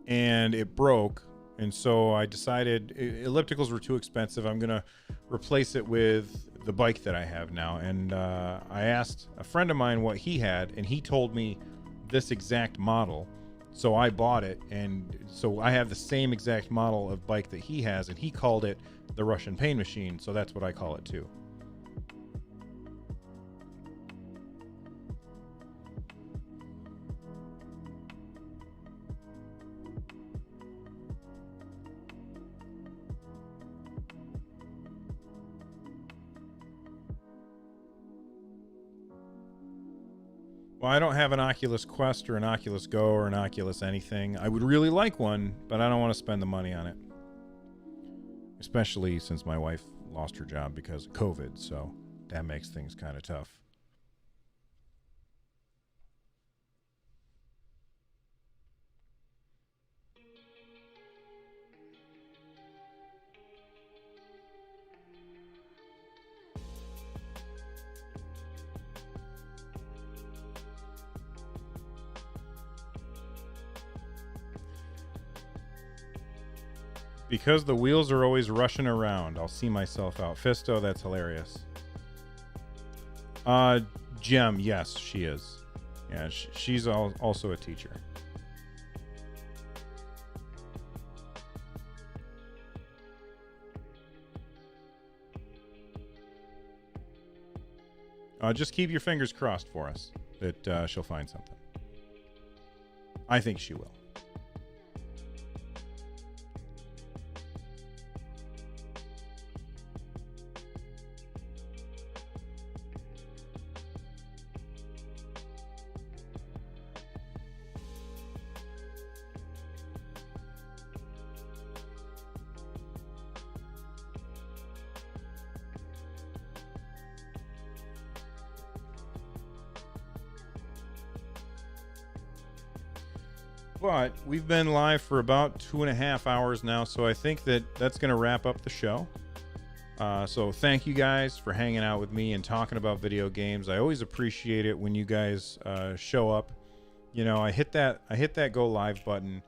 and it broke, and so I decided ellipticals were too expensive. I'm going to replace it with the bike that I have now. And I asked a friend of mine what he had, and he told me this exact model. So I bought it, and so I have the same exact model of bike that he has, and he called it the Russian pain machine, so that's what I call it too. Well, I don't have an Oculus Quest or an Oculus Go or an Oculus anything. I would really like one, but I don't want to spend the money on it. Especially since my wife lost her job because of COVID, so that makes things kind of tough. Because the wheels are always rushing around, I'll see myself out. Fisto, that's hilarious. Gem, yes, she is. Yeah, she's also a teacher. Just keep your fingers crossed for us that she'll find something. I think she will. But we've been live for about 2.5 hours now, so I think that's going to wrap up the show. So thank you guys for hanging out with me and talking about video games. I always appreciate it when you guys show up. You know, I hit that go live button,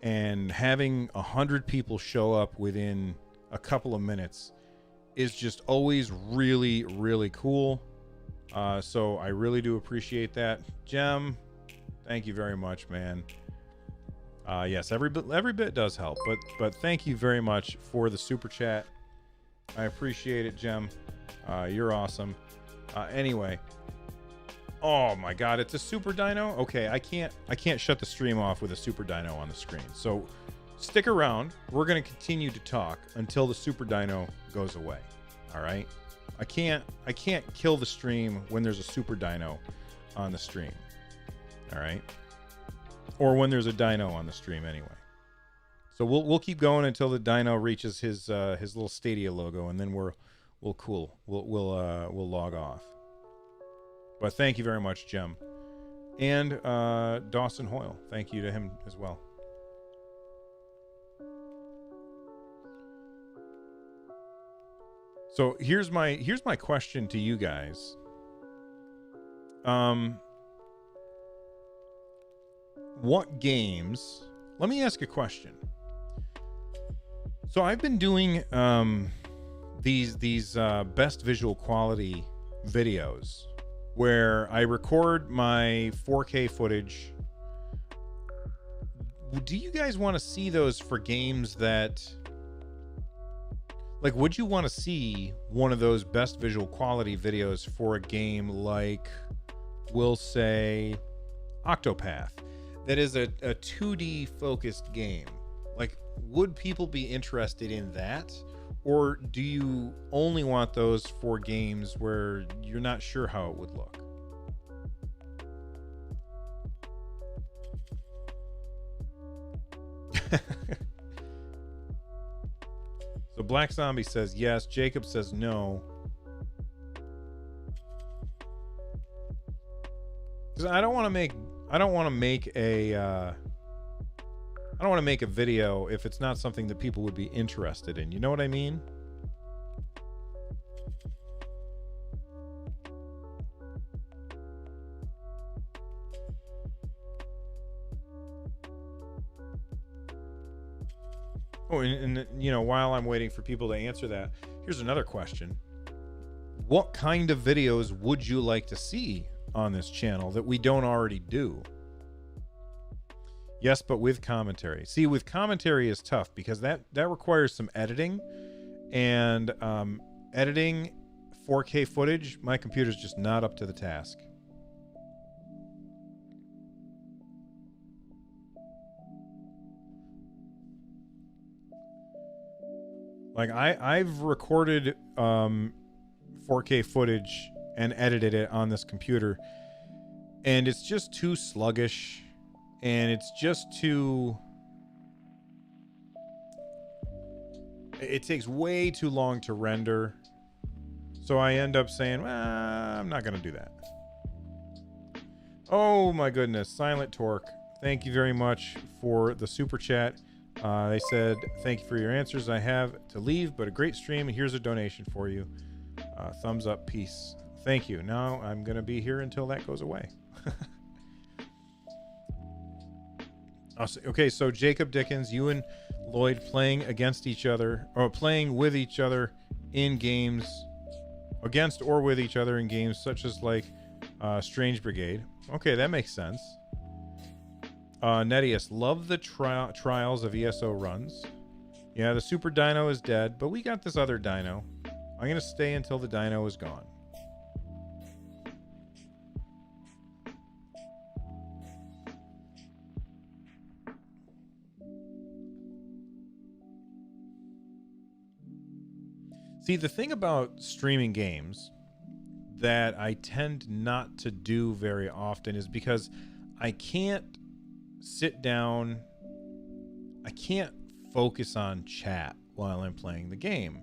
and having 100 people show up within a couple of minutes is just always really, really cool. So I really do appreciate that. Gem, thank you very much, man. Yes, every bit does help, but thank you very much for the super chat. I appreciate it, Gem. You're awesome. Anyway, oh my God, it's a super dino. Okay, I can't shut the stream off with a super dino on the screen. So stick around. We're gonna continue to talk until the super dino goes away. All right. I can't kill the stream when there's a super dino on the stream. All right. Or when there's a dino on the stream anyway. So we'll keep going until the dino reaches his little Stadia logo, and then we'll log off. But thank you very much, Gem. And Dawson Hoyle. Thank you to him as well. So here's my question to you guys. What games? Let me ask a question. So I've been doing these best visual quality videos where I record my 4K footage do you guys want to see those for games that, like, would you want to see one of those best visual quality videos for a game like, we'll say, Octopath, that is a 2D focused game? Like, would people be interested in that? Or do you only want those for games where you're not sure how it would look? So Black Zombie says yes. Jacob says no. Because I don't want to make a video if it's not something that people would be interested in. You know what I mean? Oh, and you know, while I'm waiting for people to answer that, here's another question. What kind of videos would you like to see on this channel that we don't already do? Yes, but with commentary. See, with commentary is tough because that requires some editing, and editing 4K footage, my computer's just not up to the task. Like I've recorded 4K footage and edited it on this computer, and it's just too sluggish, and it's just too, it takes way too long to render. So I end up saying, well, I'm not going to do that. Oh my goodness. Silent Torque, thank you very much for the super chat. They said, thank you for your answers. I have to leave, but a great stream, and here's a donation for you. Thumbs up, peace. Thank you. Now I'm going to be here until that goes away. Okay, so Jacob Dickens, you and Lloyd playing against each other, or playing with each other in games, against or with each other in games such as like Strange Brigade. Okay, that makes sense. Nedius, love the trials of ESO runs. Yeah, the super dino is dead, but we got this other dino. I'm going to stay until the dino is gone. See, the thing about streaming games that I tend not to do very often is because I can't sit down, I can't focus on chat while I'm playing the game.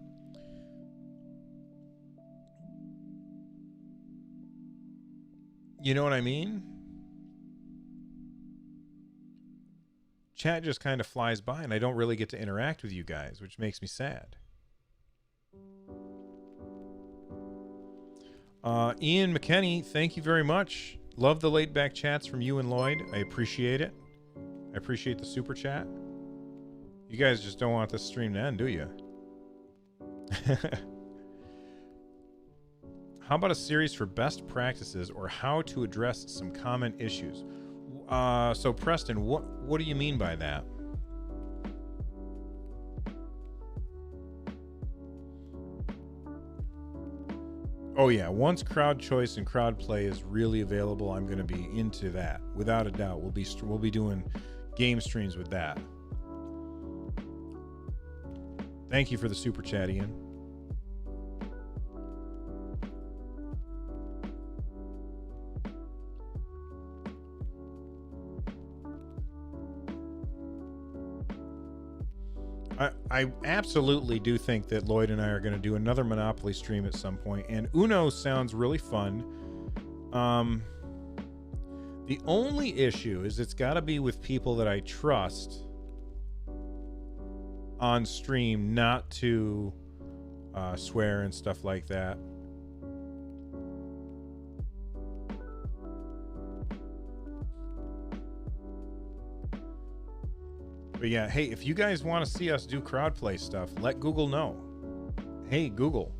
You know what I mean? Chat just kind of flies by and I don't really get to interact with you guys, which makes me sad. Ian McKenney, thank you very much. Love the laid back chats from you and Lloyd. I appreciate it. I appreciate the super chat. You guys just don't want this stream to end, do you? How about a series for best practices or how to address some common issues? So Preston, what do you mean by that? Oh yeah, once crowd choice and crowd play is really available, I'm going to be into that. Without a doubt, we'll be doing game streams with that. Thank you for the super chat, Ian. I absolutely do think that Lloyd and I are going to do another Monopoly stream at some point, and Uno sounds really fun. The only issue is it's got to be with people that I trust on stream, not to swear and stuff like that. But yeah, hey, if you guys want to see us do crowd play stuff, let Google know. Hey, Google,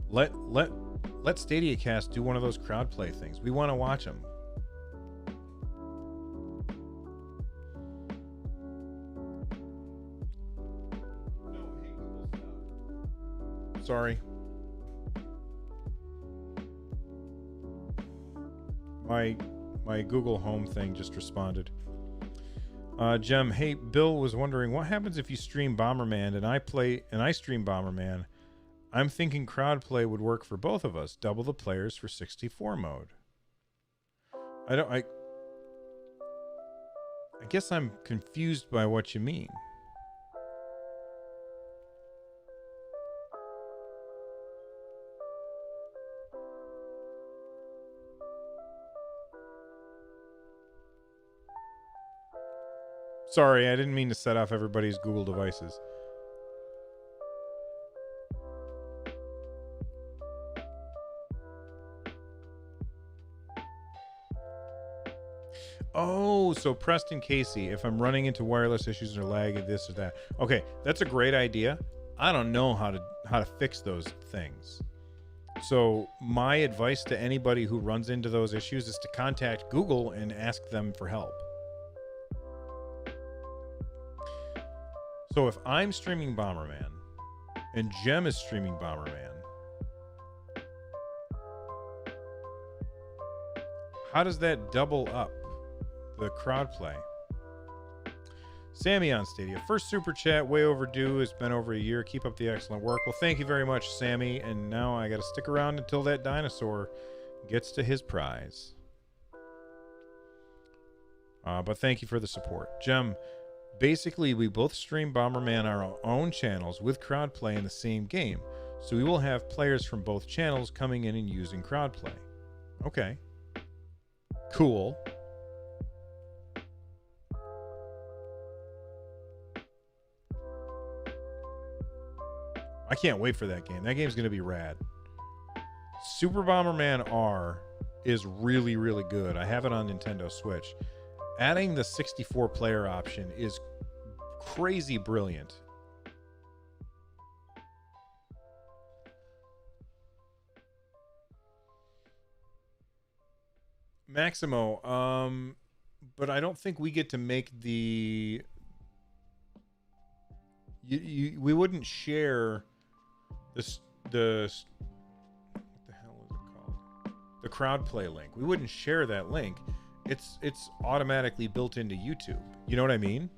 let StadiaCast do one of those crowd play things. We want to watch them. Sorry. My Google Home thing just responded. Jem, hey, Bill was wondering what happens if you stream Bomberman and I stream Bomberman. I'm thinking crowd play would work for both of us. Double the players for 64 mode. I guess I'm confused by what you mean. Sorry, I didn't mean to set off everybody's Google devices. Oh, so Preston Casey, if I'm running into wireless issues or lag or this or that. Okay, that's a great idea. I don't know how to fix those things. So my advice to anybody who runs into those issues is to contact Google and ask them for help. So if I'm streaming Bomberman and Jem is streaming Bomberman, how does that double up the crowd play? Sammy on Stadia. First super chat, way overdue. It's been over a year. Keep up the excellent work. Well, thank you very much, Sammy. And now I got to stick around until that dinosaur gets to his prize. But thank you for the support. Jem, basically, we both stream Bomberman on our own channels with crowd play in the same game. So we will have players from both channels coming in and using crowd play. Okay. Cool. I can't wait for that game. That game's going to be rad. Super Bomberman R is really, really good. I have it on Nintendo Switch. Adding the 64 player option is crazy brilliant. Maximo, but I don't think we get to make the... we wouldn't share this, what the hell is it called? The crowd play link. We wouldn't share that link. It's automatically built into YouTube. You know what I mean?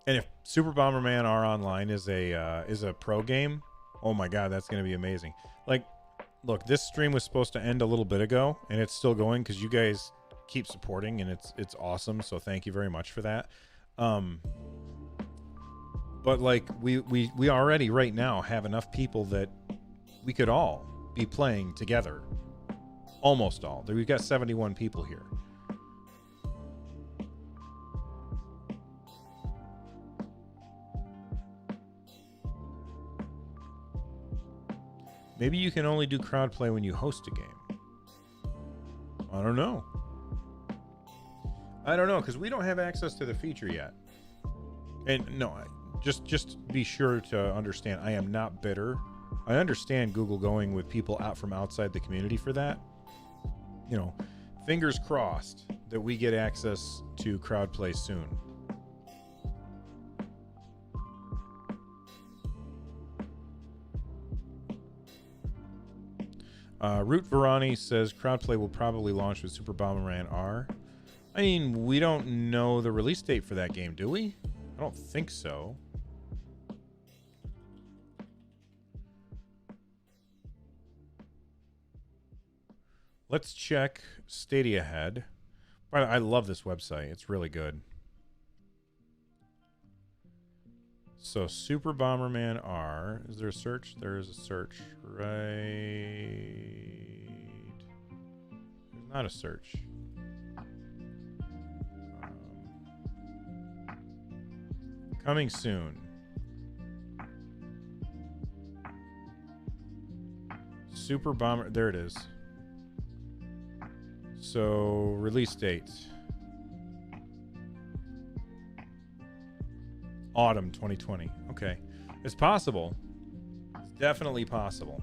And if Super Bomberman R Online is a pro game, oh my god, that's going to be amazing. Like, look, this stream was supposed to end a little bit ago, and it's still going because you guys keep supporting, and it's awesome. So thank you very much for that. But like, we already right now have enough people that we could all be playing together. Almost all. We've got 71 people here. Maybe you can only do crowd play when you host a game. I don't know. Because we don't have access to the feature yet. And no, just be sure to understand, I am not bitter. I understand Google going with people out from outside the community for that. You know, fingers crossed that we get access to crowd play soon. Root Verani says crowdplay will probably launch with Super Bomberman R. I mean, we don't know the release date for that game, do we? I don't think so. Let's check Stadia Head. I love this website. It's really good. So Super Bomberman R. Is there a search? There is a search. Right. There's not a search. Coming soon. Super Bomber. There it is. So release date. Autumn 2020. Okay. It's possible. It's Definitely possible.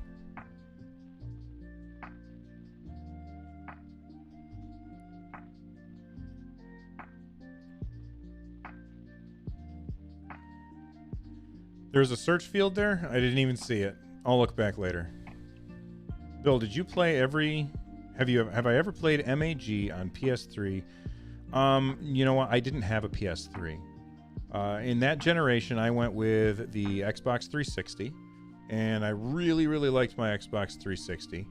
There's a search field there. I didn't even see it. I'll look back later. Bill, did you play every? Have I ever played MAG on PS3? You know what? I didn't have a PS3. In that generation, I went with the Xbox 360, and I really, really liked my Xbox 360.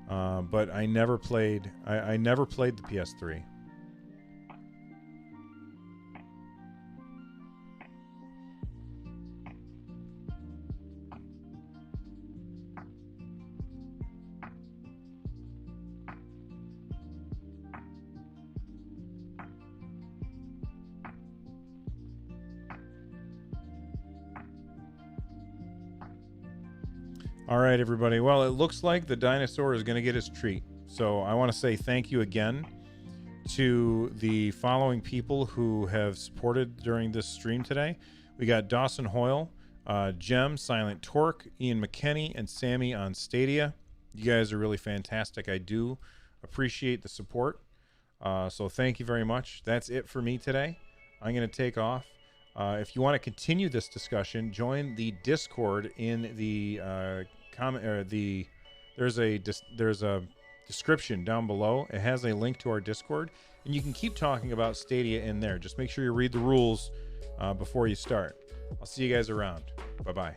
But I never played. I never played the PS3. All right, everybody. Well, it looks like the dinosaur is going to get his treat. So I want to say thank you again to the following people who have supported during this stream today. We got Dawson Hoyle, Jem, Silent Torque, Ian McKenney, and Sammy on Stadia. You guys are really fantastic. I do appreciate the support. So thank you very much. That's it for me today. I'm going to take off. If you want to continue this discussion, join the Discord in the there's a description down below. It has a link to our Discord, and you can keep talking about Stadia in there. Just make sure you read the rules before you start. I'll see you guys around. Bye-bye.